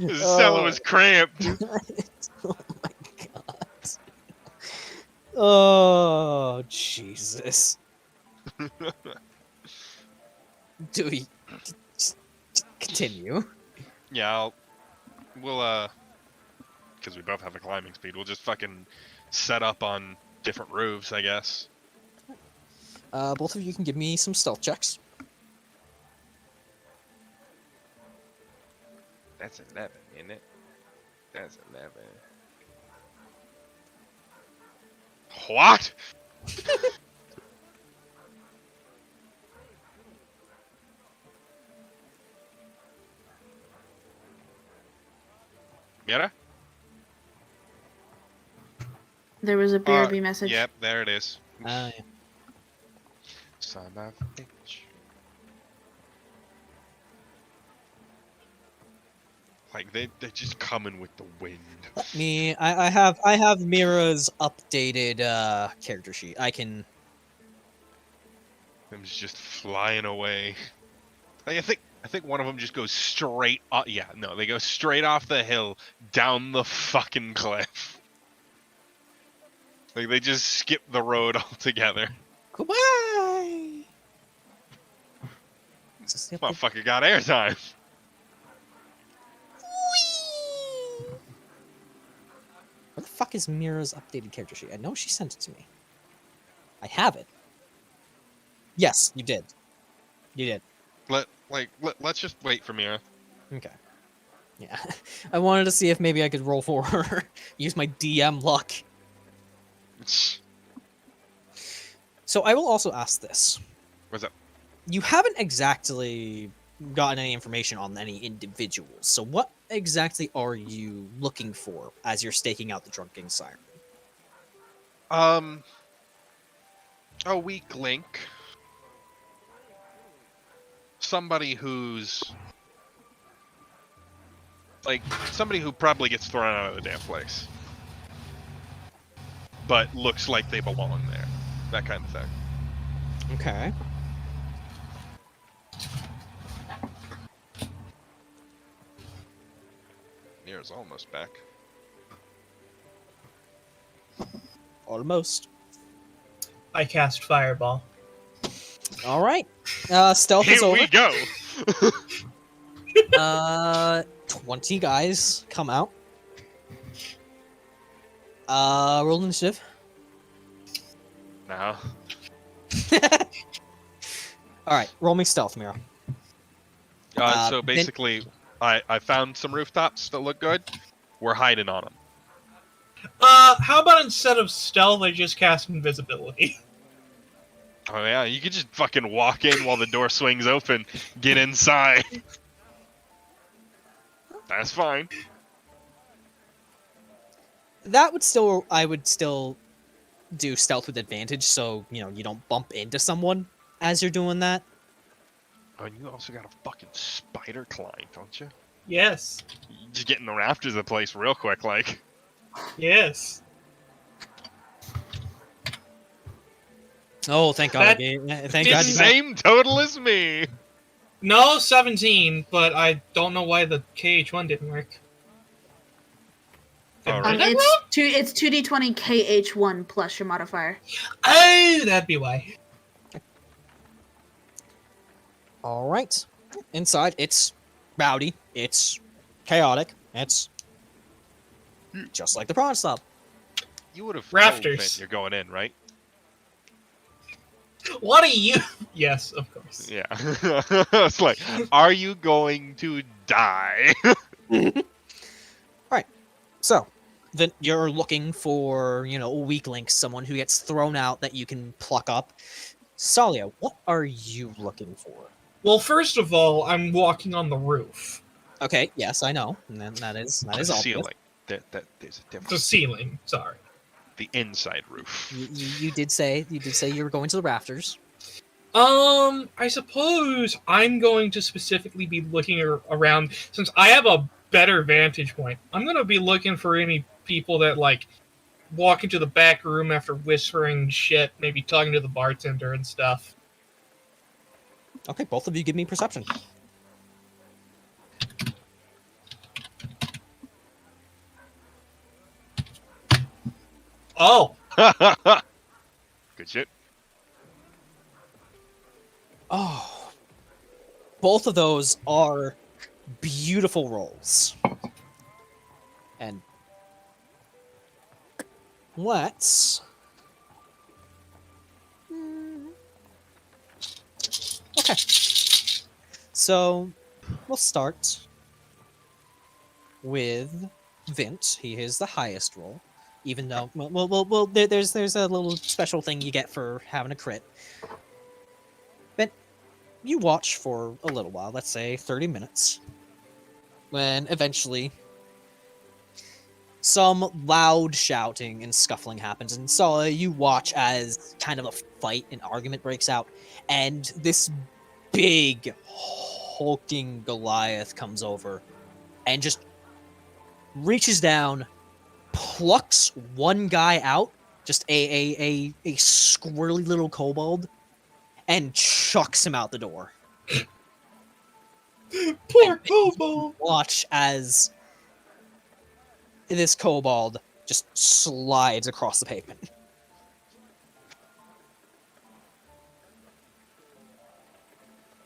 The cellar was cramped. Oh my god. Oh, Jesus. Do we just continue? Yeah, we'll, because we both have a climbing speed, we'll just fucking set up on different roofs, I guess. Both of you can give me some stealth checks. That's 11, isn't it? That's 11. What? Myra? There was a BRB message. Yep, there it is. Yeah. Son of a bitch. They're just coming with the wind. Let me. I have Myra's updated character sheet. I can. Them just flying away. I think one of them just goes straight up. Yeah, no, they go straight off the hill down the fucking cliff. They just skip the road altogether. Goodbye. Motherfucker got airtime. fuck is Myra's updated character sheet? I know she sent it to me. I have it. Yes, you did. You did. Let's just wait for Myra. Okay. Yeah. I wanted to see if maybe I could roll for her. Use my DM luck. So I will also ask this. What's up? You haven't exactly gotten any information on any individuals. So what exactly are you looking for as you're staking out the drunken siren? A weak link. Somebody who's somebody who probably gets thrown out of the damn place, but looks like they belong there. That kind of thing. Okay. Myra's almost back. Almost. I cast Fireball. All right. Stealth is Here over. we go. 20 guys come out. Roll initiative. No. All right, roll me stealth, Myra. So basically, I found some rooftops that look good. We're hiding on them. How about instead of stealth, I just cast invisibility? Oh yeah, you could just fucking walk in while the door swings open, get inside. That's fine. That would still, I would still do stealth with advantage, so you don't bump into someone as you're doing that. Oh, and you also got a fucking spider climb, don't you? Yes. You just get in the rafters of the place real quick, like. Yes. Oh, thank God! That Thank God! The you got- same total as me. No, 17, but I don't know why the KH1 didn't work. All right. It's 2d20 KH1 plus your modifier. Oh, that'd be why. All right. Inside, it's rowdy. It's chaotic. It's just like the prawn stop. You would have Rafters. told Vint you're going in, right? What are you? Yes, of course. Yeah. It's like, are you going to die? So, then you're looking for, a weak link, someone who gets thrown out that you can pluck up. Tsalia, what are you looking for? Well, first of all, I'm walking on the roof. Okay, yes, I know. And then that is The obvious. ceiling. There's a The difference. ceiling, sorry. The inside roof. You did say you were going to the rafters. I suppose I'm going to specifically be looking around, since I have a better vantage point. I'm going to be looking for any people that, walk into the back room after whispering shit, maybe talking to the bartender and stuff. Okay, both of you give me perception. Oh! Good shit. Oh, both of those are beautiful rolls. And let's... Okay. So, we'll start with Vint. He is the highest roll. Even though, well, there's a little special thing you get for having a crit. Vint, you watch for a little while, let's say 30 minutes, when eventually some loud shouting and scuffling happens, and so you watch as kind of a fight, an argument breaks out, and this big, hulking Goliath comes over and just reaches down, plucks one guy out, just a squirrely little kobold, and chucks him out the door. Poor kobold! Watch as this kobold just slides across the pavement.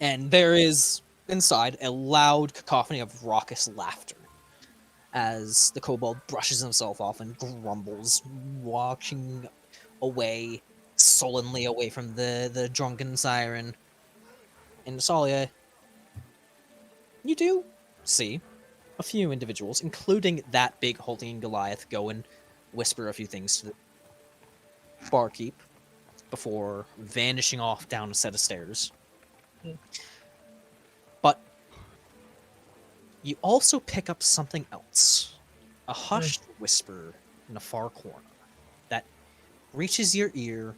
And there is, inside, a loud cacophony of raucous laughter as the kobold brushes himself off and grumbles, walking away, sullenly away from the drunken siren. In Tsalia, you do see a few individuals, including that big hulking Goliath, go and whisper a few things to the barkeep before vanishing off down a set of stairs. But you also pick up something else. A hushed whisper in a far corner that reaches your ear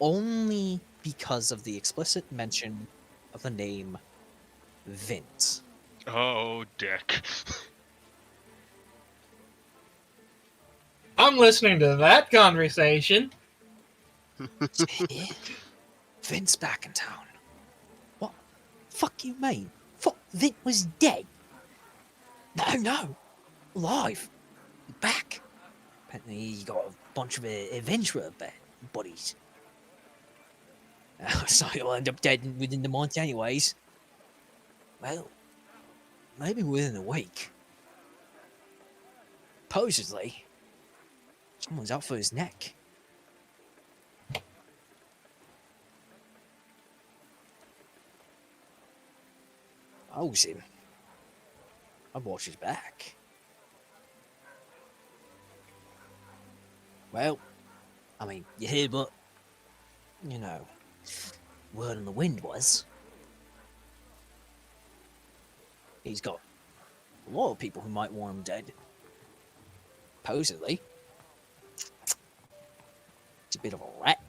only because of the explicit mention of the name Vint. Oh, dick. I'm listening to that conversation. Yeah. Vint's back in town. What? Fuck you mean? Fuck, Vint was dead? No. Alive. Back. Apparently he got a bunch of adventurer buddies. So he'll end up dead within the month anyways. Well, maybe within a week. Supposedly, someone's out for his neck. Owes him. I'd watch his back. Well, I mean, you hear what, word on the wind was. He's got a lot of people who might want him dead. Supposedly. He's a bit of a rat.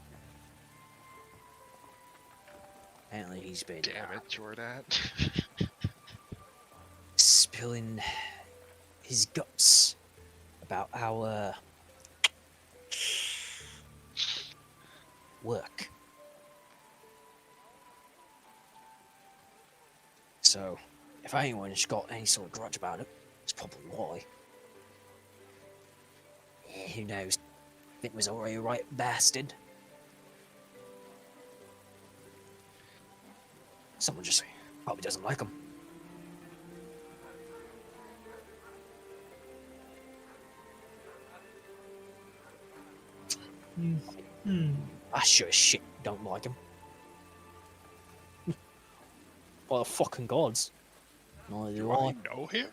Apparently he's been... Damn it, Jordan. spilling his guts about our work. So, if anyone's got any sort of grudge about it, it's probably why. Yeah, who knows? It was already a right bastard. Someone just probably doesn't like him. I sure as shit don't like him. Well, fucking gods. Neither do I. Know him?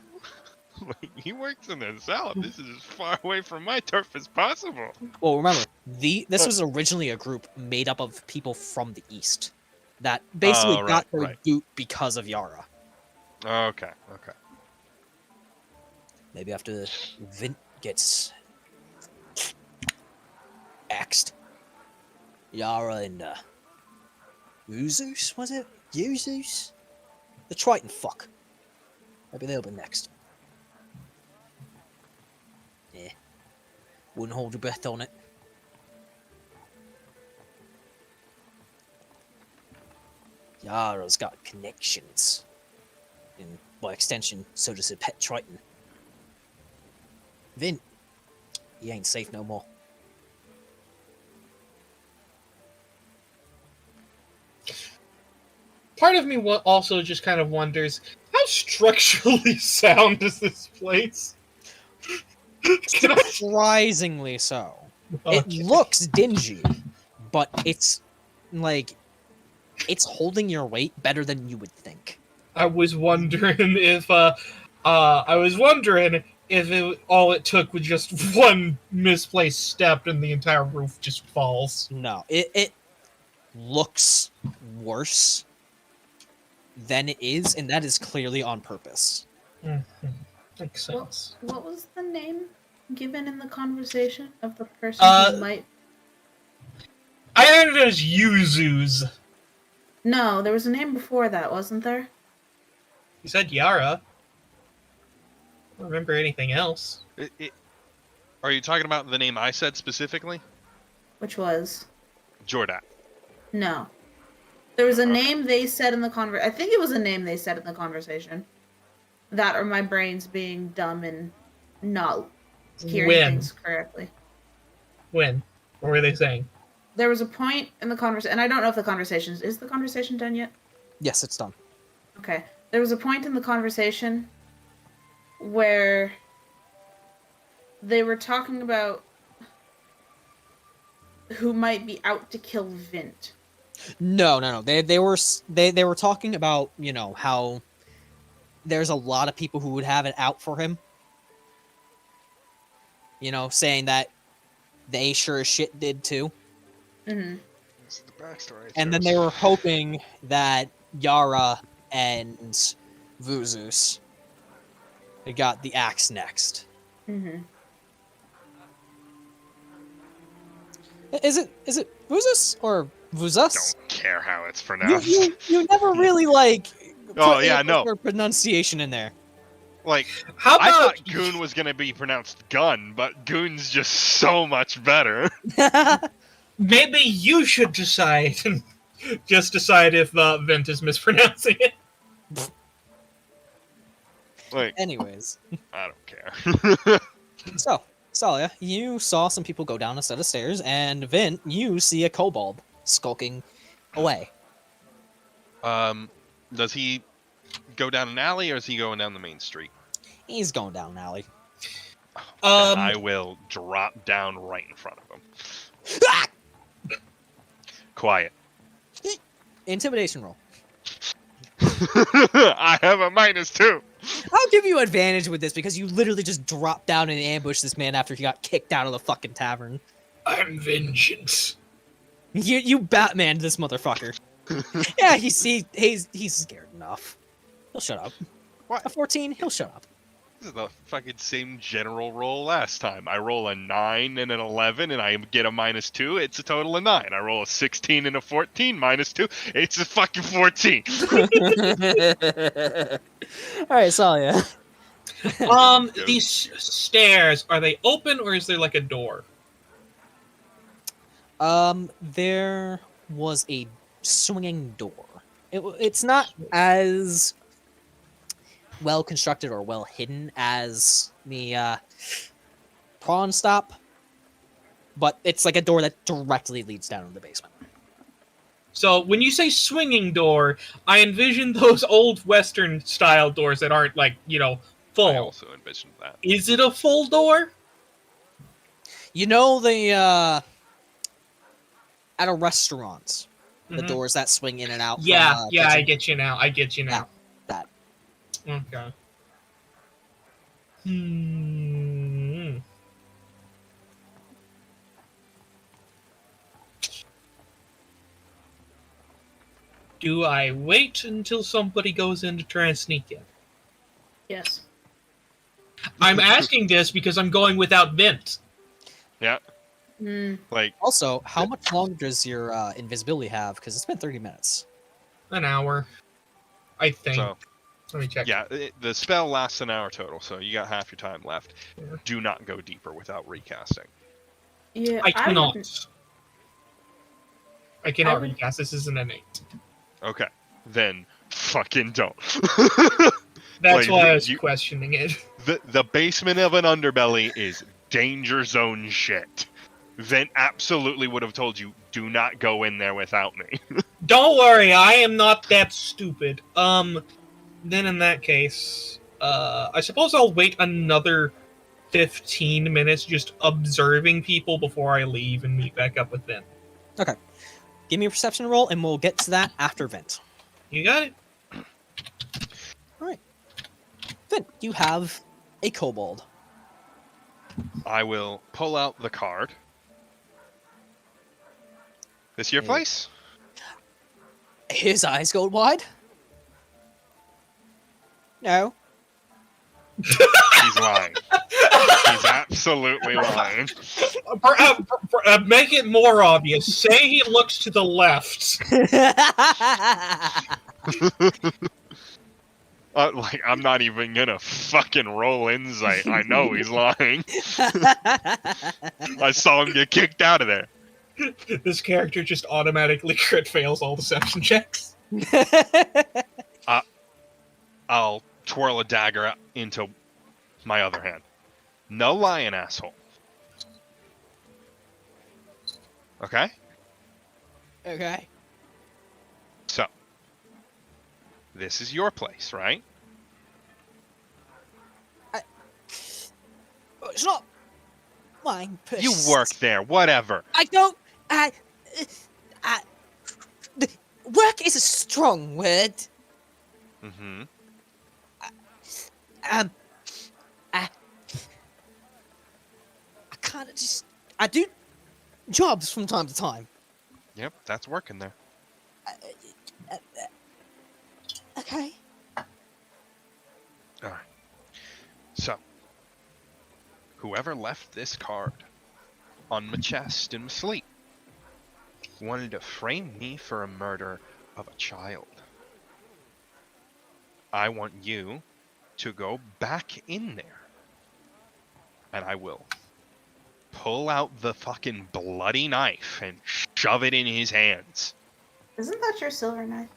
He works in the south. This is as far away from my turf as possible. Well, remember, this was originally a group made up of people from the east that basically got their boot because of Yara. Okay. Maybe after Vint gets axed, Yara and Uzus, was it? Uzus? The Triton fuck. Maybe they'll be next. Yeah. Wouldn't hold your breath on it. Yara's got connections. And by extension, so does her pet Triton. Vint, he ain't safe no more. Part of me also just kind of wonders, how structurally sound is this place? Surprisingly so. Okay. It looks dingy, but it's like it's holding your weight better than you would think. I was wondering if all it took was just one misplaced step and the entire roof just falls. No, it looks worse than it is, and that is clearly on purpose. Mm-hmm. Makes sense. What was the name given in the conversation of the person who might... I had it as Yuzus. No, there was a name before that, wasn't there? You said Yara. I don't remember anything else. Are you talking about the name I said specifically? Which was? Jordan. No. There was a name they said in the conversation. I think it was a name they said in the conversation. That or my brain's being dumb and not hearing things correctly. When? What were they saying? There was a point in the conversation, and I don't know if the conversation is the conversation done yet? Yes, it's done. Okay. There was a point in the conversation where they were talking about who might be out to kill Vint. No. They were talking about, you know, how there's a lot of people who would have it out for him. You know, saying that they sure as shit did too. Mm-hmm. This is the backstory. And then they were hoping that Yara and Vuzus got the axe next. Mm-hmm. Is it Vuzus or Vuzus? Don't care how it's You, pronounced. you never really like Oh, yeah, no. your pronunciation in there. Like, How I about thought Goon was gonna be pronounced gun, but Goon's just so much better. maybe you should decide, just decide if Vint is mispronouncing it. Like, Anyways, I don't care. so Tsalia, you saw some people go down a set of stairs, and Vint, you see a kobold skulking away. Does he go down an alley or is he going down the main street? He's going down an alley. Then I will drop down right in front of him. Ah! Quiet. Intimidation roll. I have a -2. I'll give you advantage with this because you literally just dropped down and ambushed this man after he got kicked out of the fucking tavern. I'm vengeance. You Batman this motherfucker. Yeah, he's scared enough. He'll shut up. What? A 14, he'll shut up. This is the fucking same general roll last time. I roll a 9 and an 11 and I get a -2. It's a total of 9. I roll a 16 and a 14, -2. It's a fucking 14. Alright, Tsalia. These stairs, are they open or is there like a door? There was a swinging door. It's not as well constructed or well hidden as the Prawn Stop, but it's like a door that directly leads down to the basement. So when you say swinging door, I envision those old Western style doors that aren't like, you know, I full. also envisioned that. Is it a full door? You know the at a restaurant, the Mhm. doors that swing in and out. Yeah, from, yeah, I kitchen? get you now. I get you now. That. Okay. Do I wait until somebody goes in to try and sneak in? Yes. I'm asking this because I'm going without Vint. Yeah, Mm. like, Also, how much longer does your invisibility have? Because it's been 30 minutes. An hour, I think. so, Let me check. yeah, the spell lasts an hour total, so you got half your time left. Yeah. Do not go deeper without recasting. Yeah, I cannot. wouldn't- I cannot I would- recast. This is an innate. Okay, then fucking don't. That's Like, why I was you- questioning it. The basement of an underbelly is danger zone shit. Vent absolutely would have told you, do not go in there without me. Don't worry, I am not that stupid. Then in that case, I suppose I'll wait another 15 minutes just observing people before I leave and meet back up with them. Give me a perception roll, and we'll get to that after Vint. You got it? Vint, you have a kobold. I will pull out the card. This your Hey. place? His eyes go wide. No. He's lying. He's absolutely lying. Make it more obvious. Say he looks to the left. Like, I'm not even gonna fucking roll insight. I know he's lying. I saw him get kicked out of there. This character just automatically crit fails all deception checks. I'll twirl a dagger into my other hand. No lying, asshole. Okay? Okay. So, this is your place, right? It's not mind persist. You work there, whatever. I don't. Work is a strong word. Mm-hmm. I kind of just. I do jobs from time to time. Yep, that's working there. Okay. All right. So, whoever left this card on my chest in my sleep wanted to frame me for a murder of a child. I want you to go back in there, and I will pull out the fucking bloody knife and shove it in his hands. Isn't that your silver knife?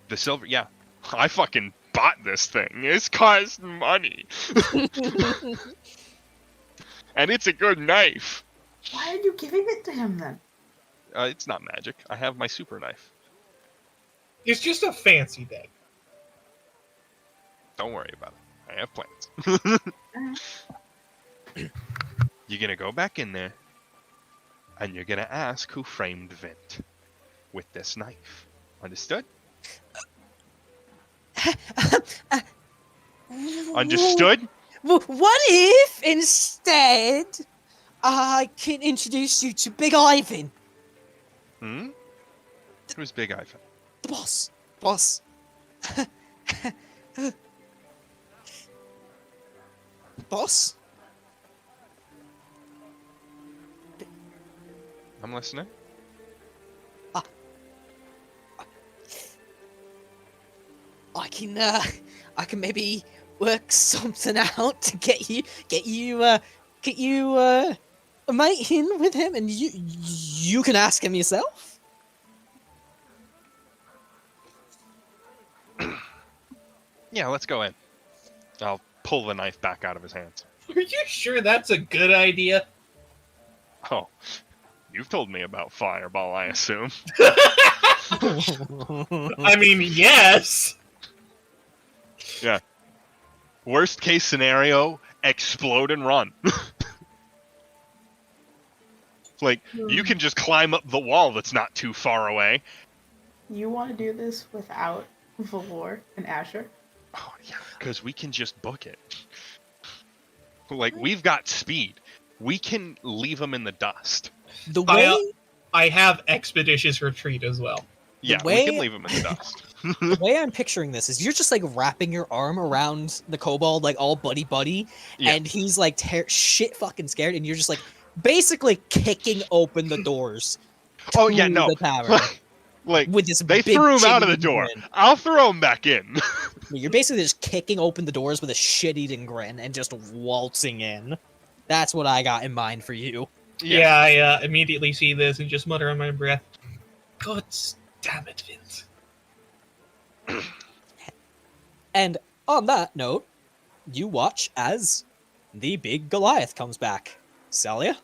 The silver, yeah. I fucking bought this thing. It's cost money. And it's a good knife. Why are you giving it to him then? It's not magic. I have my super knife. It's just a fancy thing. Don't worry about it. I have plans. You're gonna go back in there, and you're gonna ask who framed Vint with this knife. Understood? Understood? What if instead I can introduce you to Big Ivan? Hmm? Who's Big Ivan? The boss. Boss. Boss? I'm listening. I can maybe work something out to get you a mate in with him, and you can ask him yourself. Yeah, let's go in. I'll pull the knife back out of his hands. Are you sure that's a good idea? Oh, you've told me about Fireball, I assume. I mean, yes. Yeah. Worst case scenario, explode and run. Like, you can just climb up the wall that's not too far away. You want to do this without Valor and Azure? Oh, yeah, because we can just book it. Like, we've got speed. We can leave them in the dust. The way I have Expeditious Retreat as well. Yeah, way- we can leave them in the dust. the way I'm picturing this is you're just like wrapping your arm around the kobold, like all buddy, Yeah. and he's like shit fucking scared, and you're just like basically kicking open the doors. Oh, yeah, no. The tavern Like, with this they big threw him out of the shit-eating door. grin. I'll throw him back in. You're basically just kicking open the doors with a shit-eating grin and just waltzing in. That's what I got in mind for you. Yeah, I immediately see this and just mutter under my breath, God damn it, Vince. And on that note, you watch as the big Goliath comes back. Tsalia?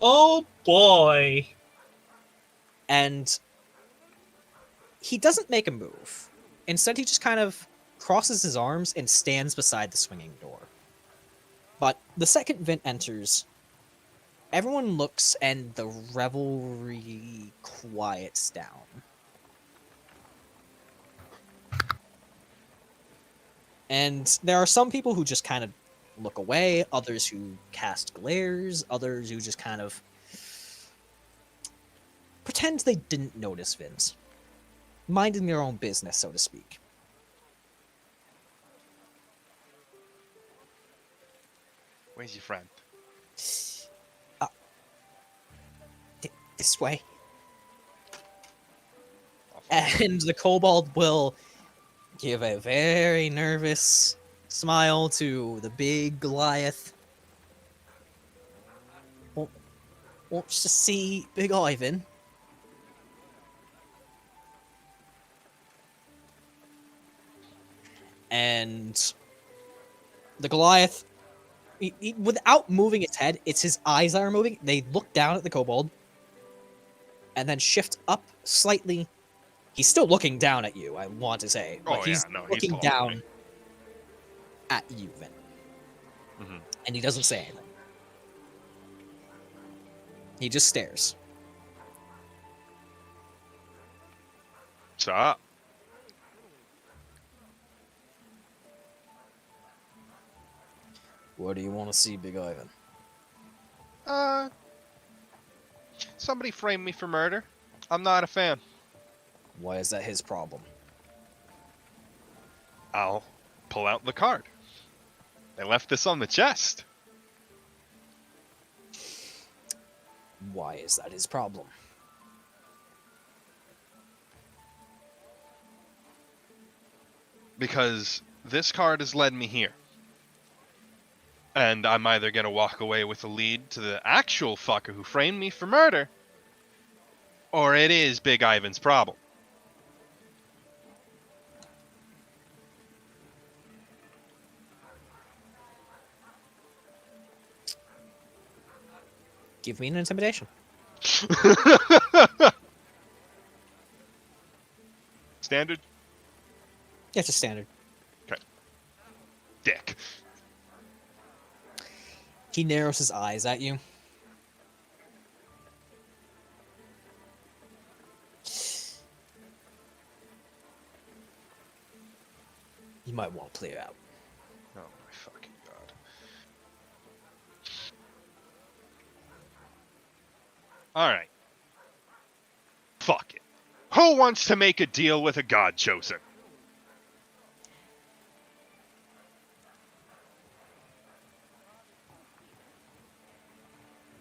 Oh boy. And he doesn't make a move. Instead, he just kind of crosses his arms and stands beside the swinging door. But the second Vint enters, everyone looks and the revelry quiets down. And there are some people who just kind of look away, others who cast glares, others who just kind of pretend they didn't notice Vince. Minding their own business, so to speak. Where's your friend? This way. I'll follow. And the kobold will give a very nervous smile to the big Goliath. Wants to see Big Ivan. And the Goliath, without moving its head, it's his eyes that are moving. They look down at the kobold and then shift up slightly. He's still looking down at you, I want to say. But Oh, he's yeah, no, he's looking following down me. at you, Vin. Mhm. And he doesn't say anything. He just stares. What's up? What do you want to see, Big Ivan? Somebody framed me for murder. I'm not a fan. Why is that his problem? I'll pull out the card. They left this on the chest. Why is that his problem? Because this card has led me here. And I'm either going to walk away with a lead to the actual fucker who framed me for murder, or it is Big Ivan's problem. Give me an intimidation. Standard? Yeah, just standard. Dick. He narrows his eyes at you. You might want to clear out. Oh my fucking god. Alright. Fuck it. Who wants to make a deal with a god chosen?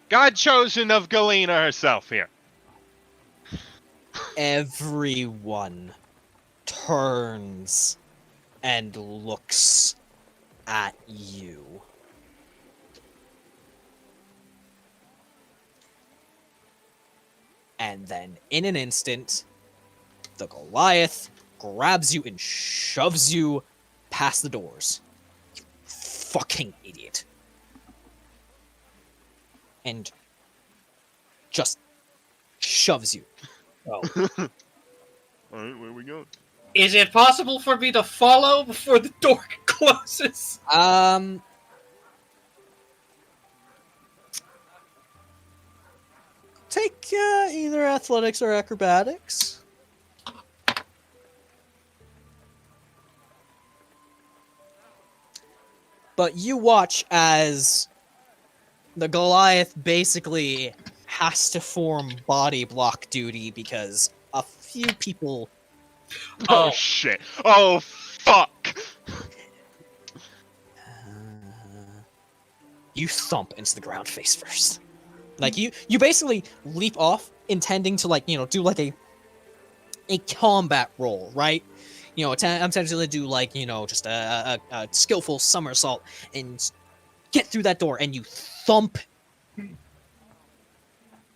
God chosen of Galena herself here. Everyone turns and looks at you. And then, in an instant, the Goliath grabs you and shoves you past the doors. You fucking idiot. And just shoves you. Oh. Alright, where we going? Is it possible for me to follow before the door closes? Take either athletics or acrobatics. But you watch as the Goliath basically has to form body block duty because a few people... Oh shit. Oh fuck. You thump into the ground face first. Like, you basically leap off, intending to, like, you know, do, like, a combat roll, right? You know, essentially do, like, you know, just a skillful somersault and get through that door, and you thump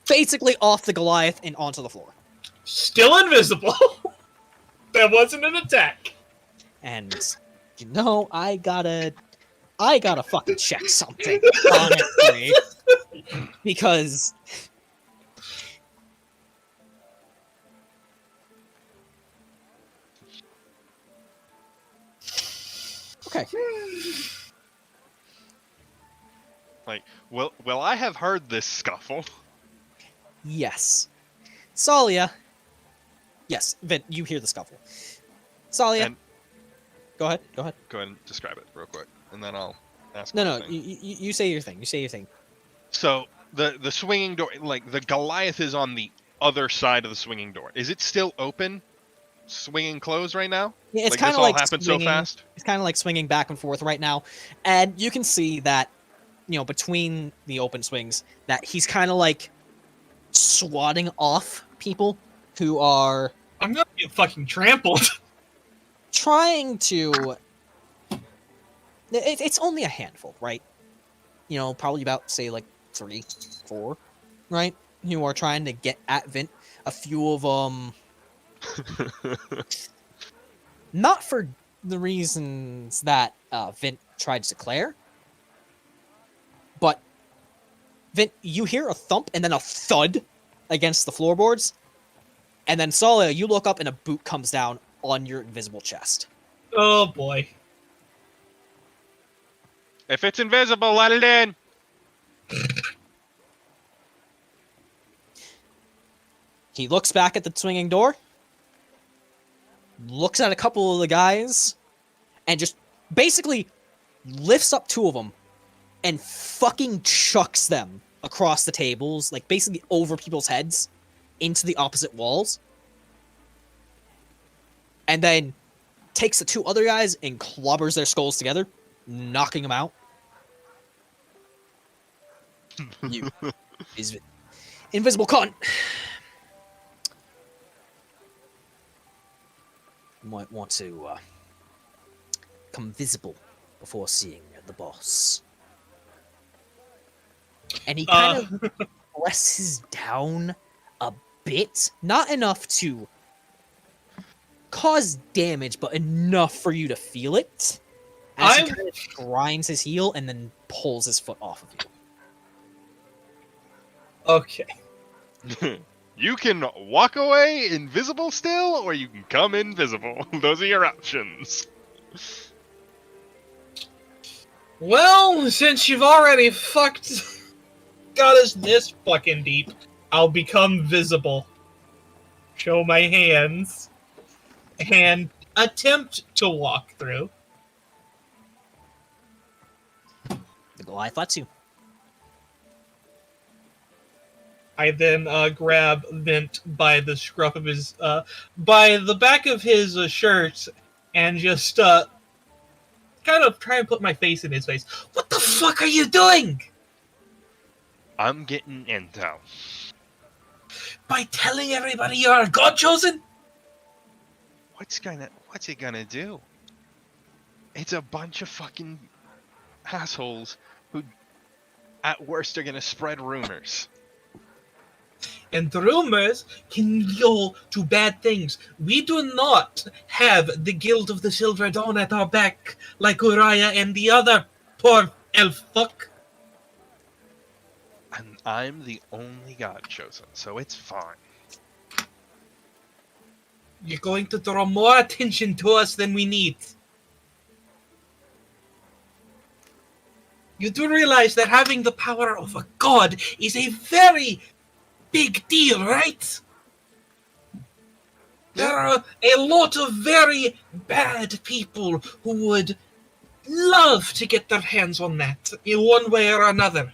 basically off the Goliath and onto the floor. Still invisible. That wasn't an attack. And, you know, I gotta fucking check something, honestly. Because... Okay. Like, will I have heard this scuffle? Yes. Tsalia. Yes, Vint, you hear the scuffle. Tsalia. And- Go ahead. Go ahead and describe it real quick, and then I'll ask. No, my thing. you say your thing. You say your thing. So the swinging door, like the Goliath is on the other side of the swinging door. Is it still open, swinging closed right now? Yeah, it's Like, kind this of all like happened swinging, so fast. It's kind of like swinging back and forth right now, and you can see that, you know, between the open swings, that he's kind of like swatting off people who are I'm gonna get fucking trampled. trying to... It's only a handful, right? You know, probably about, say, like, 3, 4, right? Who are trying to get at Vint. A few of them... not for the reasons that Vint tried to declare, but Vint, you hear a thump and then a thud against the floorboards, and then Tsalia, you look up and a boot comes down on your invisible chest. Oh boy. If it's invisible, let it in. He looks back at the swinging door, looks at a couple of the guys, and just basically lifts up 2 of them and fucking chucks them across the tables, like basically over people's heads into the opposite walls. And then takes the 2 other guys and clobbers their skulls together, knocking them out. You is invisible cunt. Might want to become visible before seeing the boss. And he kind of presses down a bit, not enough to cause damage, but enough for you to feel it. As he kind of grinds his heel and then pulls his foot off of you. Okay. You can walk away invisible still, or you can come invisible. Those are your options. Well, since you've already got us this fucking deep, I'll become visible. Show my hands. And attempt to walk through. The Goliath lets you. I then grab Vint by the scruff of his, by the back of his shirt, and just kind of try and put my face in his face. What the fuck are you doing? I'm getting intel. By telling everybody you're a god chosen? What's he gonna do? It's a bunch of fucking assholes who, at worst, are gonna spread rumors. And rumors can go to bad things. We do not have the Guild of the Silver Dawn at our back like Uriah and the other poor elf fuck. And I'm the only god chosen, so it's fine. You're going to draw more attention to us than we need. You do realize that having the power of a god is a very big deal, right? There are a lot of very bad people who would love to get their hands on that in one way or another.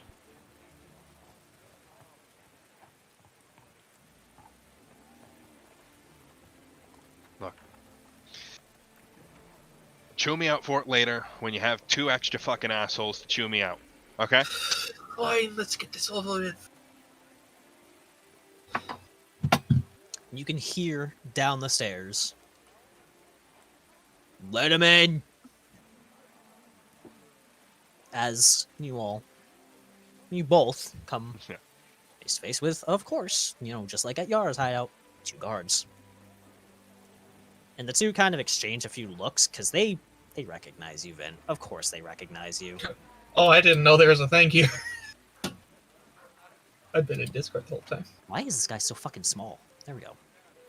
Look. Chew me out for it later when you have 2 extra fucking assholes to chew me out. Okay? Fine, let's get this over with. You can hear down the stairs. Let him in! As you both come face to face with, of course, just like at Yara's hideout, 2 guards. And the 2 kind of exchange a few looks, because they recognize you, Vin. Of course they recognize you. Oh, I didn't know there was a thank you. I've been in Discord the whole time. Why is this guy so fucking small? There we go.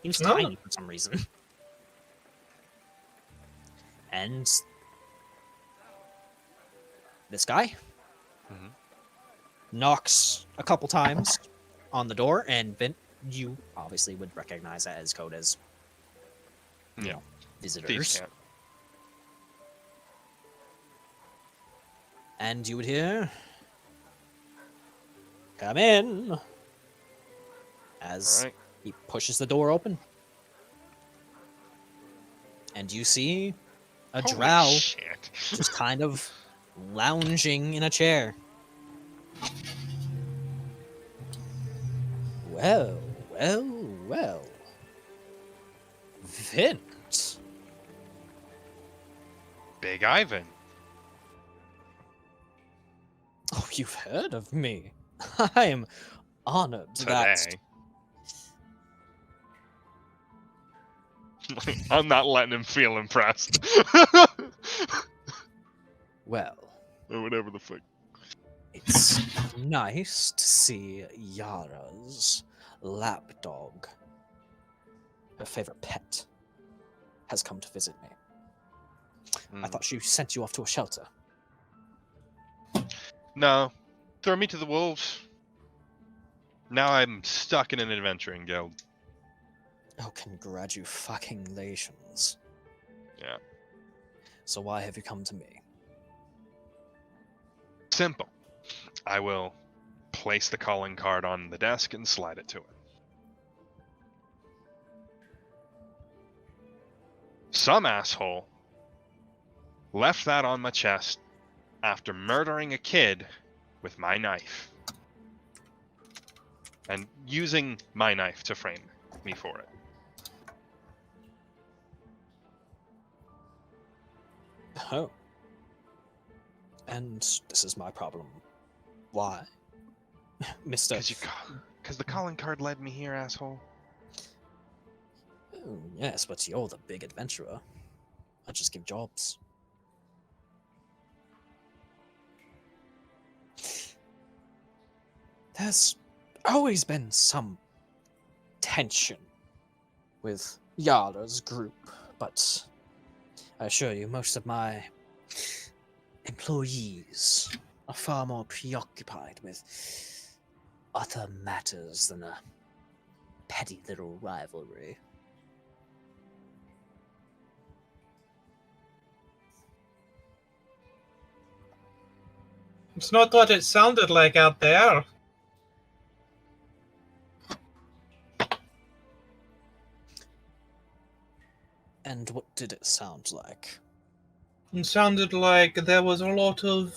He was No. tiny for some reason. And this guy knocks a couple times on the door, and Vint, you obviously would recognize that as code as, visitors. Thieves can't. And you would hear, "Come in," as All right. he pushes the door open. And you see a Holy drow shit. just kind of lounging in a chair. Well, well, well. Vint. Big Ivan. Oh, you've heard of me. I am honored that... Today. I'm not letting him feel impressed. Well, Or whatever the fuck. it's nice to see Yara's lapdog, her favorite pet, has come to visit me. I thought she sent you off to a shelter. No. Throw me to the wolves. Now I'm stuck in an adventuring guild. Oh, congratulations. Yeah. So why have you come to me? Simple. I will place the calling card on the desk and slide it to it. Some asshole left that on my chest after murdering a kid with my knife. And using my knife to frame me for it. Oh. And this is my problem. Why? Mr. Because the calling card led me here, asshole. Oh, yes, but you're the big adventurer. I just give jobs. There's always been some tension with Yala's group, but I assure you, most of my employees are far more preoccupied with other matters than a petty little rivalry. It's not what it sounded like out there. And what did it sound like? It sounded like there was a lot of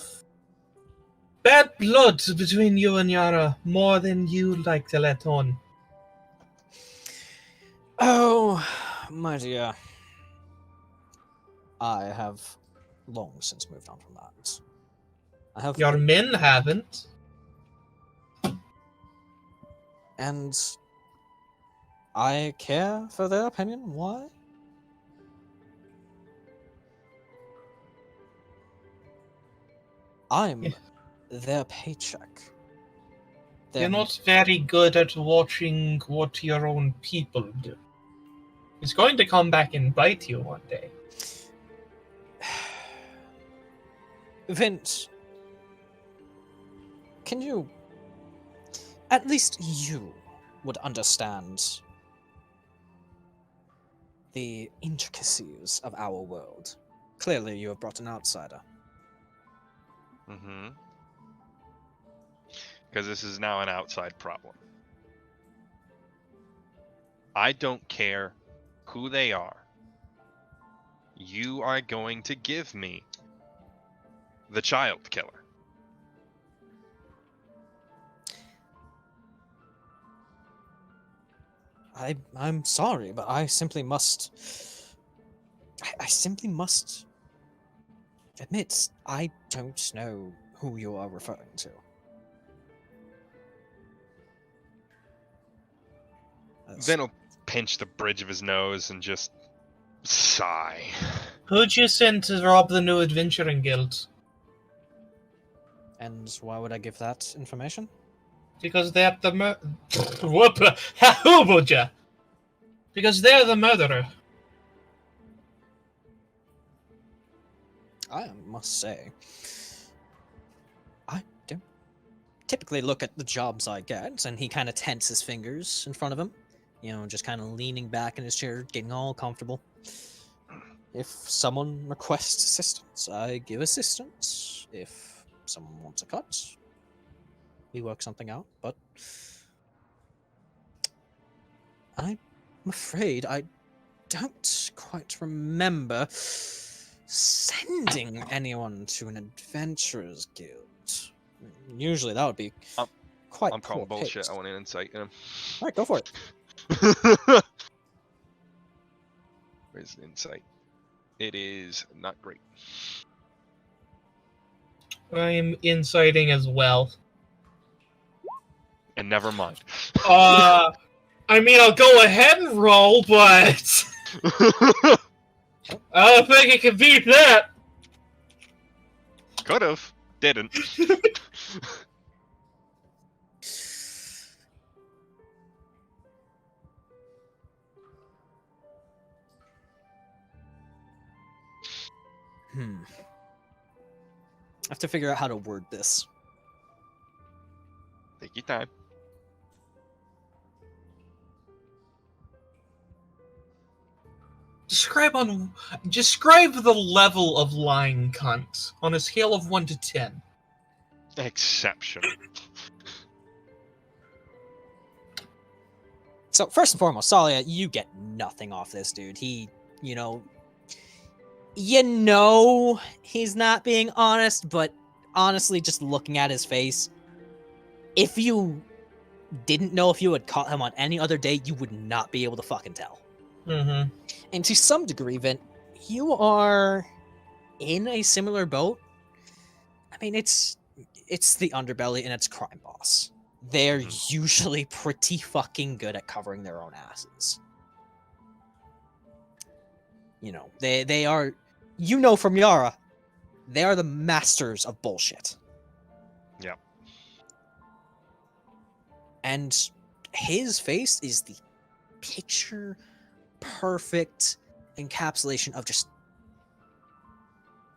bad blood between you and Yara, more than you'd like to let on. Oh, my dear. I have long since moved on from that. I have, Your men haven't. and I care for their opinion. Why? I'm Yeah. their paycheck. You're not very good at watching what your own people do. It's going to come back and bite you one day. Vint, can you... At least you would understand the intricacies of our world. Clearly, you have brought an outsider. Mm-hmm. Because this is now an outside problem. I don't care who they are. You are going to give me the child killer. I'm sorry, but I simply must... I simply must admit, I don't know who you are referring to. Then he'll pinch the bridge of his nose and just sigh. Who'd you send to rob the new adventuring guild? And why would I give that information? Because they're the Whoop! Because they're the murderer. I must say, I don't typically look at the jobs I get, and he kind of tenses his fingers in front of him. You know, just kind of leaning back in his chair, getting all comfortable. If someone requests assistance, I give assistance. If someone wants a cut, we work something out. But I'm afraid I don't quite remember sending anyone to an adventurer's guild. Usually that would be quite I'm calling poor bullshit. taste. I want an insight in him. Alright, go for it. Where's the insight? It is not great. I'm inciting as well. And never mind. I mean, I'll go ahead and roll, but I don't think I can beat that. Could've. Didn't. I have to figure out how to word this. Take your time. describe the level of lying cunt on a scale of 1 to 10. Exceptional. So first and foremost, Tsalia, you get nothing off this dude. He, you know he's not being honest, but honestly, just looking at his face, if you didn't know if you had caught him on any other day, you would not be able to fucking tell. Mm-hmm. And to some degree, Vint, you are in a similar boat. I mean, it's the underbelly and it's crime boss. They're usually pretty fucking good at covering their own asses. You know, they are, from Yara, they are the masters of bullshit. Yeah. And his face is the picture perfect encapsulation of just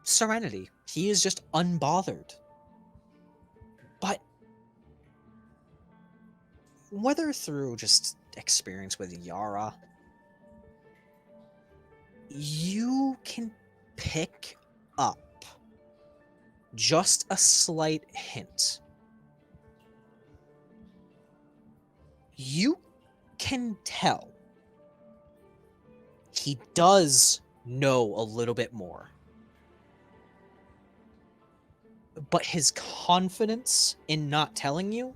serenity. He is just unbothered. But whether through just experience with Yara, you can pick up just a slight hint. You can tell he does know a little bit more. But his confidence in not telling you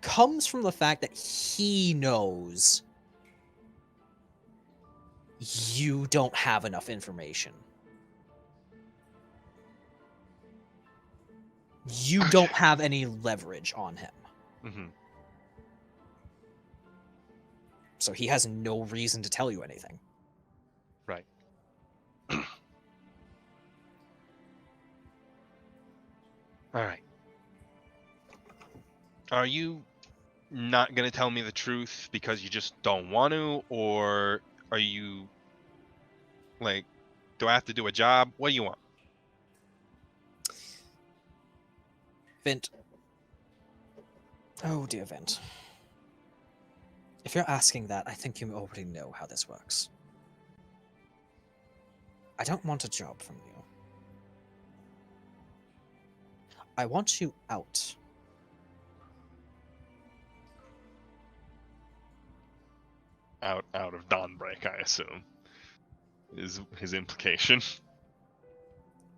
comes from the fact that he knows you don't have enough information. You don't have any leverage on him. Mm-hmm. So he has no reason to tell you anything. Right. All right. Are you not going to tell me the truth because you just don't want to, or are you like, do I have to do a job? What do you want? Vint. Oh dear, Vint. If you're asking that, I think you already know how this works. I don't want a job from you. I want you out. Out of Dawnbreak, I assume, is his implication.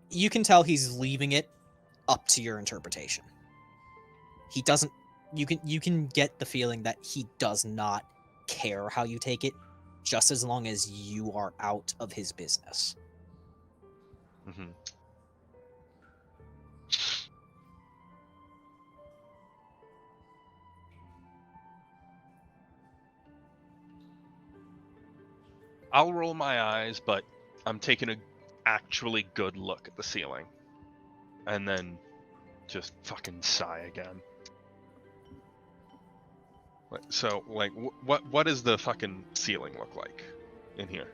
You can tell he's leaving it up to your interpretation. He doesn't. You can get the feeling that he does not care how you take it, just as long as you are out of his business. Mm-hmm. I'll roll my eyes, but I'm taking a actually good look at the ceiling, and then just fucking sigh again. So, like, what does the fucking ceiling look like in here?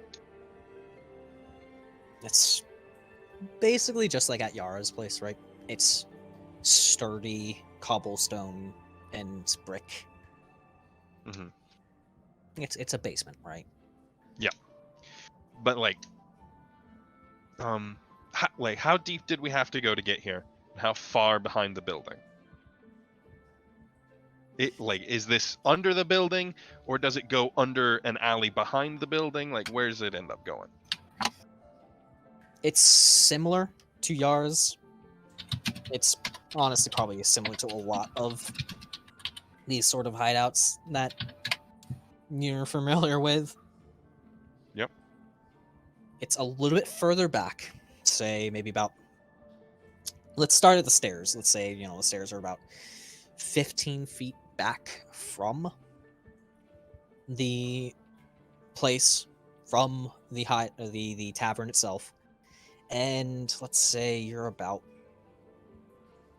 It's basically just like at Yara's place, right? It's sturdy cobblestone and brick. Mm-hmm. It's a basement, right? Yeah. But like, how deep did we have to go to get here? How far behind the building? Is this under the building, or does it go under an alley behind the building? Like, where does it end up going? It's similar to Yara's. It's honestly probably similar to a lot of these sort of hideouts that you're familiar with. Yep. It's a little bit further back, say maybe about, let's start at the stairs. Let's say, the stairs are about 15 feet back from the place, from the tavern itself. And let's say you're about,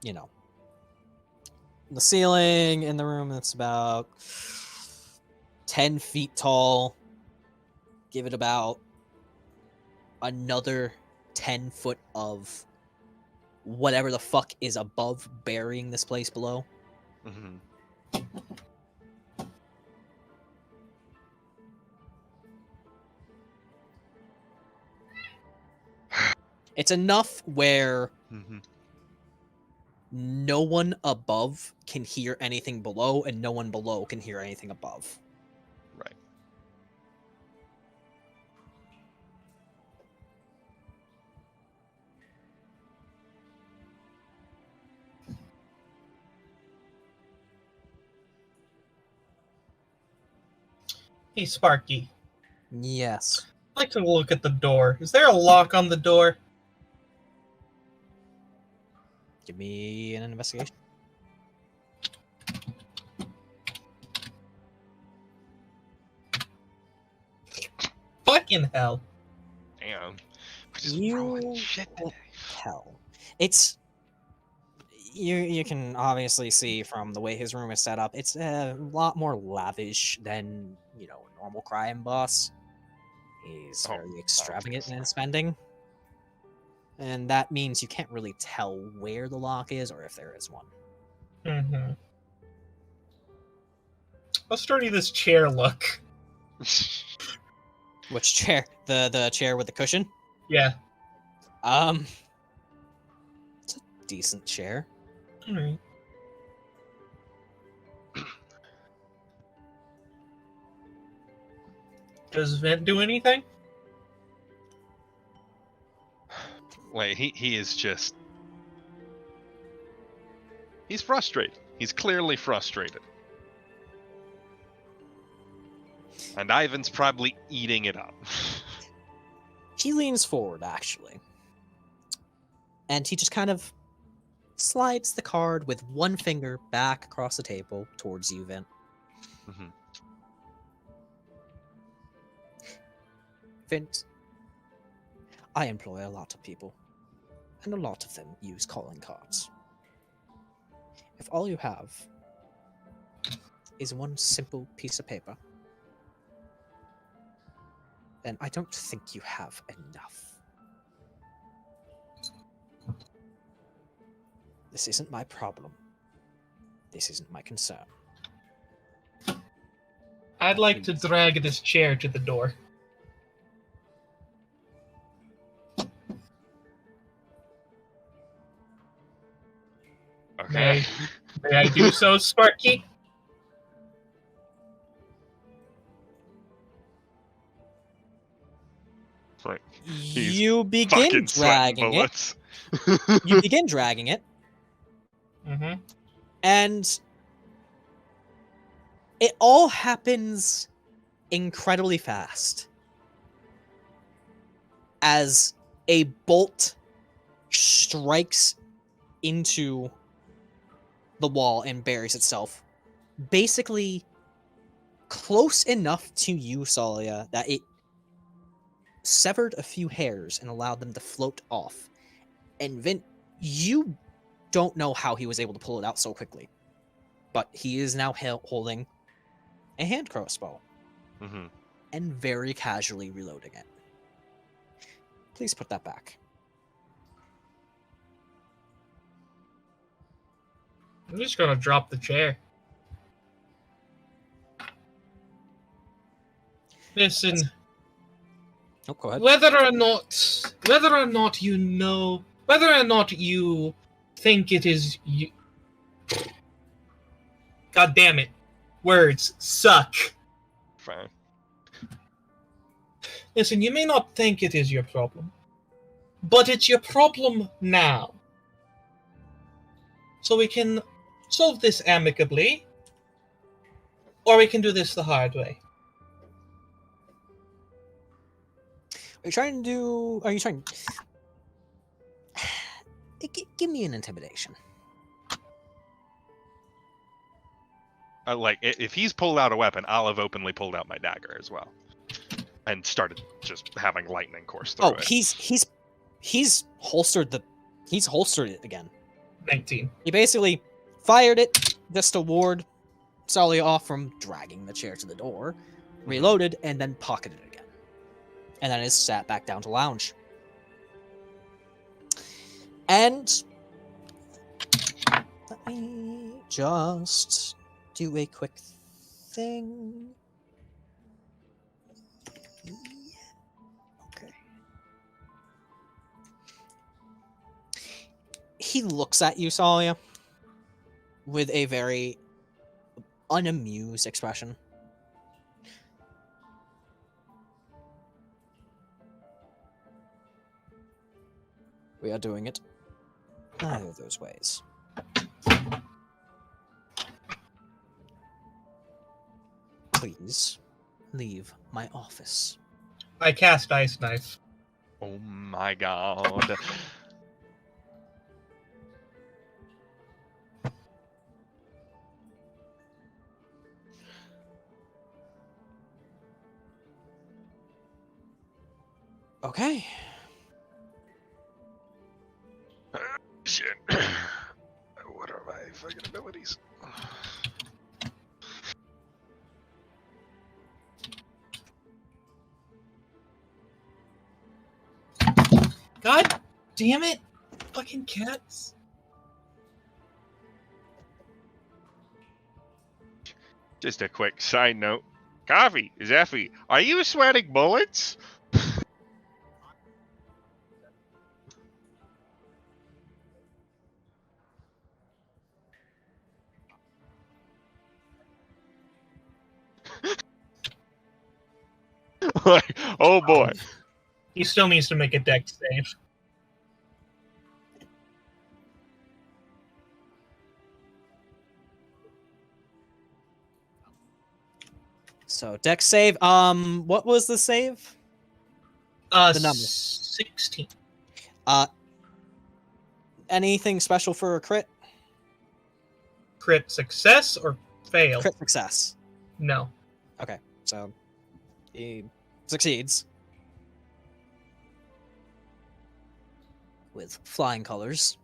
the ceiling in the room that's about 10 feet tall. Give it about another 10 foot of whatever the fuck is above, burying this place below. Mm-hmm. It's enough where Mhm. no one above can hear anything below, and no one below can hear anything above. Right. Hey, Sparky. Yes. I'd like to look at the door. Is there a lock on the door? Give me an investigation. Fucking hell. Damn. We're just You rolling shit can't today. tell. It's you can obviously see from the way his room is set up, it's a lot more lavish than, a normal crime boss. He's Oh, very extravagant obviously. in his spending. And that means you can't really tell where the lock is or if there is one. Mm-hmm. How sturdy this chair look? Which chair? The chair with the cushion? Yeah. It's a decent chair. Alright. Does Vint do anything? Like he is just. He's frustrated. He's clearly frustrated. And Ivan's probably eating it up. He leans forward, actually. And he just kind of slides the card with one finger back across the table towards you, Vint. Mhm. Vint, I employ a lot of people, and a lot of them use calling cards. If all you have is one simple piece of paper, then I don't think you have enough. This isn't my problem. This isn't my concern. I'd like to drag this chair to the door. Okay. May I do so, Sparky? It's like, He's You begin fucking sweating dragging it. bullets. You begin dragging it, Mm-hmm. and it all happens incredibly fast. As a bolt strikes into the wall and buries itself, basically close enough to you, Tsalia, that it severed a few hairs and allowed them to float off. And Vint, you don't know how he was able to pull it out so quickly, but he is now holding a hand crossbow hmm and very casually reloading it. Please put that back. I'm just gonna drop the chair. Listen, Oh, go ahead. whether or not you think it is you. God damn it. Words suck. Fine. Listen, you may not think it is your problem, but it's your problem now. So we can solve this amicably, or we can do this the hard way. Are you trying give me an intimidation. Like, if he's pulled out a weapon, I'll have openly pulled out my dagger as well, and started just having lightning course through Oh, it. he's holstered it again. 19. He basically fired it just to ward Tsalia off from dragging the chair to the door, reloaded, and then pocketed it again. And then is sat back down to lounge. And let me just do a quick thing. Okay. He looks at you, Tsalia, with a very unamused expression. We are doing it neither of those ways. Please leave my office. I cast Ice Knife. Oh my god. Okay. Shit. What are my fucking abilities? God damn it! Fucking cats. Just a quick side note. Coffee, Zephy, are you sweating bullets? Like, oh boy. He still needs to make a dex save. So dex save. What was the save? The number. 16. Anything special for a crit? Crit success or fail? Crit success. No. Okay, so he succeeds with flying colors.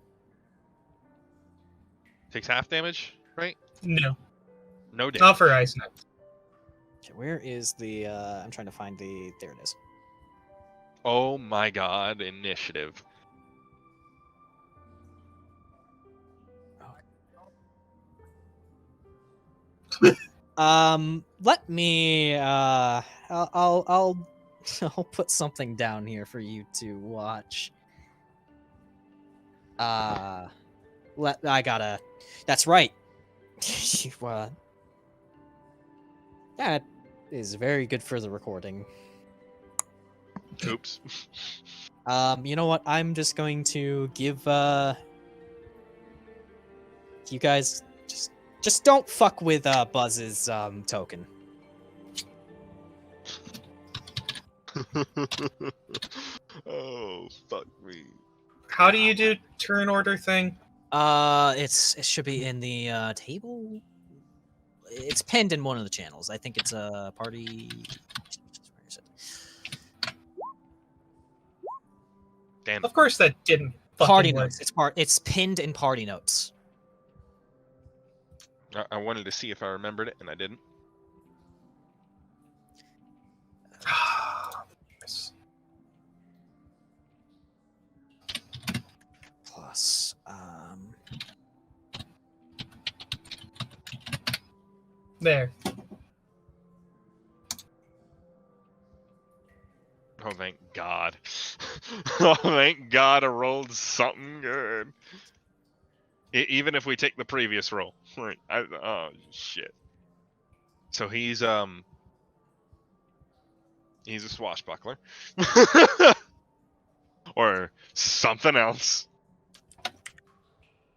Takes half damage, right? No. No damage. Not for Ice Knife. Okay, where is the? I'm trying to find the. There it is. Oh my god, initiative. Let me. I'll I'll put something down here for you to watch. I gotta. That's right. That is very good for the recording. Oops. You know what? I'm just going to give you guys just don't fuck with Buzz's token. Oh, fuck me. How do you do turn order thing? It should be in the table. It's pinned in one of the channels. I think it's a party. Where is it? Damn. Of course that didn't fucking Party work. notes. It's pinned in party notes. I wanted to see if I remembered it, and I didn't. Plus, There. Oh, thank God. Oh, thank God I rolled something good. Even if we take the previous roll. Right. Oh, shit. So he's a swashbuckler. Or something else.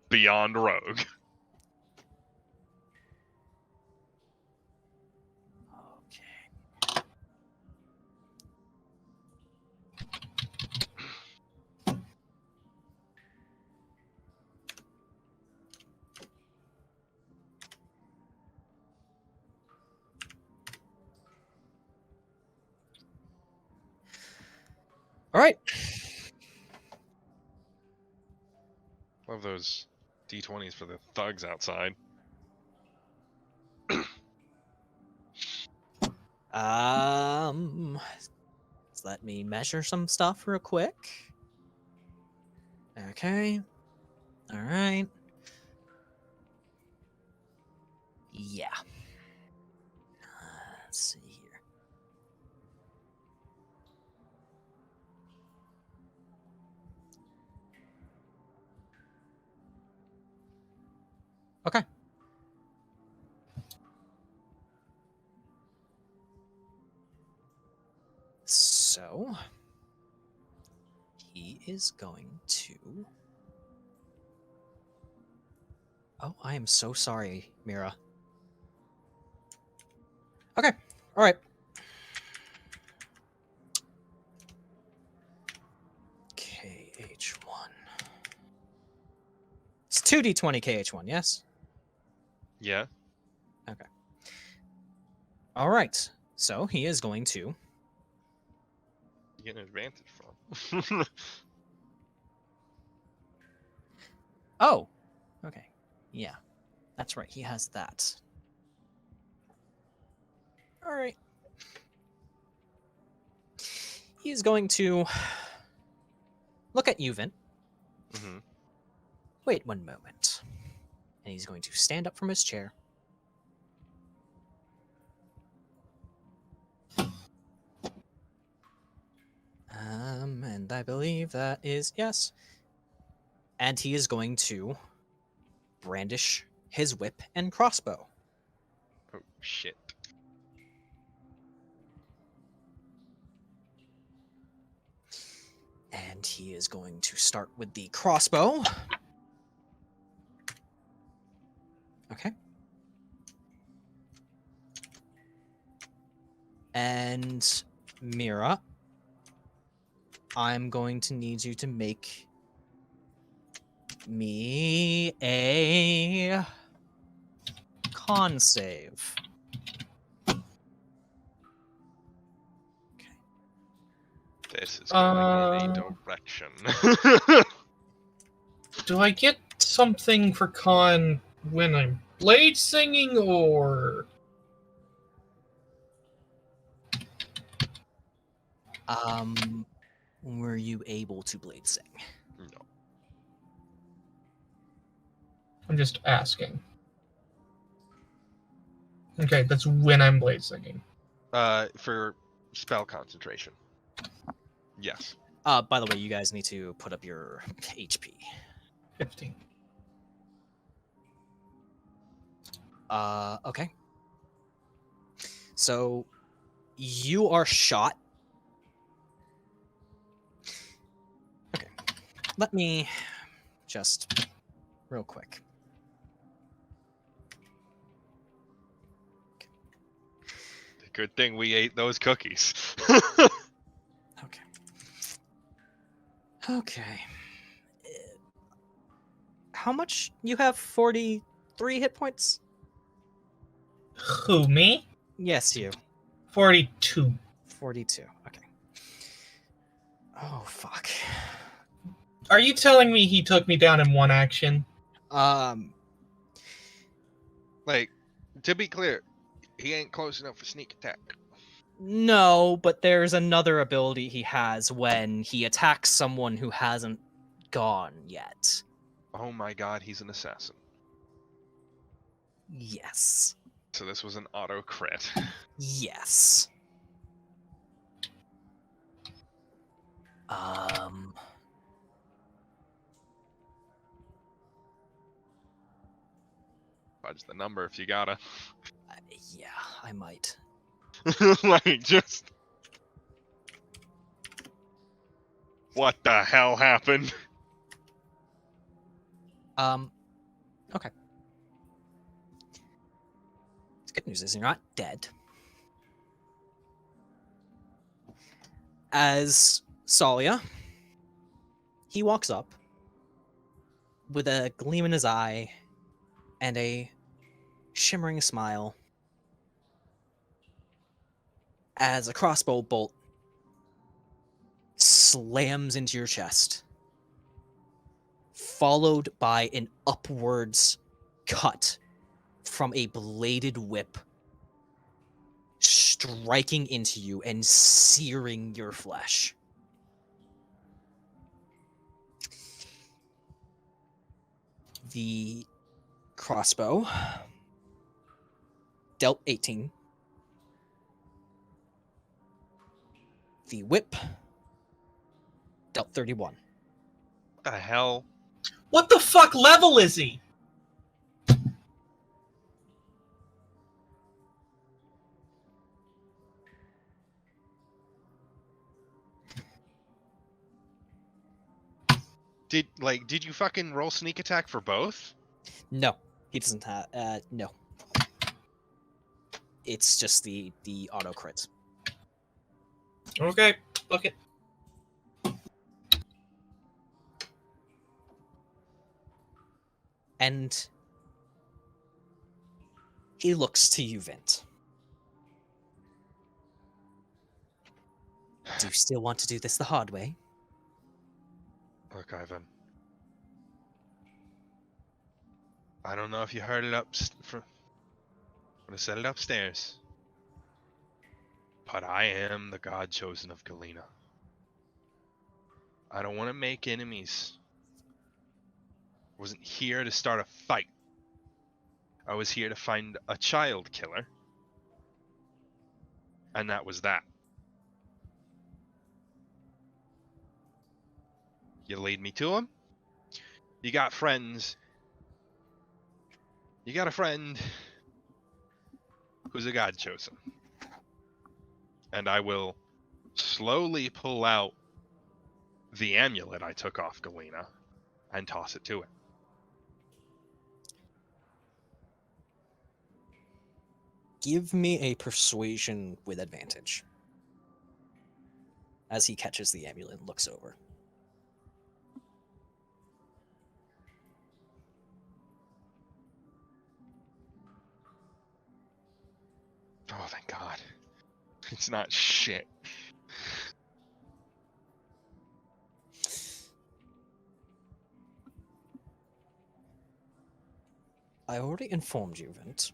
Beyond rogue. okay. All right. Love those D20s for the thugs outside. Let me measure some stuff real quick. Okay. All right. Yeah. Let's see here. Okay. So he is going to. Oh, I am so sorry, Myra. Okay. All right. KH1. It's 2d20 KH1, yes? Yeah. Okay. All right. So he is going to. You get an advantage from. Oh. Okay. Yeah. That's right. He has that. All right. He is going to look at you, Vint. Mm-hmm. Wait one moment. And he's going to stand up from his chair. And I believe that is yes. And he is going to brandish his whip and crossbow. Oh shit. And he is going to start with the crossbow. Okay. And Myra, I'm going to need you to make me a con save. This is going in a direction. Do I get something for con when I'm blade singing, or Were you able to blade sing? No. I'm just asking? Okay, that's when I'm blade singing. For spell concentration. Yes. By the way, you guys need to put up your HP. 15. Okay. So you are shot. Okay. Let me just real quick. Good thing we ate those cookies. Okay. Okay. How much? You have 43 hit points? Who, me? Yes, you. 42. 42. Okay. Oh, fuck. Are you telling me he took me down in one action? Like, to be clear, he ain't close enough for sneak attack. No, but there's another ability he has when he attacks someone who hasn't gone yet. Oh my god, he's an assassin. Yes. So this was an auto crit. Yes. Fudge the number if you gotta. Yeah, I might. Like, just... What the hell happened? Okay. The good news is you're not dead. As Tsalia, he walks up with a gleam in his eye and a shimmering smile as a crossbow bolt slams into your chest, followed by an upwards cut from a bladed whip striking into you and searing your flesh. The crossbow dealt 18. The whip dealt 31. What the hell? What the fuck level is he? Did you fucking roll sneak attack for both? No, he doesn't have. No. It's just the auto crit. Okay, fuck it. And he looks to you, Vint. Do you still want to do this the hard way? Look, Ivan. I don't know if you heard it when I said it upstairs, but I am the god chosen of Galena. I don't want to make enemies. I wasn't here to start a fight. I was here to find a child killer. And that was that. You lead me to him. You got friends. You got a friend who's a god chosen. And I will slowly pull out the amulet I took off Galena and toss it to it. Give me a persuasion with advantage. As he catches the amulet and looks over. Oh, thank God. It's not shit. I already informed you, Vint.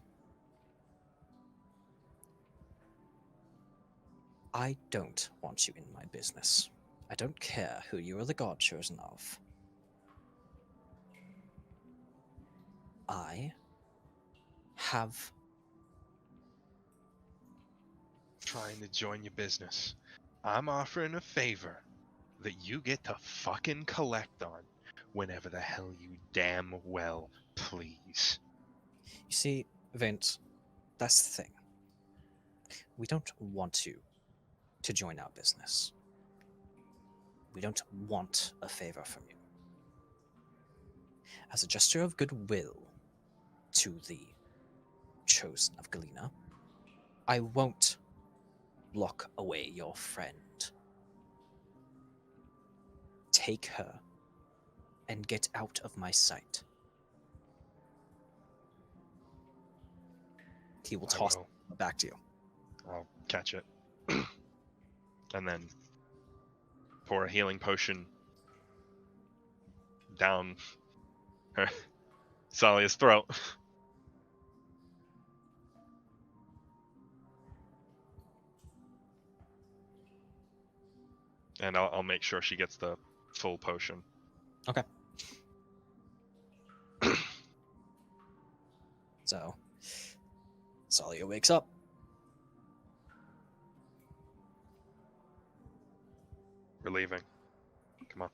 I don't want you in my business. I don't care who you are the god chosen of. I have... Trying to join your business. I'm offering a favor that you get to fucking collect on whenever the hell you damn well please. You see, Vint, that's the thing. We don't want you to join our business. We don't want a favor from you. As a gesture of goodwill to the chosen of Galena, I won't lock away your friend. Take her and get out of my sight. He will toss it back to you. I'll catch it. And then pour a healing potion down her Tsalia's throat. And I'll make sure she gets the full potion. Okay. So, Tsalia wakes up. We're leaving. Come on.